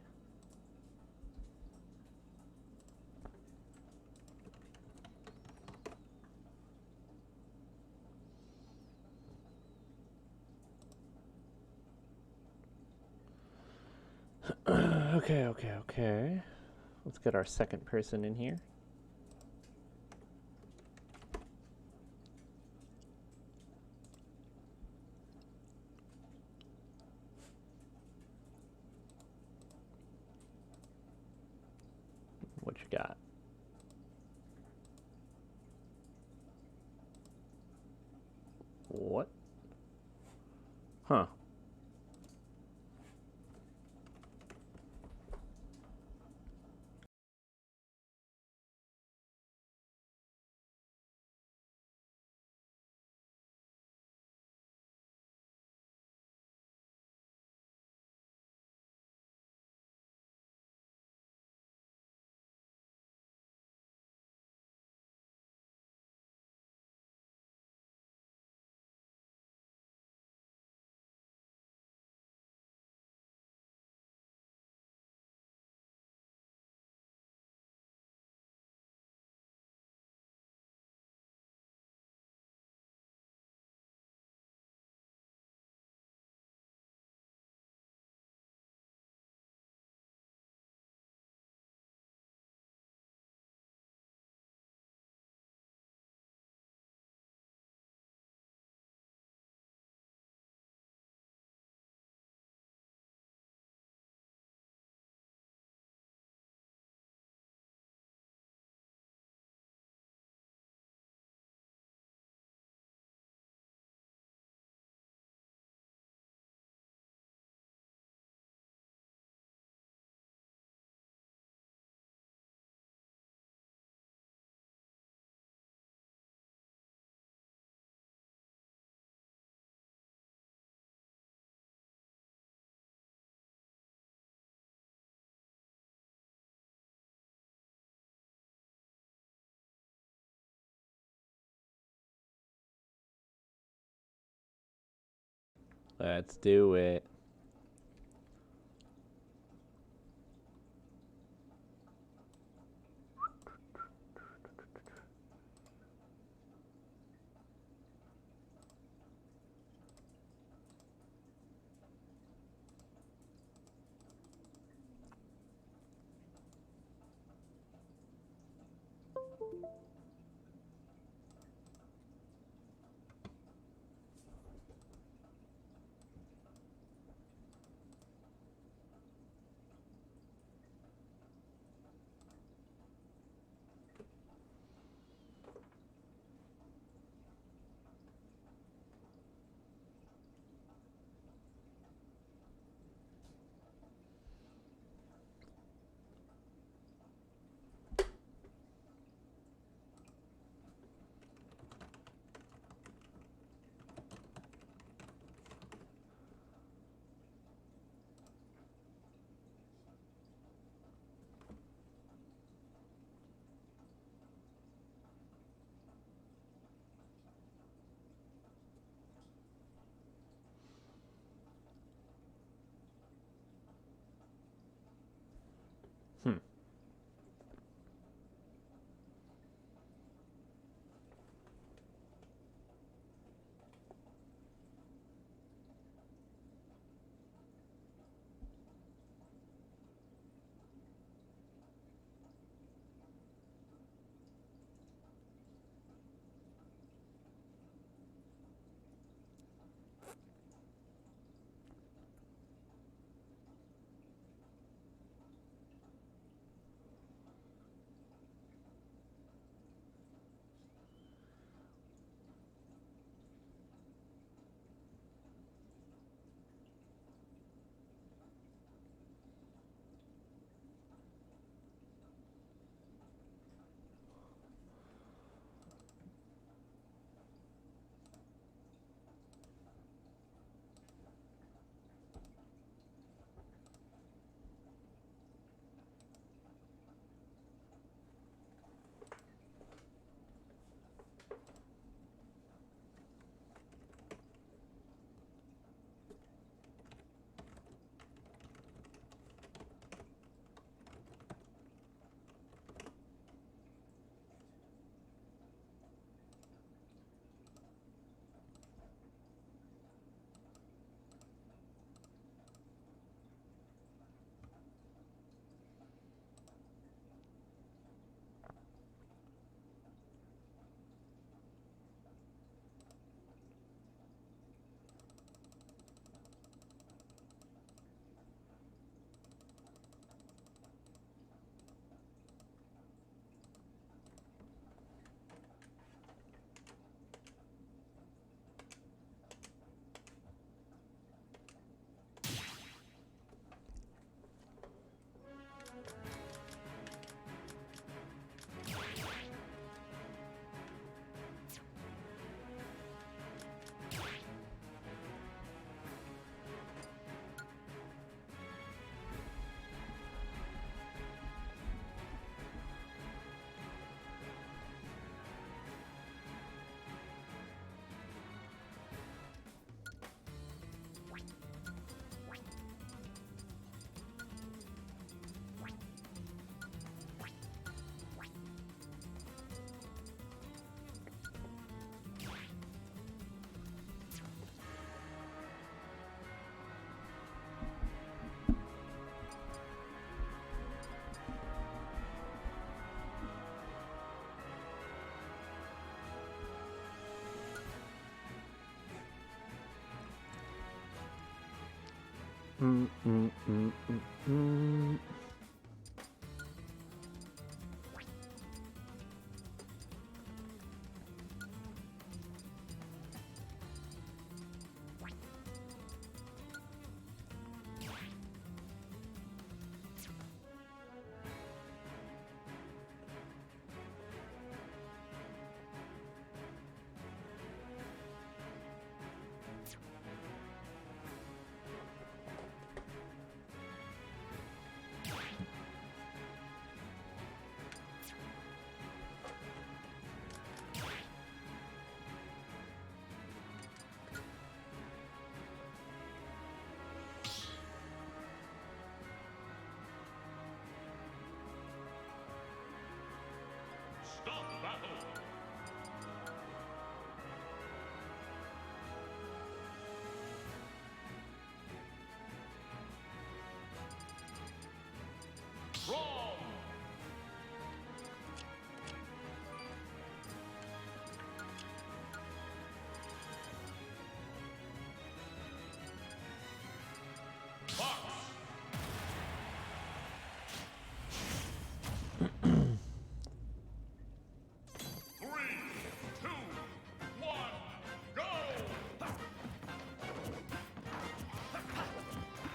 Okay. Let's get our second person in here. What you got? What? Huh. Let's do it. Hmm. Mm, mm, mm, mm, mm.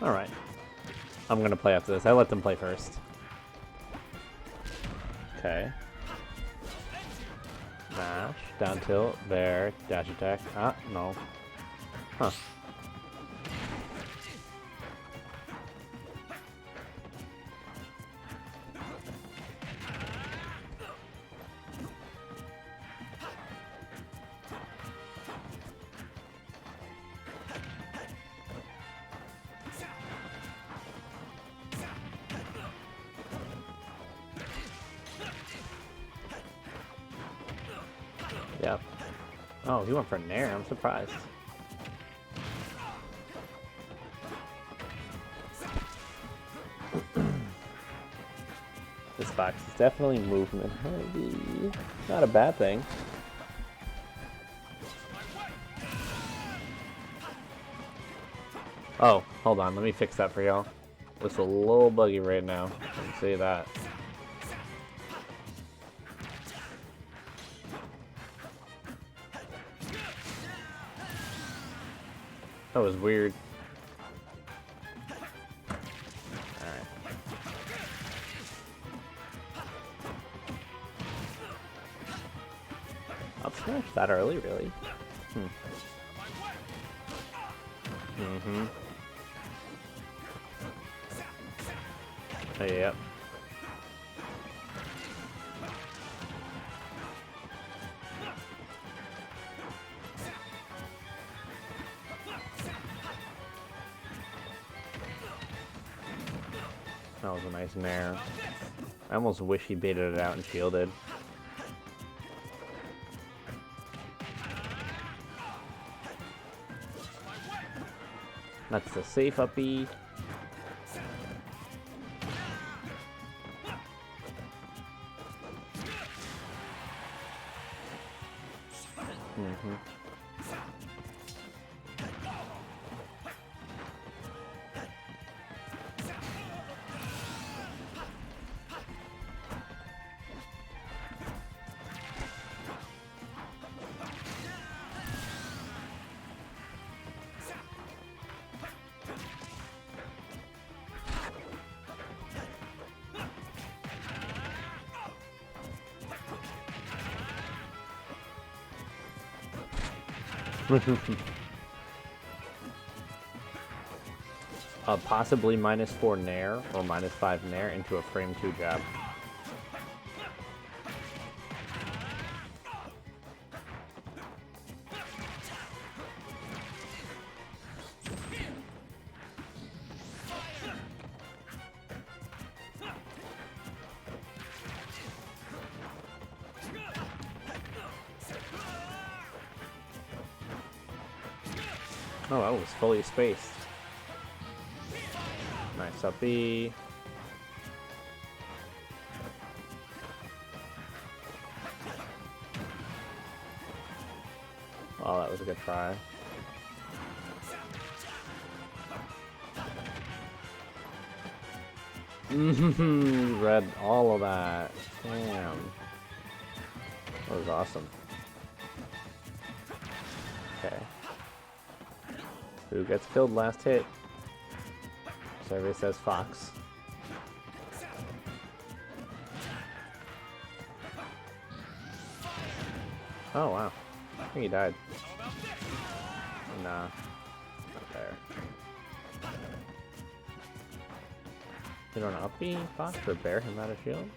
Alright. I'm gonna play after this. I let them play first. Okay. Mash, down tilt, bear, dash attack. Ah, no. Huh. Yep. Oh, he went for Nair. I'm surprised. This box is definitely movement heavy. Not a bad thing. Oh, hold on. Let me fix that for y'all. It's a little buggy right now. I can say that. That was weird. Alright. Up smash that early, really? Mm-hmm. Yep. That was a nice nair. I almost wish he baited it out and shielded. That's the safe uppy. Mm-hmm. Possibly -4 nair or -5 nair into a frame 2 jab. Oh, that was fully spaced. Nice up B. Oh, that was a good try. Read all of that. Damn. That was awesome. Okay. Who gets killed last hit? Survey says Fox. Oh wow. I think he died. Nah. Not there. You don't up me, Fox, or bear him out of shield?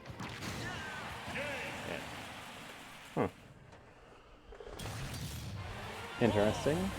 Yeah. Interesting.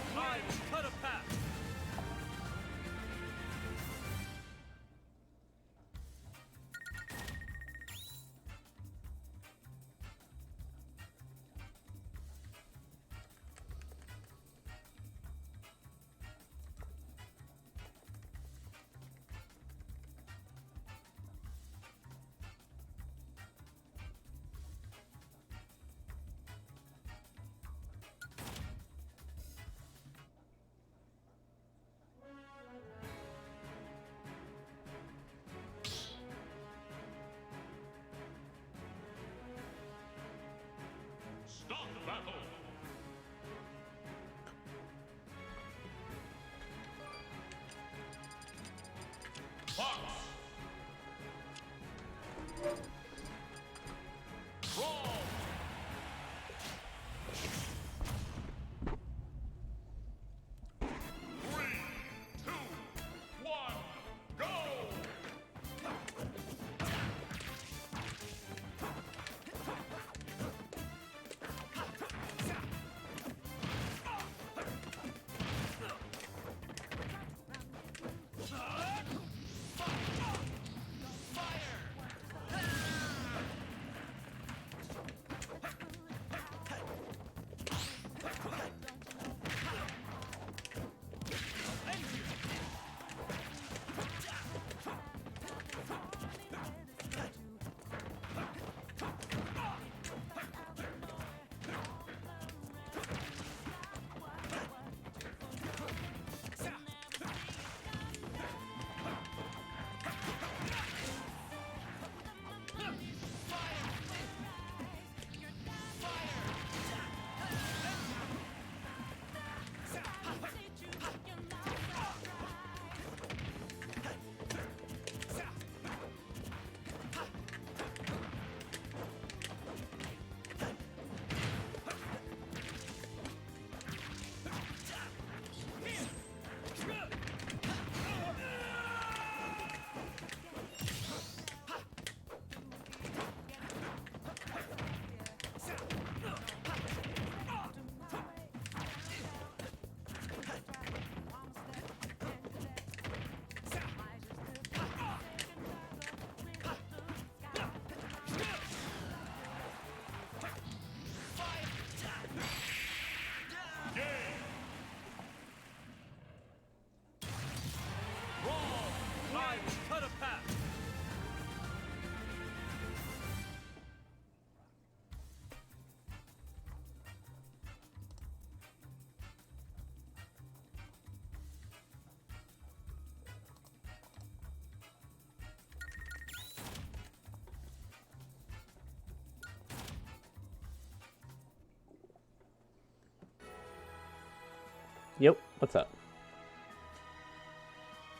Yep. What's up?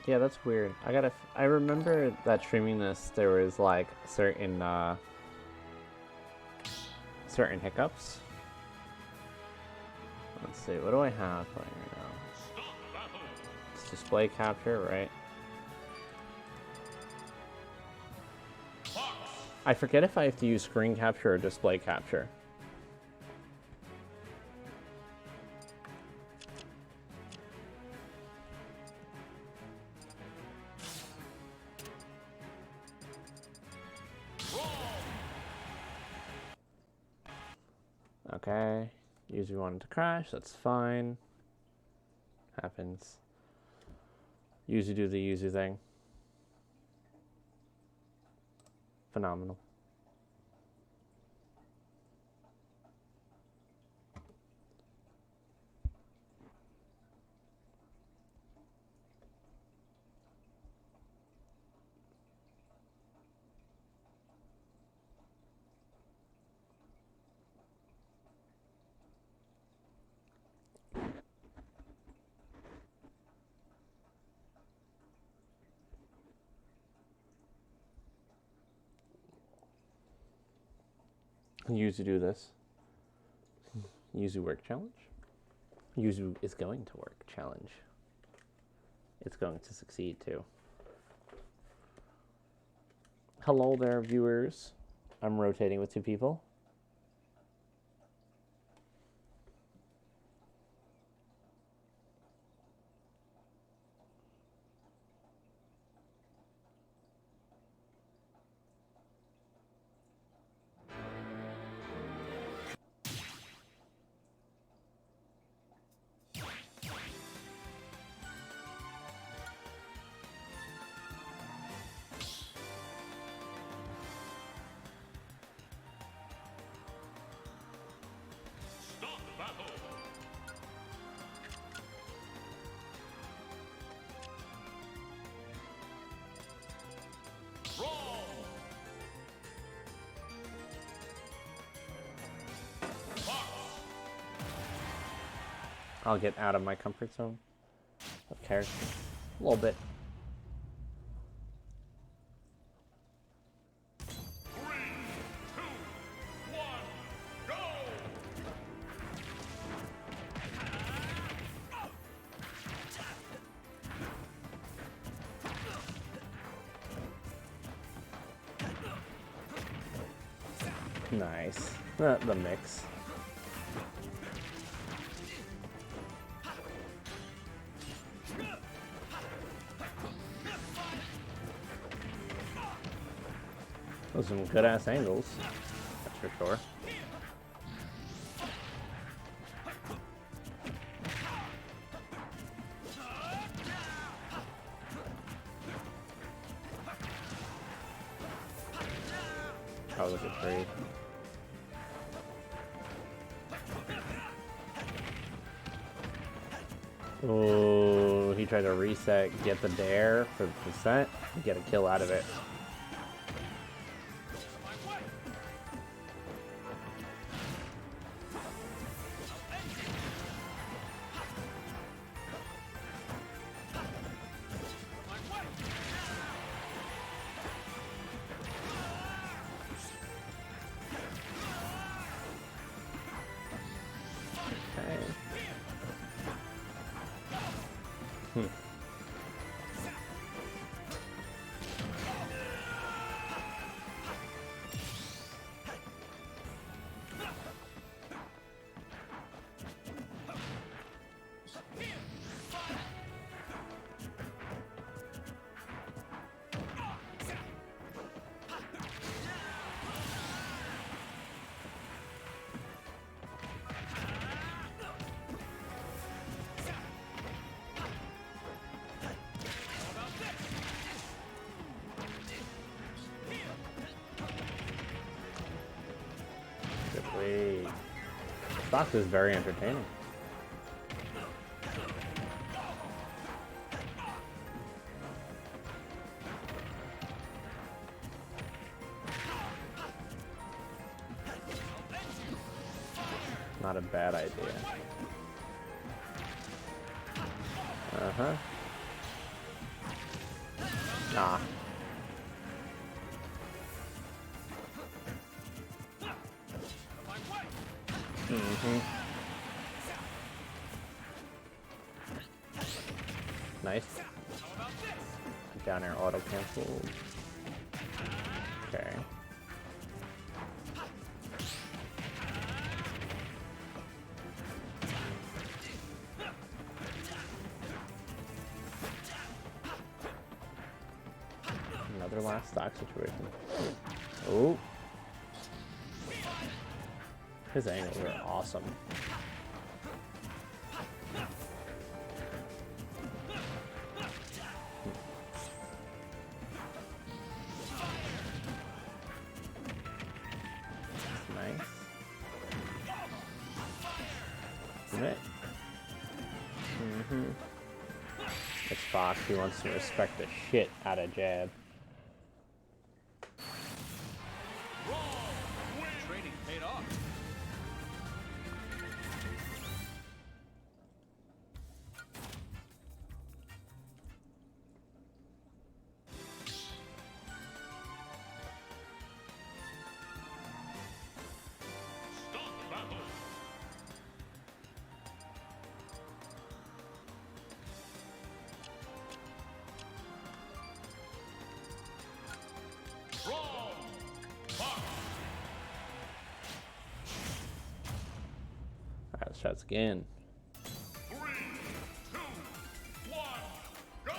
Yeah, that's weird. I remember that streaming this, there was like certain hiccups. Let's see, what do I have playing right now? It's display capture, right? I forget if I have to use screen capture or display capture. Okay, user wanted to crash, that's fine. Happens. User do the user thing. Phenomenal. Yuzu do this. Yuzu work challenge. Yuzu is going to work challenge. It's going to succeed too. Hello there, viewers. I'm rotating with 2 people. I'll get out of my comfort zone of character. A little bit. Nice. The mix. Those are some good ass angles. That's for sure. Oh, look at trade. Oh, he tried to reset, get the dare for the percent, get a kill out of it. Wait. Box is very entertaining. Not a bad idea. Uh-huh. Nah. Mm-hmm. Nice. Down air auto cancel. Okay. Another last stock situation. Oh. His angles are awesome. Nice. Isn't it? Mm-hmm. It's Fox. He wants to respect the shit out of jab. Trading paid off. Alright, let's try this again. 3, 2, 1, go!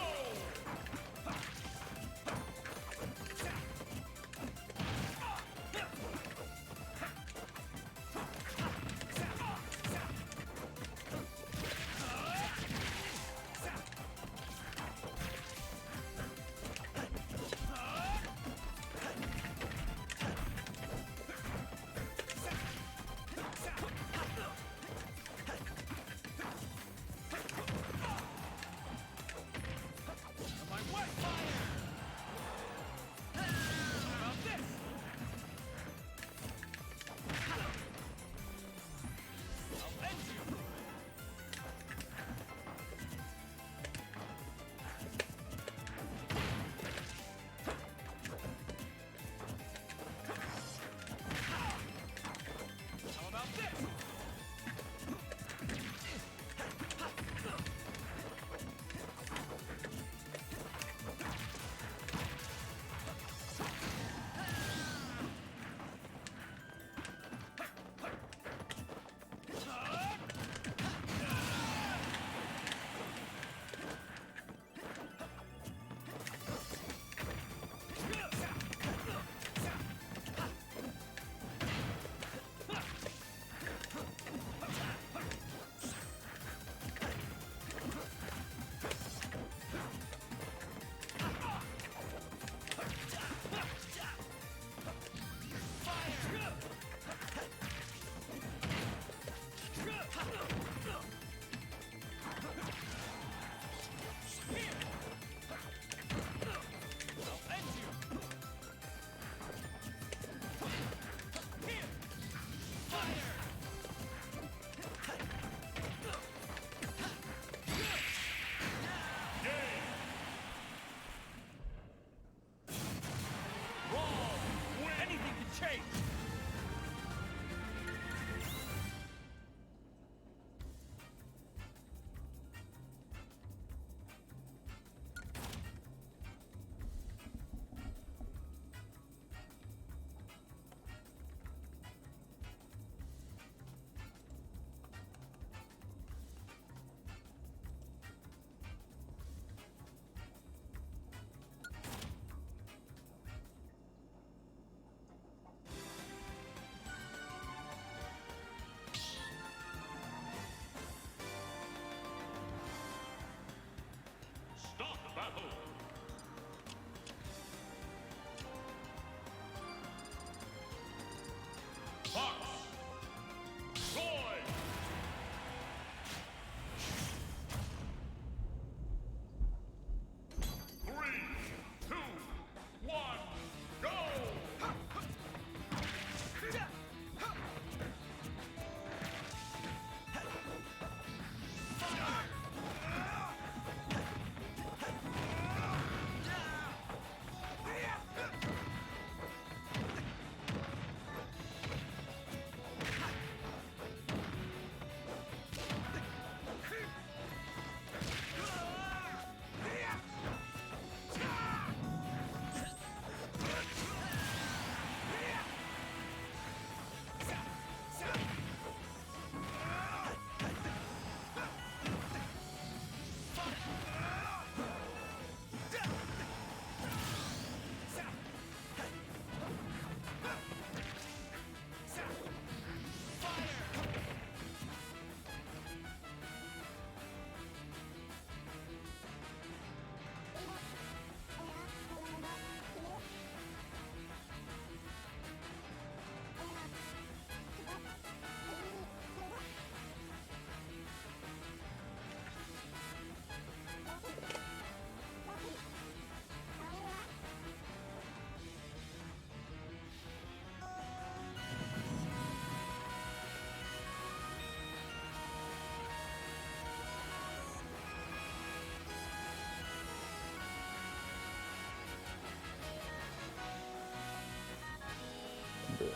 do it.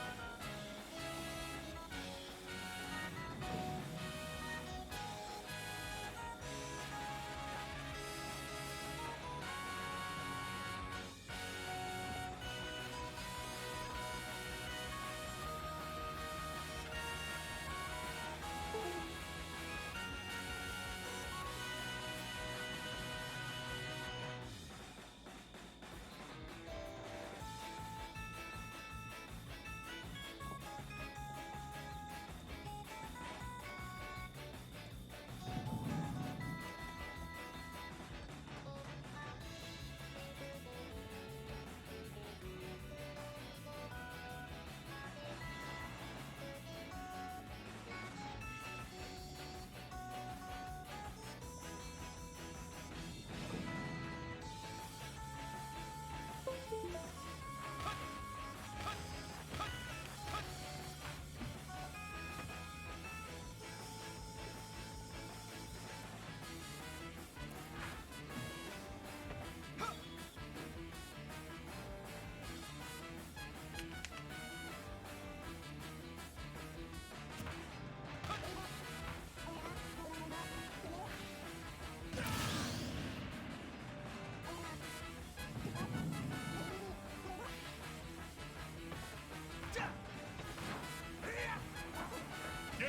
Game.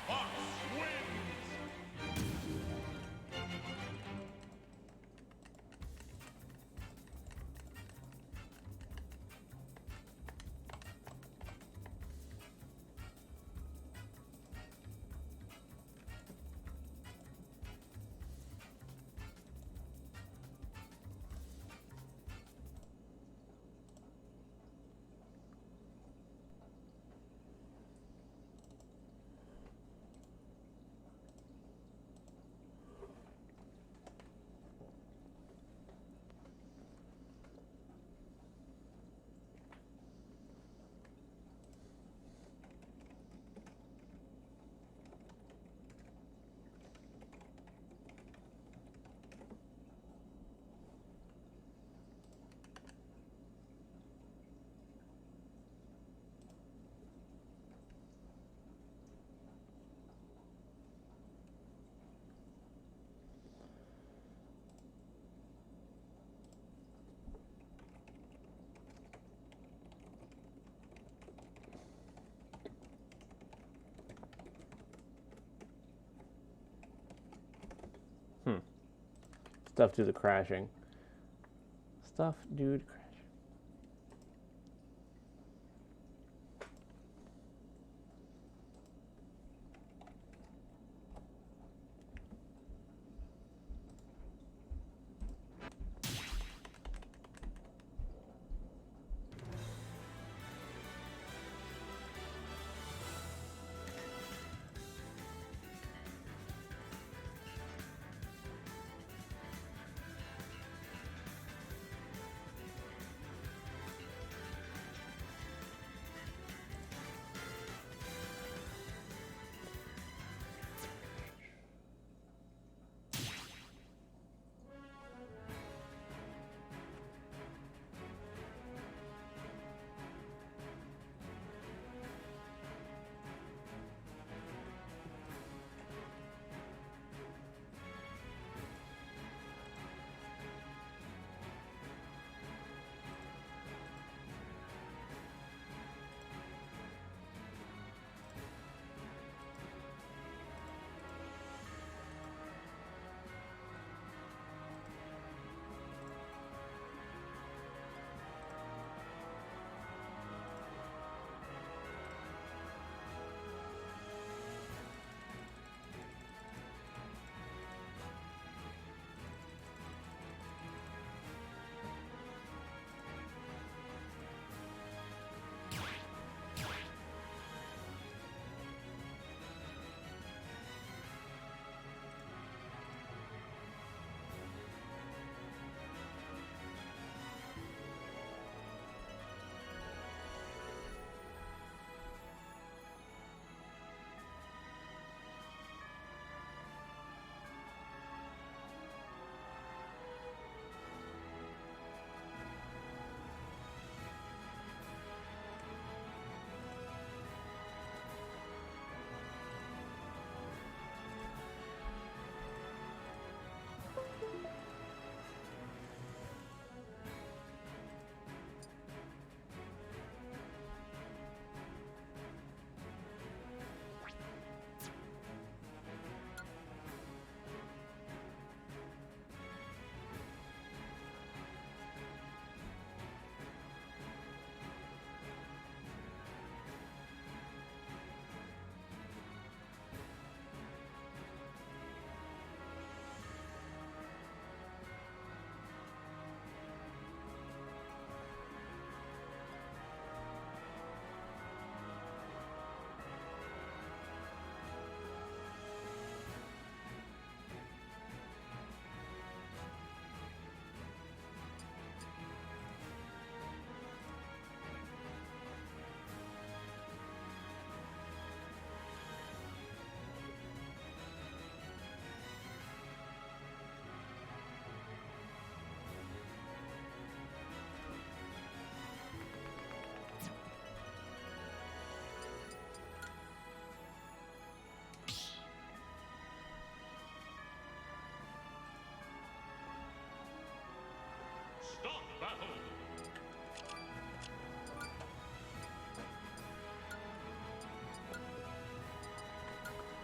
Fox wins. Stuff due to crashing. Stuff due to crashing.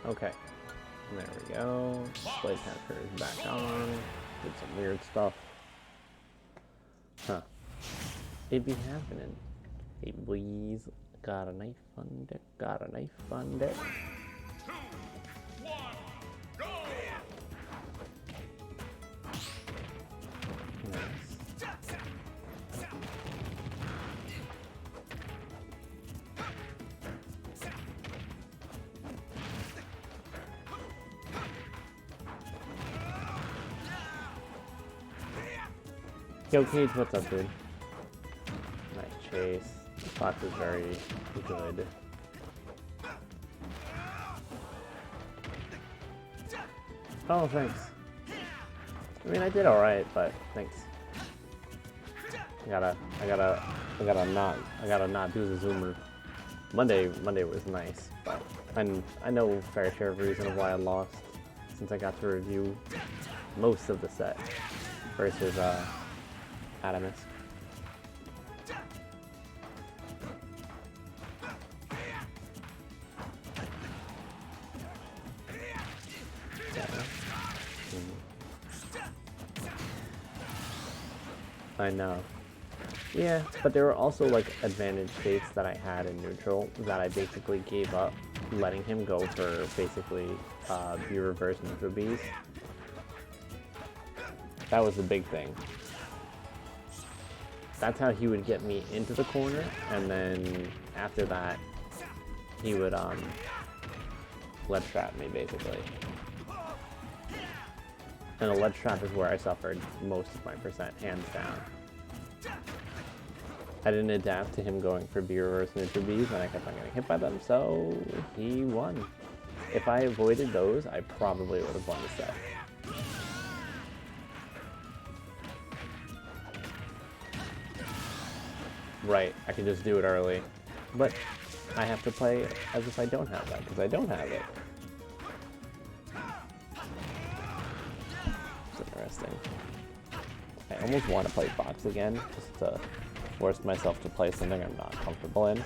Okay. There we go. Display capture is back on. Did some weird stuff. Huh. It be happening. Hey boys, got a knife on deck, got a knife on deck. 3, 2, 1, go! Nice. Yo, Cage, what's up, dude? Nice chase. The fox is very good. Oh, thanks. I mean, I did alright, but thanks. I gotta not do the zoomer. Monday was nice, but I know a fair share of reason of why I lost, since I got to review most of the set versus Adamus. I know. Yeah, but there were also like advantage states that I had in neutral that I basically gave up, letting him go for basically B reverse neutral Bs. That was the big thing. That's how he would get me into the corner, and then after that, he would ledge trap me basically. And a ledge trap is where I suffered most of my percent, hands down. I didn't adapt to him going for B reverse neutral Bs, and I kept on getting hit by them, so he won. If I avoided those, I probably would have won the set. Right, I can just do it early. But I have to play as if I don't have that, because I don't have it. It's interesting. I almost want to play Fox again, just to force myself to play something I'm not comfortable in.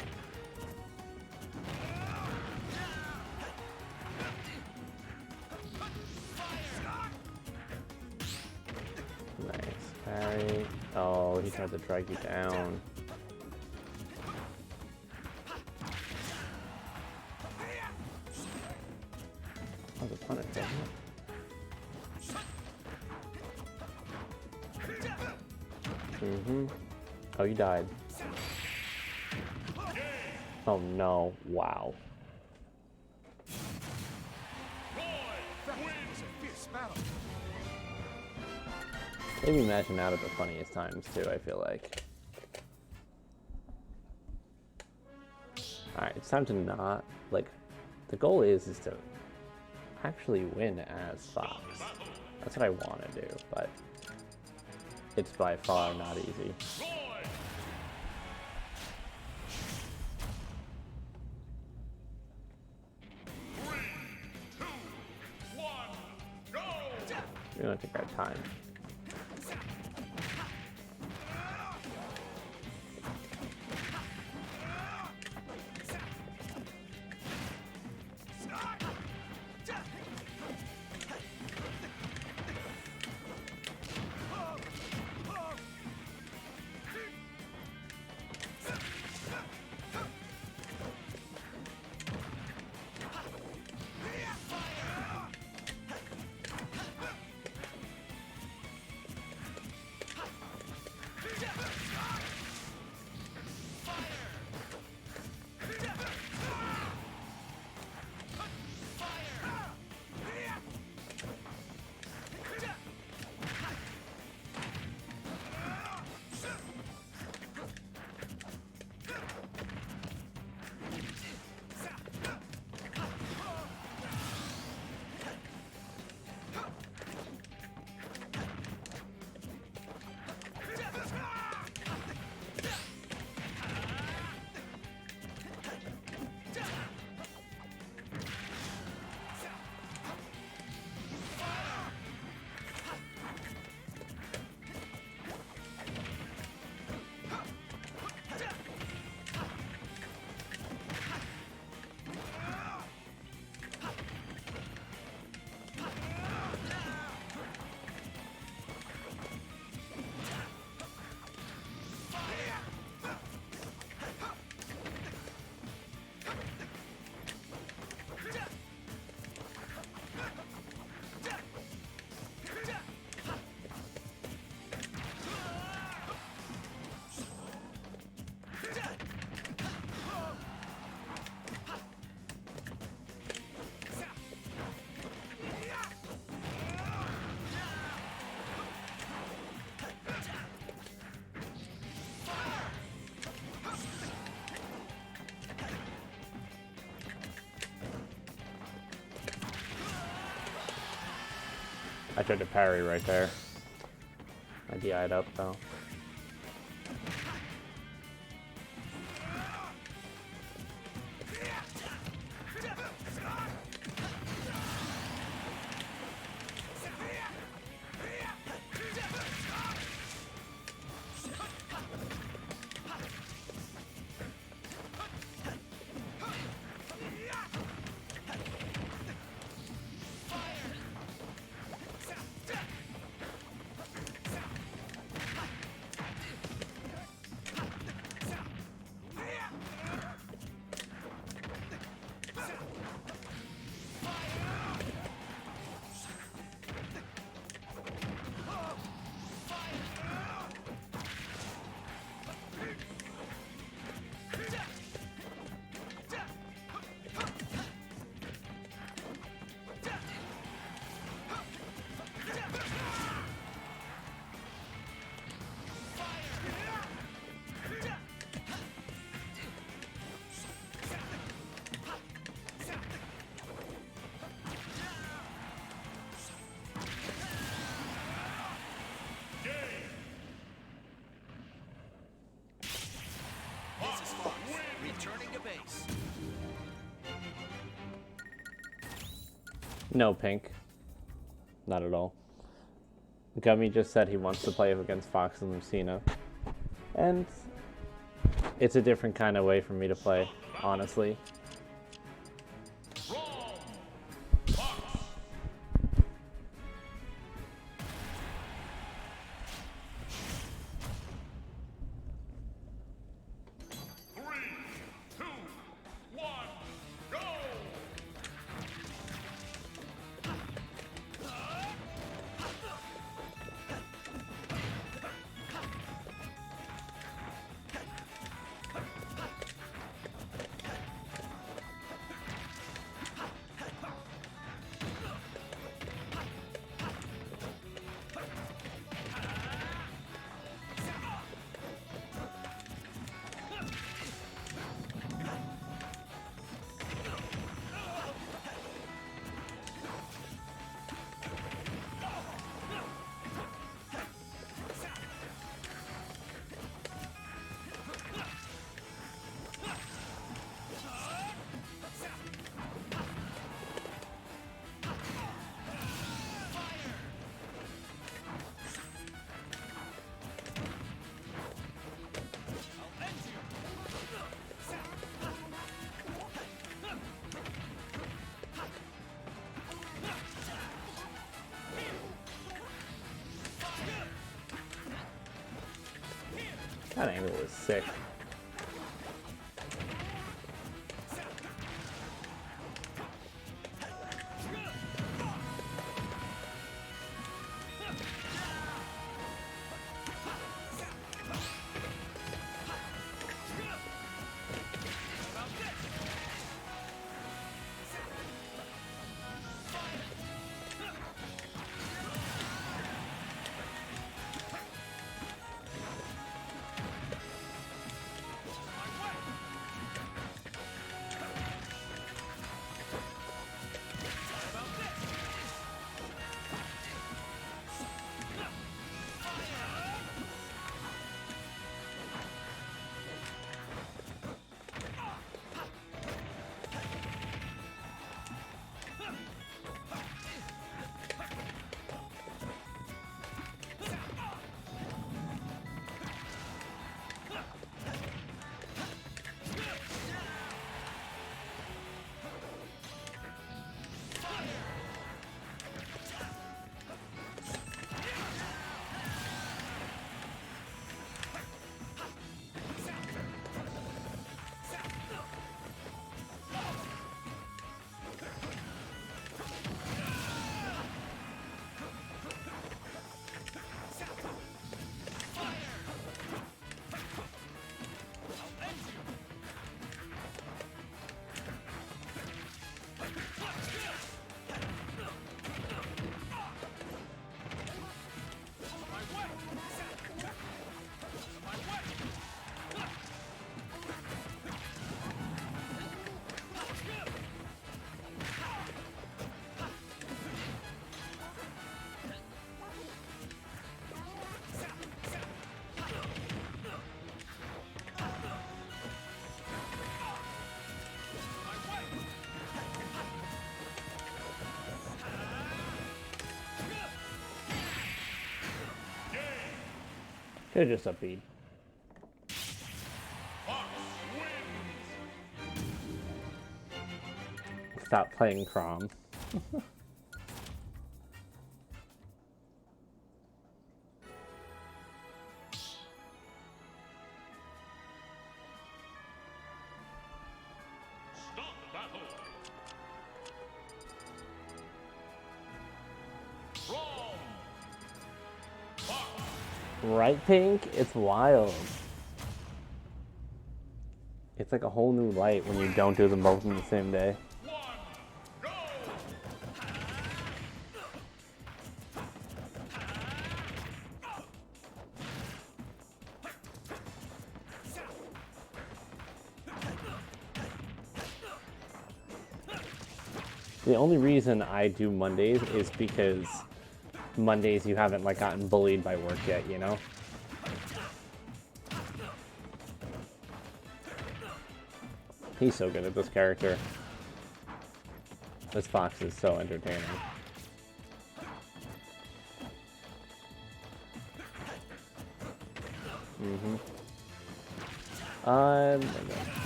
Nice parry. Oh, he tried to drag you down. That was a punish, wasn't it? Mm-hmm. Oh, you died. Oh no, wow. Maybe imagine out at the funniest times too, I feel like. Alright, it's time to not, like, the goal is to actually win as Fox. That's what I want to do, but it's by far not easy. 3, 2, 1, go! We're gonna take our time. I tried to parry right there. I DI'd up though. Returning to base. No, Pink. Not at all. Gummy just said he wants to play against Fox and Lucina. And it's a different kind of way for me to play, honestly. That angle was sick. You're just upbeat. Fox wins. Stop playing Crom. Stop battle. From Fox. Right, Pink? It's wild. It's like a whole new light when you don't do them both in the same day. One, go. The only reason I do Mondays is because Mondays you haven't like gotten bullied by work yet, you know? He's so good at this character. This Fox is so entertaining.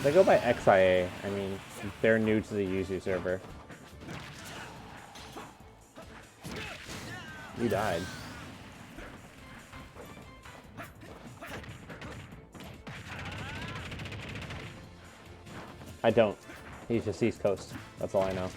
They go by XIA. I mean, they're new to the Yuzu server. You died. I don't. He's just East Coast. That's all I know.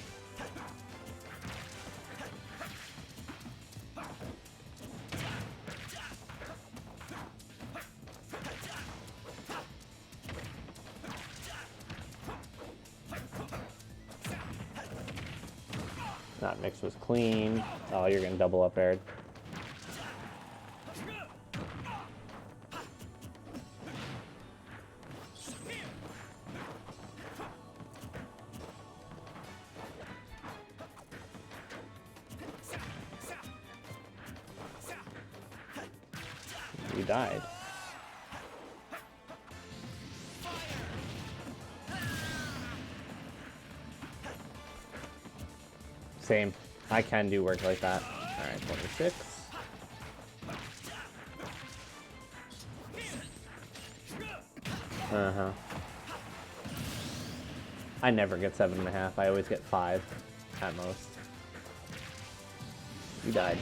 That mix was clean. Oh, you're getting double up aired. You died. Same. I can do work like that. Alright, 26. Uh-huh. I never get 7.5. I always get 5 at most. You died.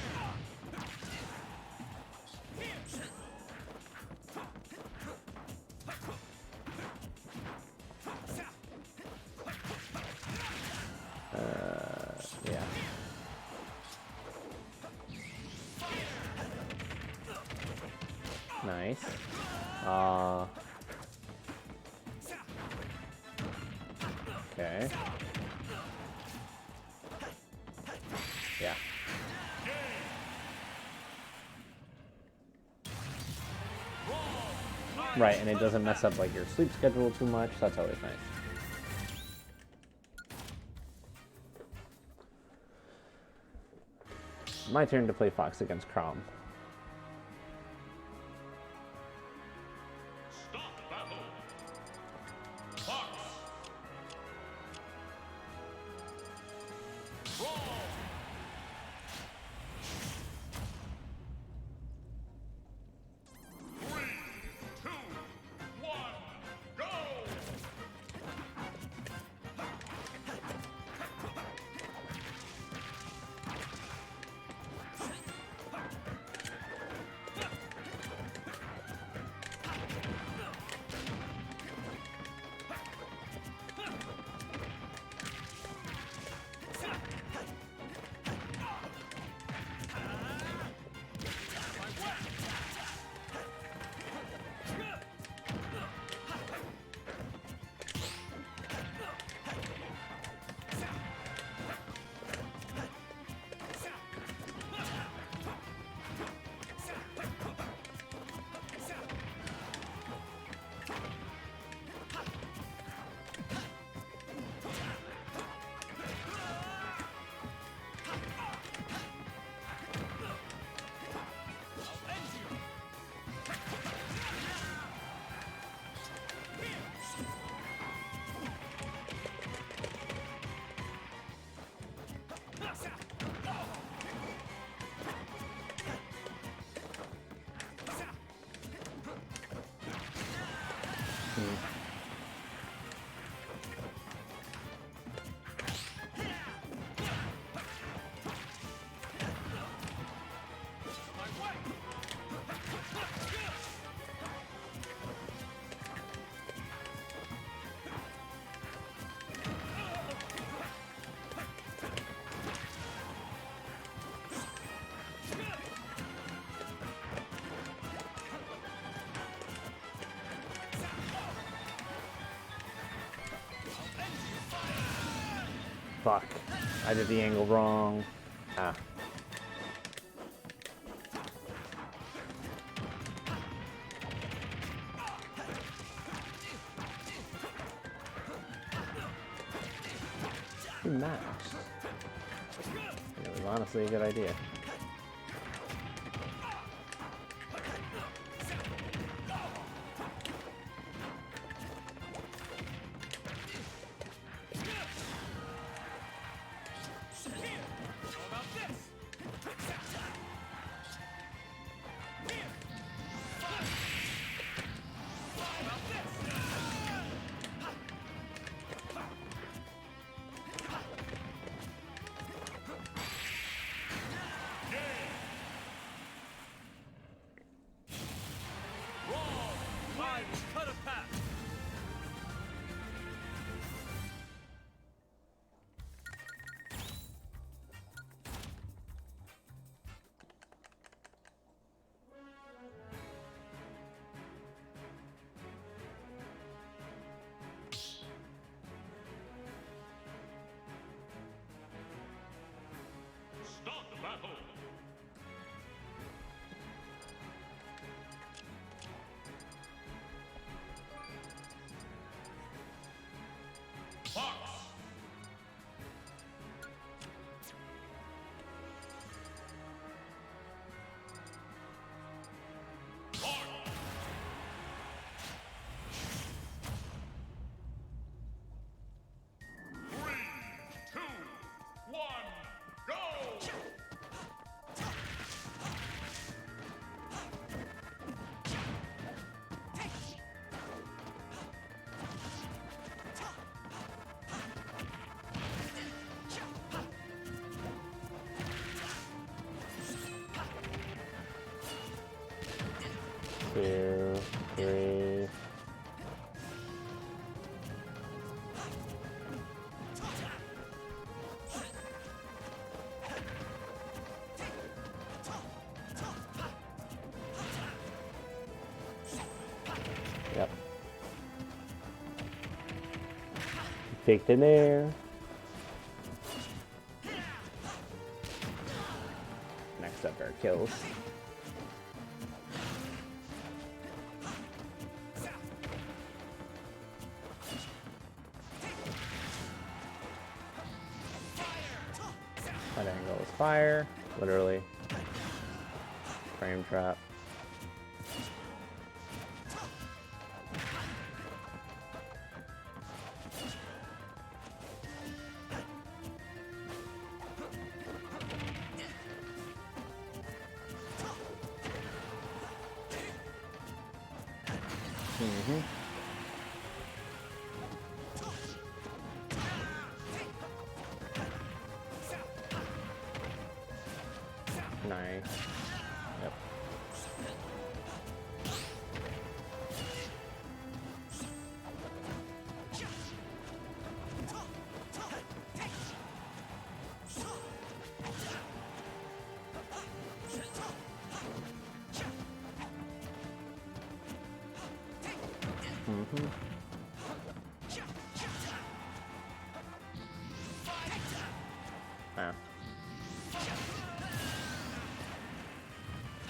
Yeah. Nice. Okay. Yeah. Right, and it doesn't mess up like your sleep schedule too much. That's always nice. My turn to play Fox against Crom. Stop battle. Fox. From Three, two, one, go. Fuck. I did the angle wrong. Ah. Max. It was honestly a good idea. Cut a path. Start the battle. Fox. Mark. 3, 2, 1, go! Two, three. Yep. Faked in there. Next up are kills. That angle is fire, literally. Frame trap. Mm-hmm. Nice. Yep. Mm-hmm. Ah.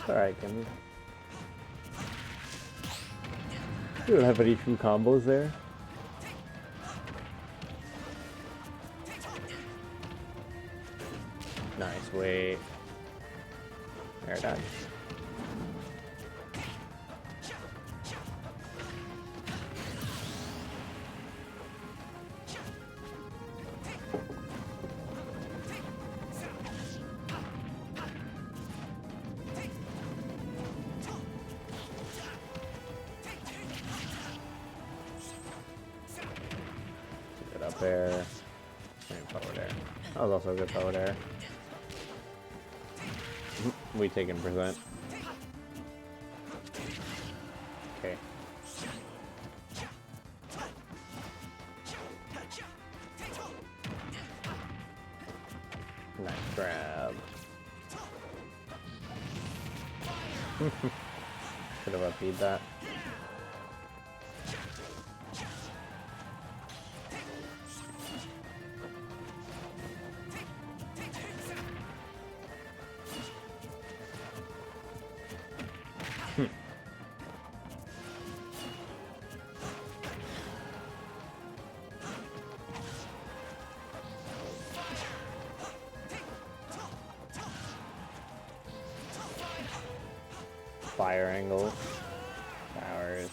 Alright, Kimmy. You don't have any true combos there. Nice, wait. There, done. air. And forward air. That was also a good forward air. We taking percent. Okay. Nice grab. Could have upbeat that. Fire angles. Towers.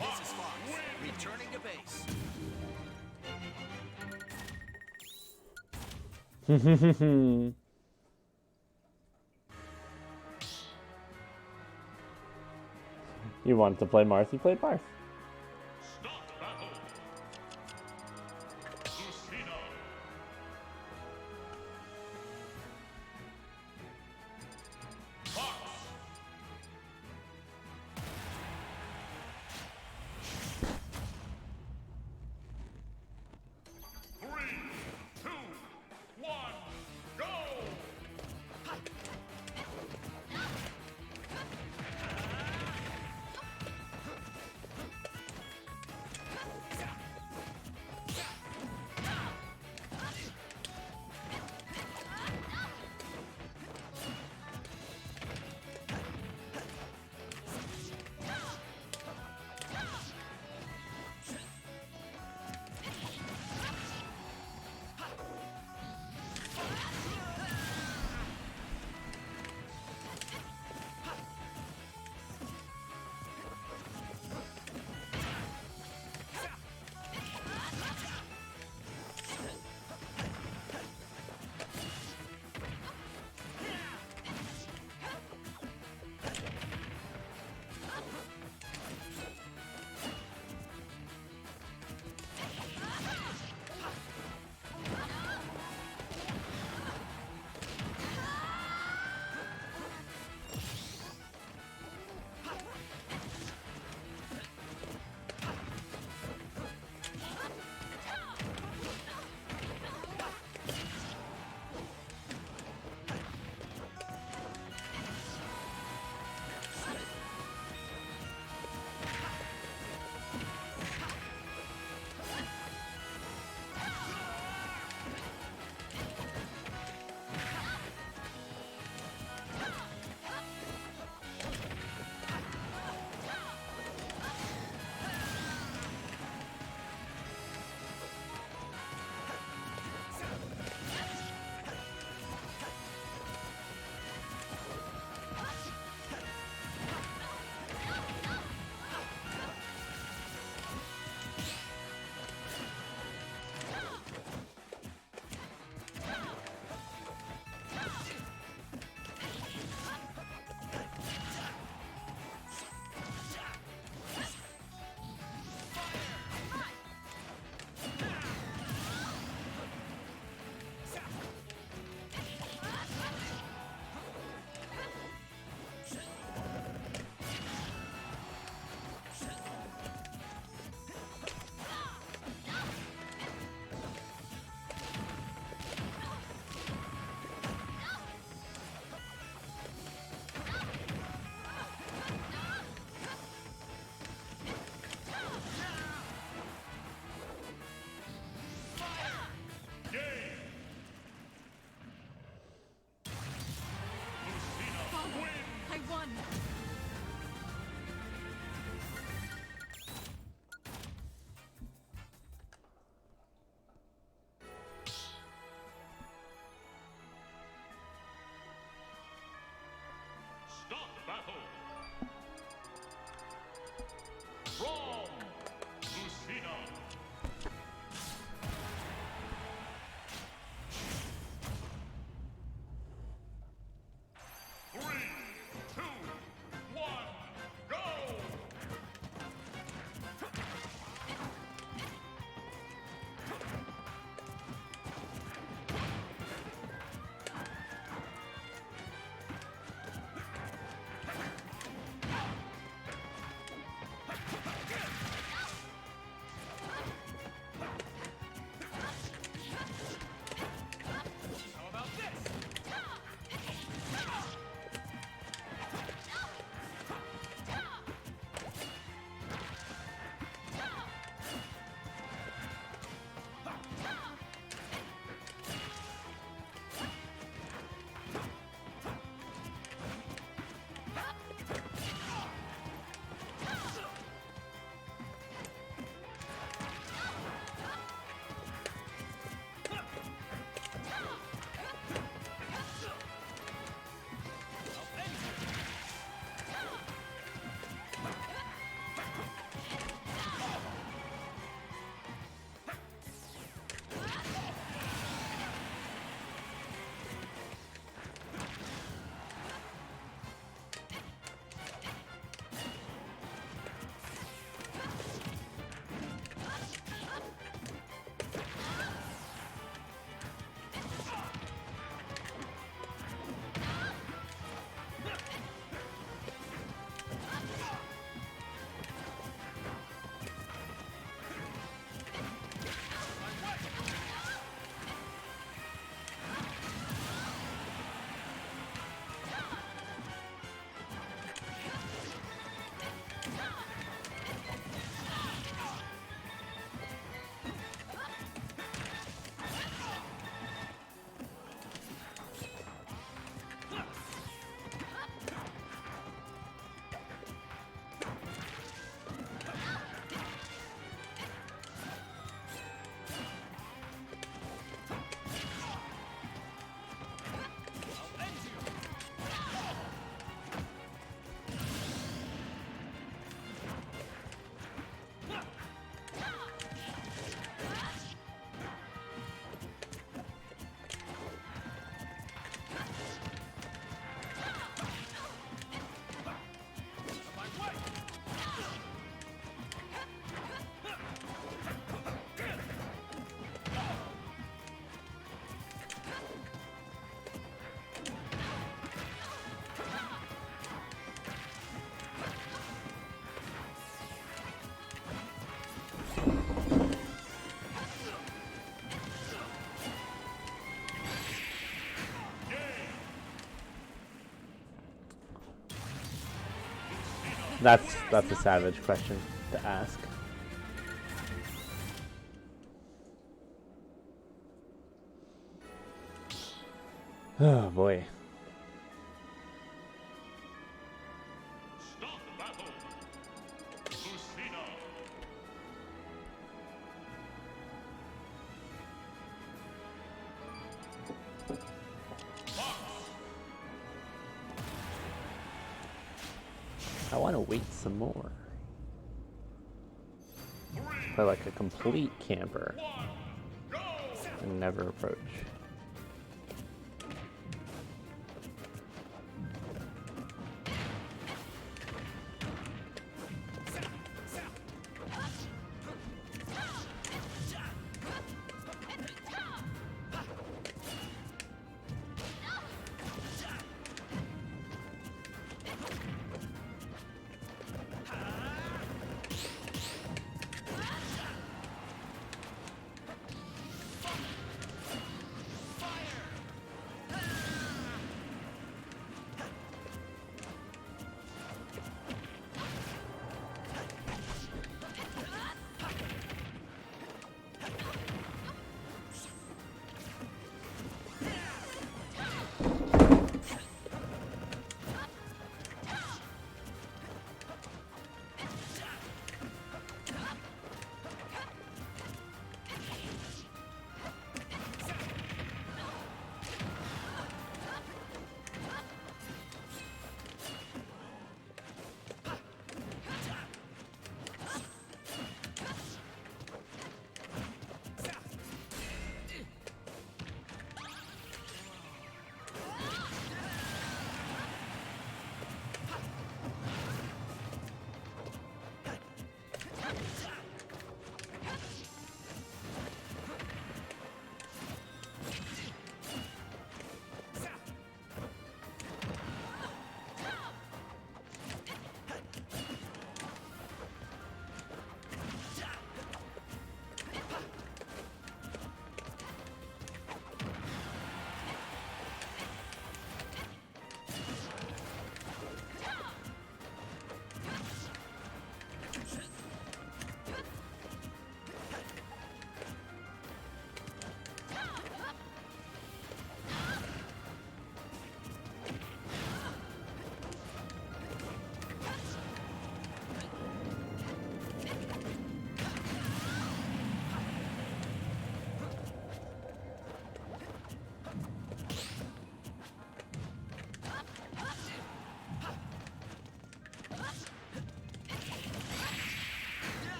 This is Fox. Returning to base. You wanted to play Marth, you played Marth. Start battle. Lucina. Fox. 3, 2, 1, go! Start battle. From Lucina. That's a savage question to ask. Oh boy. Start battle. Lucina. I want to wait some more. Play like a complete camper and never approach.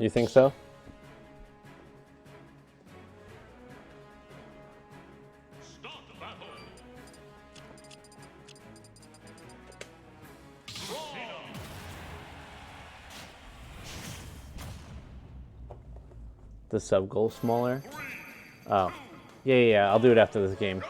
You think so? Start battle. The sub goal smaller? Oh. Yeah, I'll do it after this game.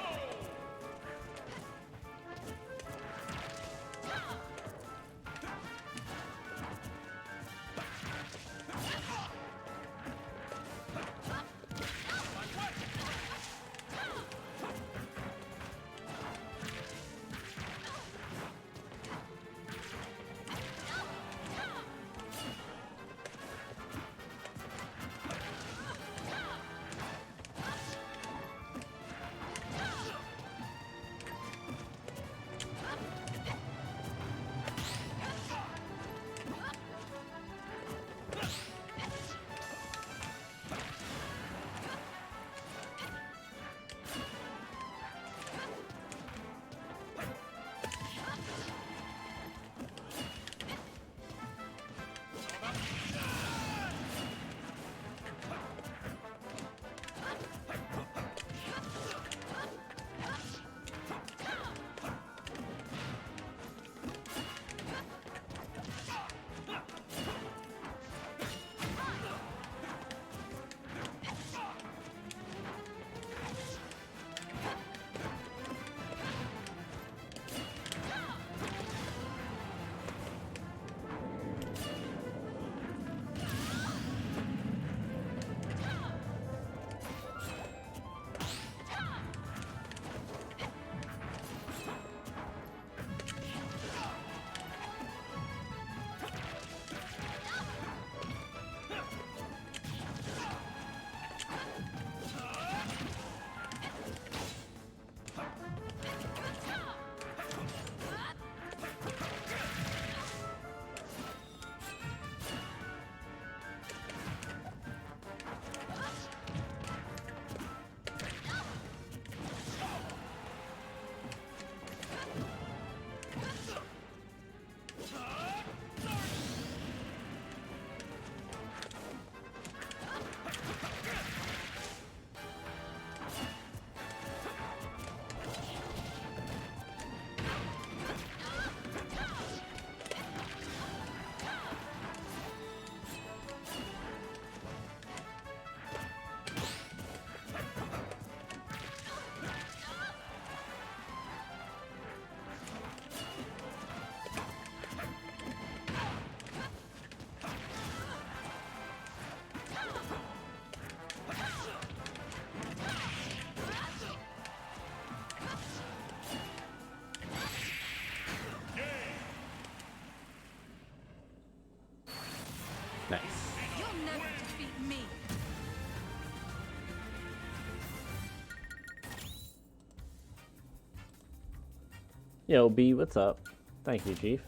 Yo, B, what's up? Thank you, Chief.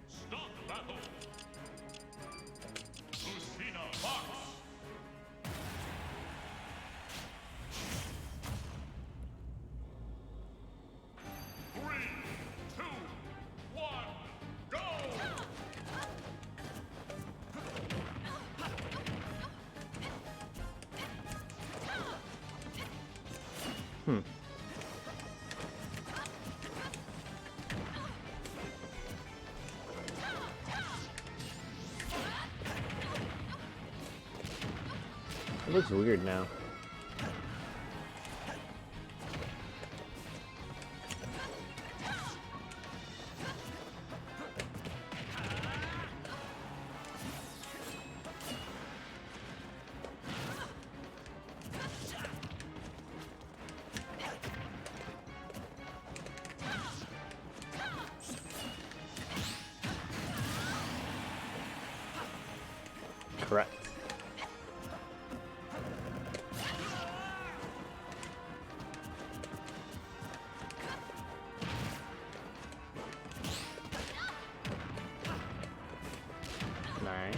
Start the battle. Lucina Fox. 3, 2, 1, go! It looks weird now. Correct. Nice.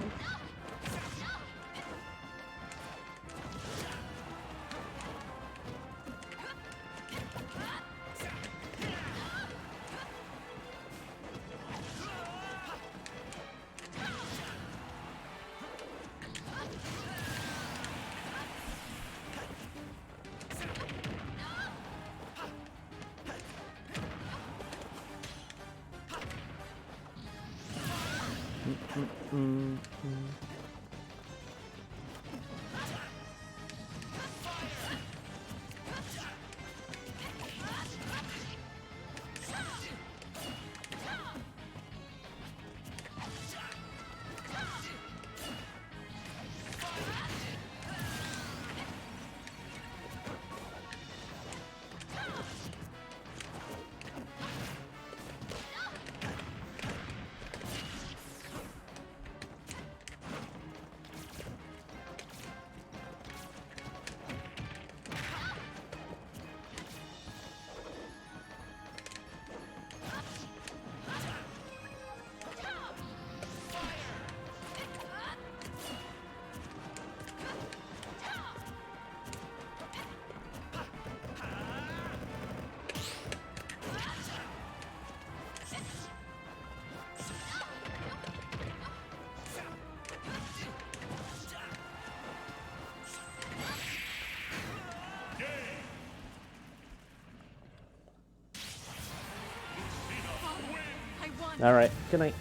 All right. Good night.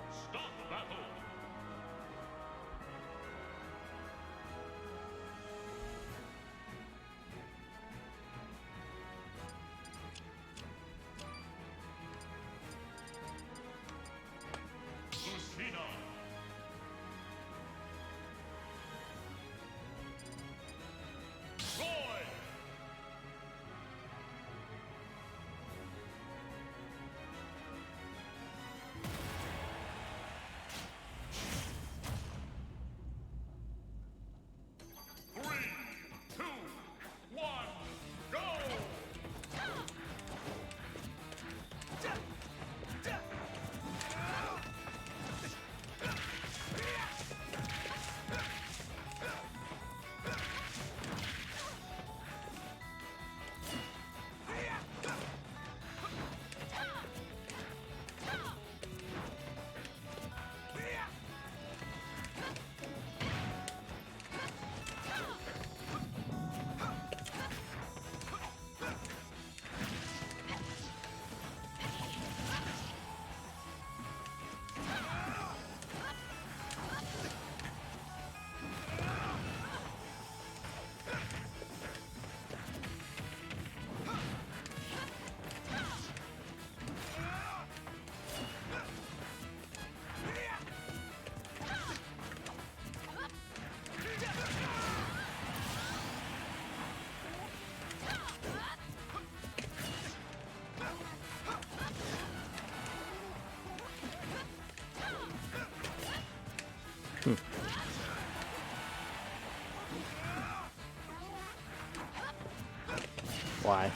Start the battle. Lucina. Roy. Why?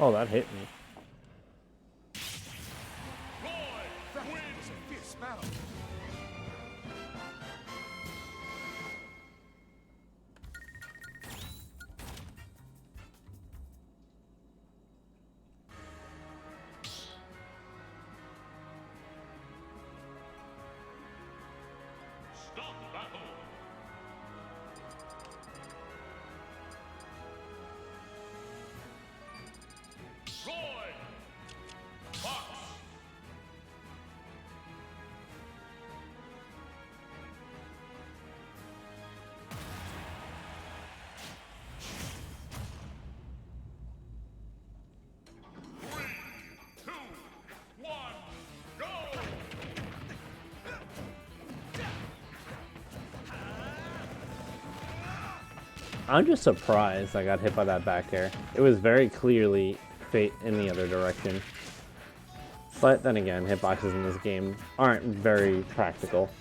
Oh, that hit me. Fierce battle. Stop battle. Roy. Fox. Three, two, one, go! I'm just surprised I got hit by that back air. It was very clearly fate in the other direction. But then again, hitboxes in this game aren't very practical.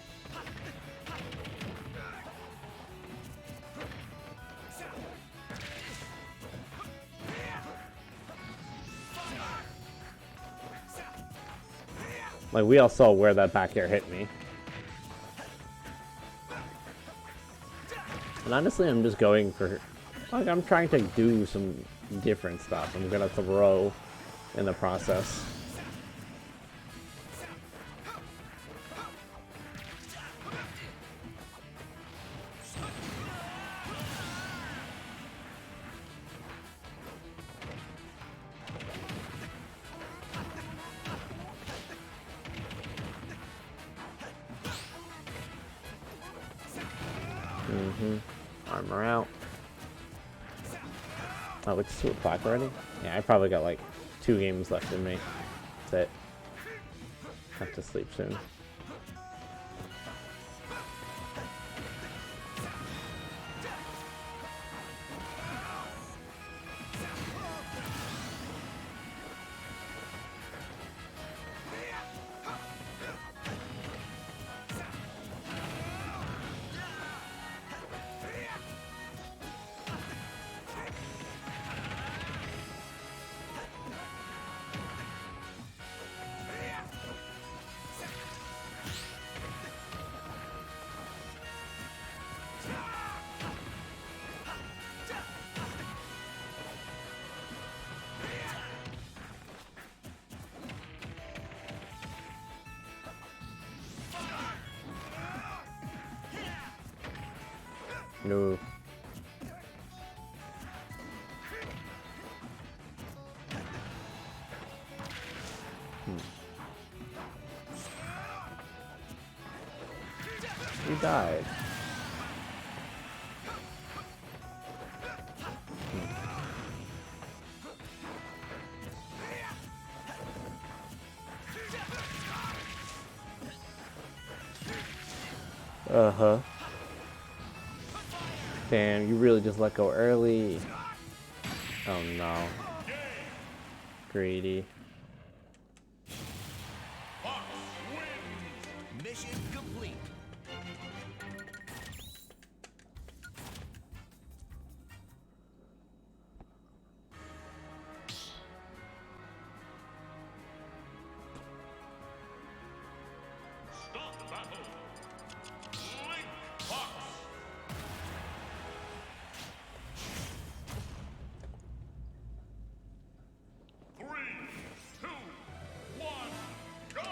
Like, we all saw where that back air hit me. And honestly, I'm just going for... Like, I'm trying to do some different stuff. I'm gonna throw in the process. Armor out. Oh, it's 2 o'clock already? Yeah, I probably got like 2 games left in me. That's it. Have to sleep soon. No. He died. Uh-huh. Damn, you really just let go early. Oh no. Greedy. Mission complete. Stop the battle. Link Fox. Three, two, one, go!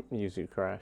Usually crash.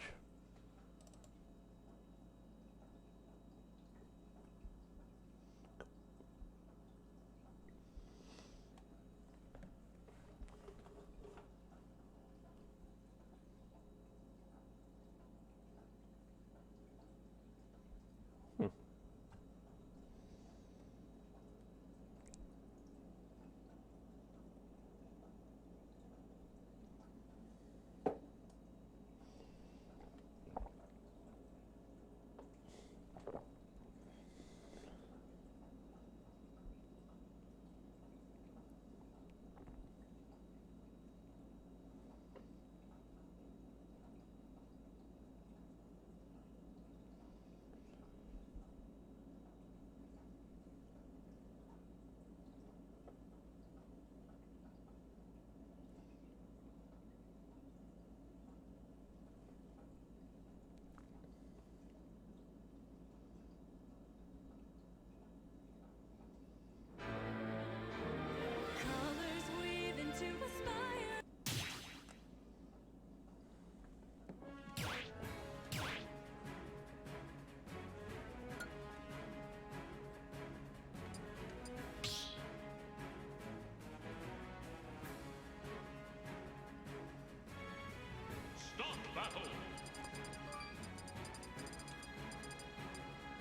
Stop the battle.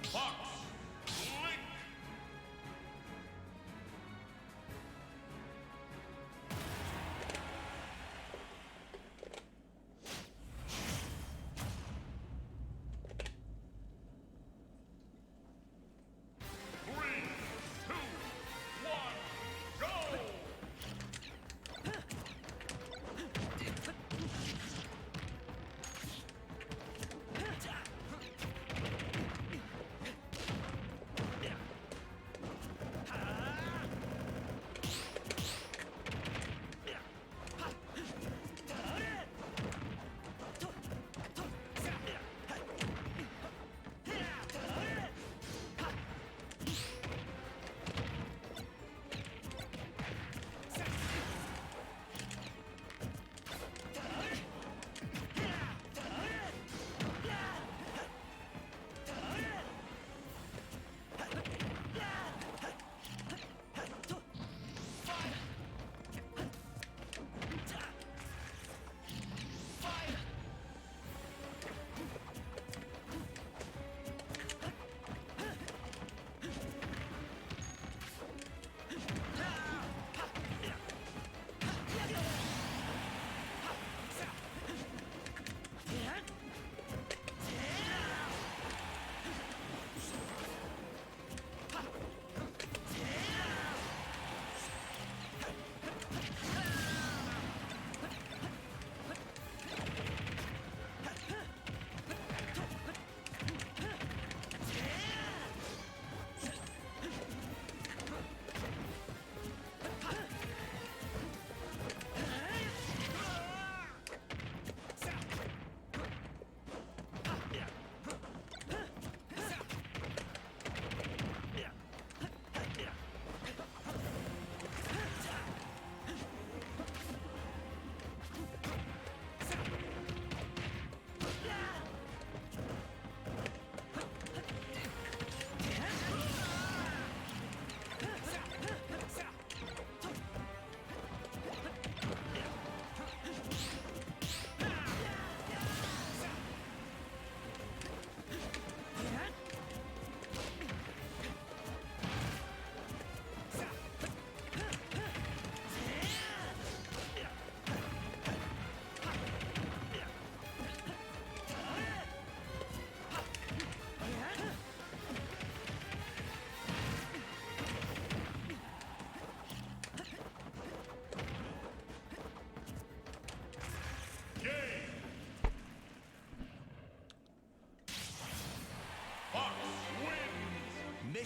Fox. Link. Three, two, one, go!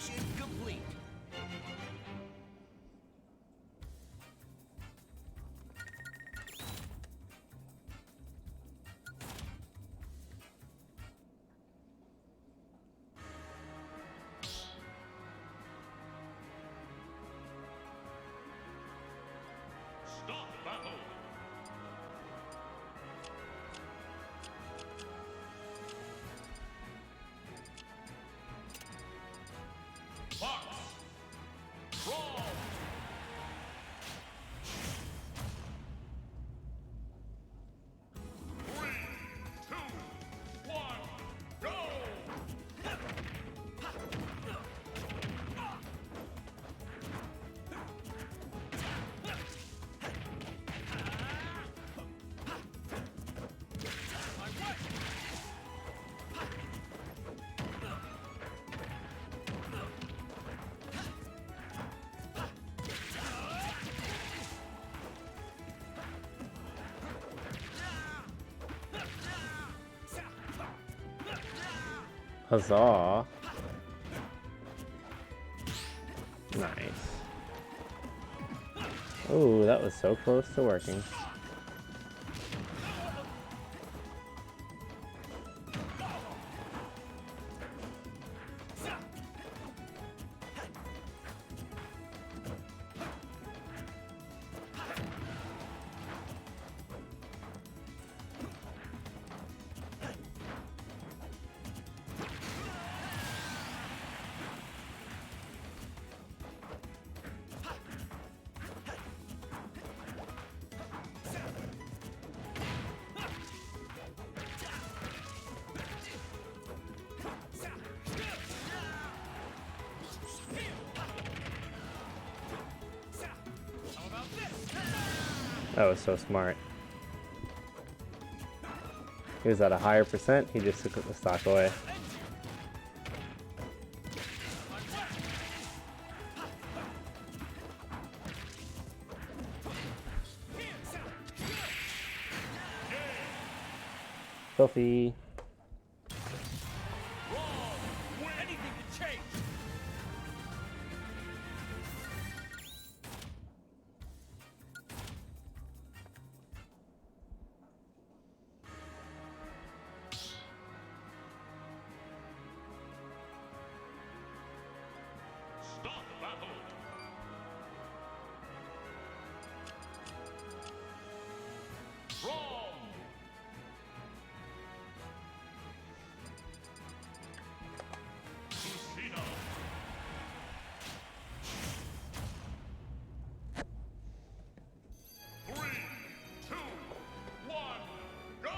Mission complete. Stop battle. Fox. Draw. 3, 2, 1, go! Huzzah. Nice. Oh, that was so close to working. That was so smart. He was at a higher percent, he just took the stock away. Filthy. Anything can change. Stop battle. Draw. Kushina. 3, 2, 1, go!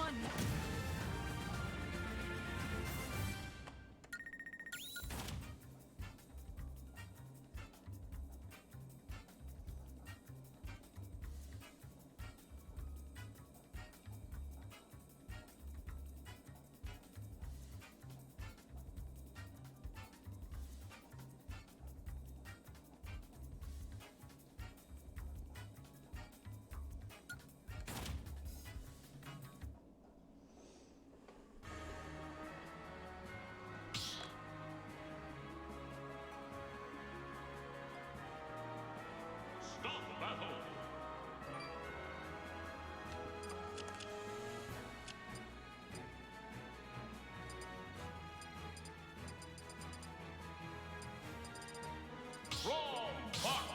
one. Stop battle. Wrong box.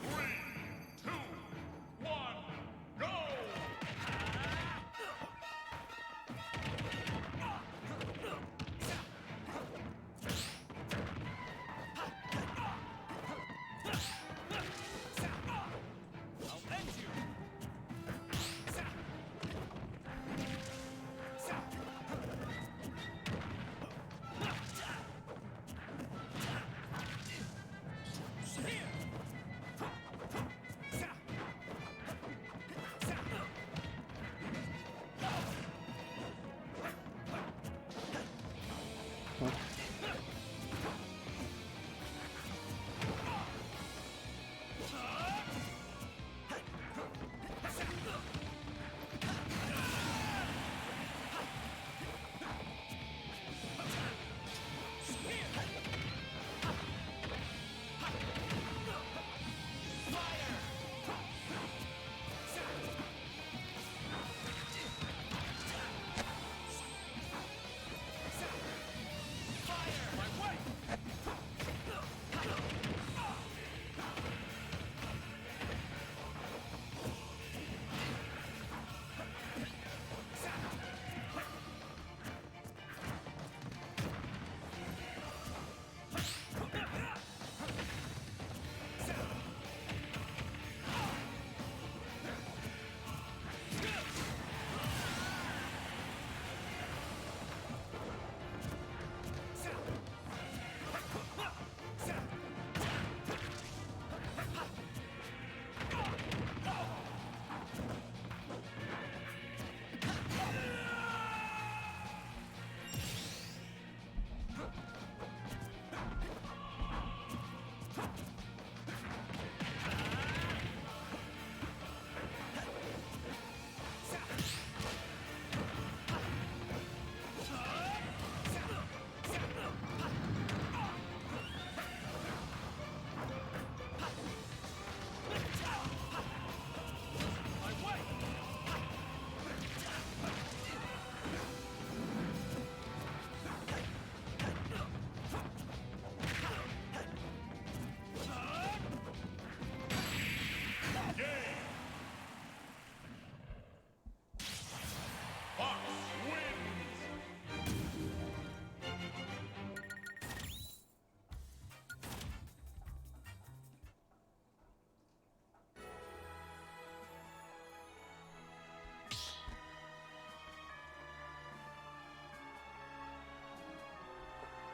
3, 2, 1, go! I'll end you.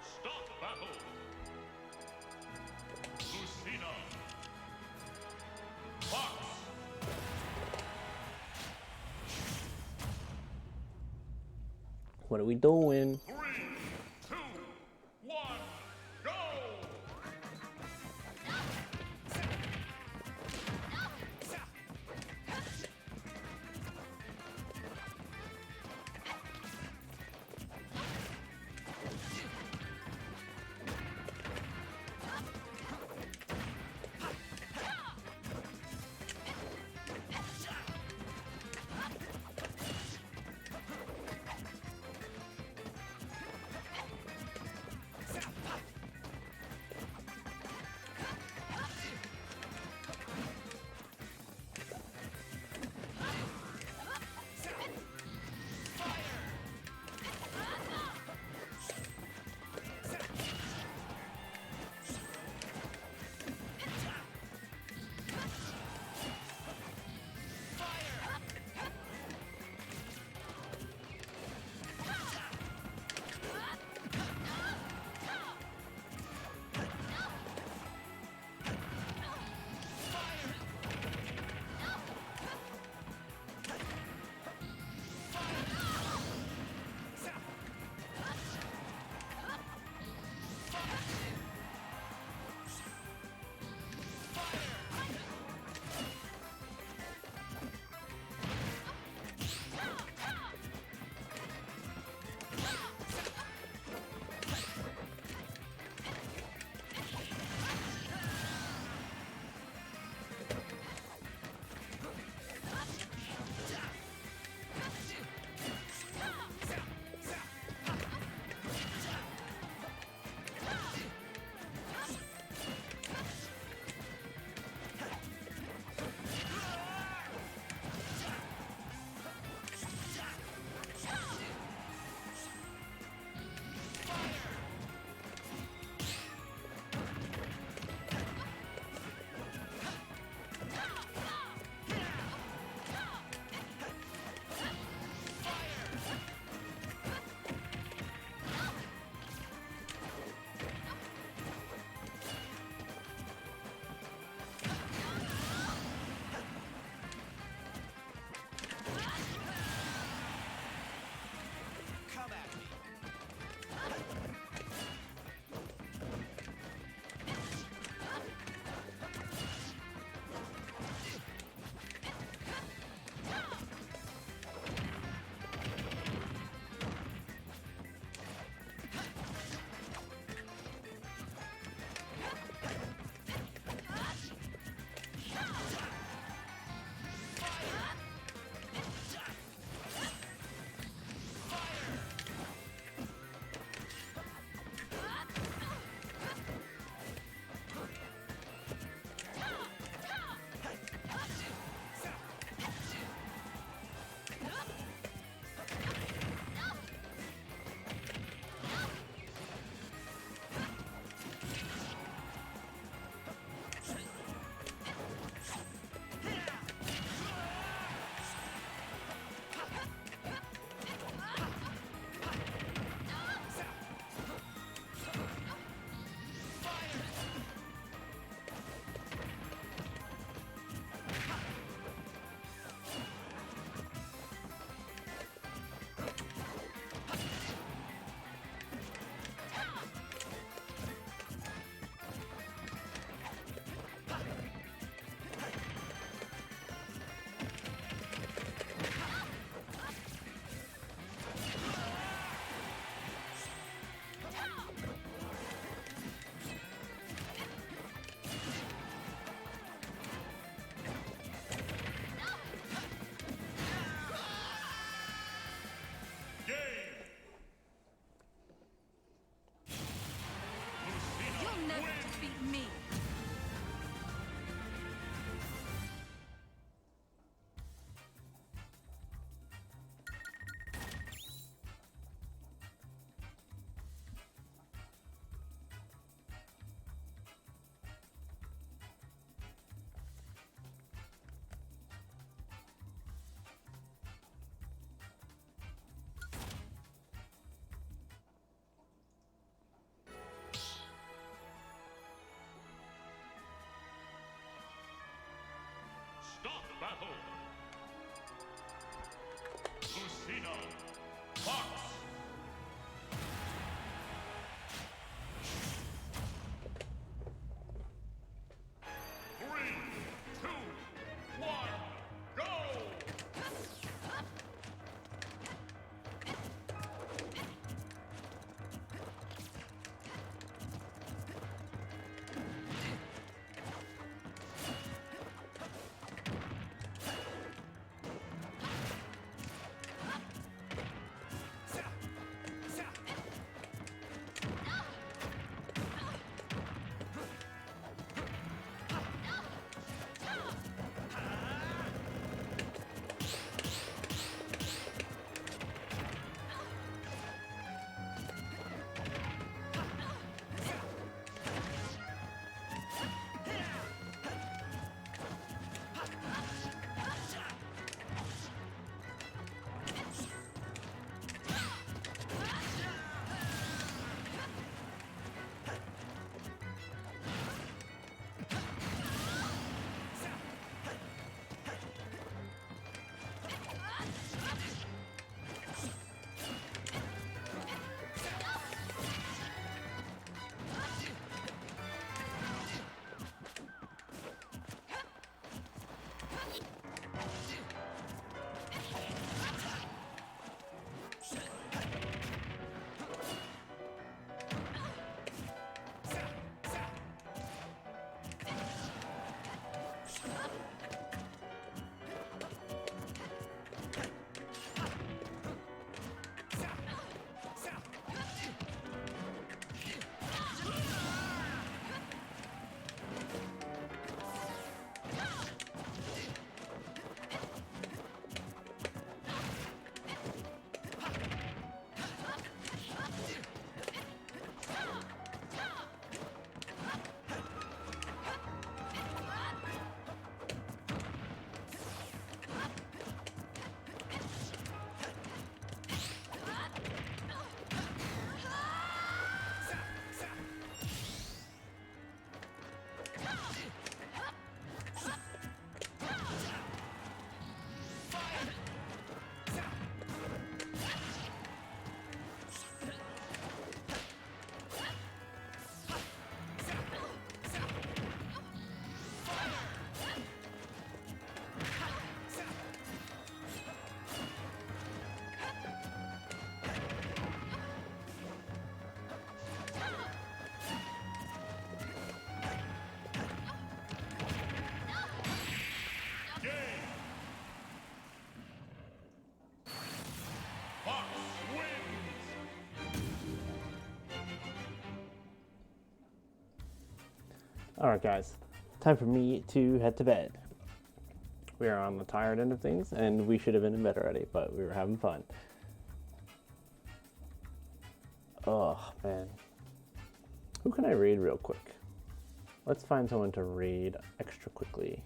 Stop battle. Lucina. Fox. What are we doing? 3, 2, 1, go! Stop battle. Lucina. Fox. 3, 2, 1, go! Fox wins! Alright guys, time for me to head to bed. We are on the tired end of things, and we should have been in bed already, but we were having fun. Oh, man. Who can I raid real quick? Let's find someone to raid extra quickly.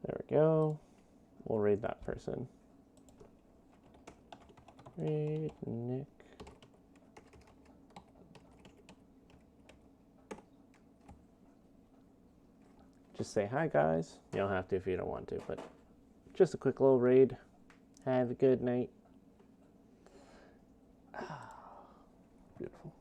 There we go. We'll raid that person. Raid Nick. Just say hi, guys. You don't have to if you don't want to, but just a quick little raid. Have a good night. Beautiful.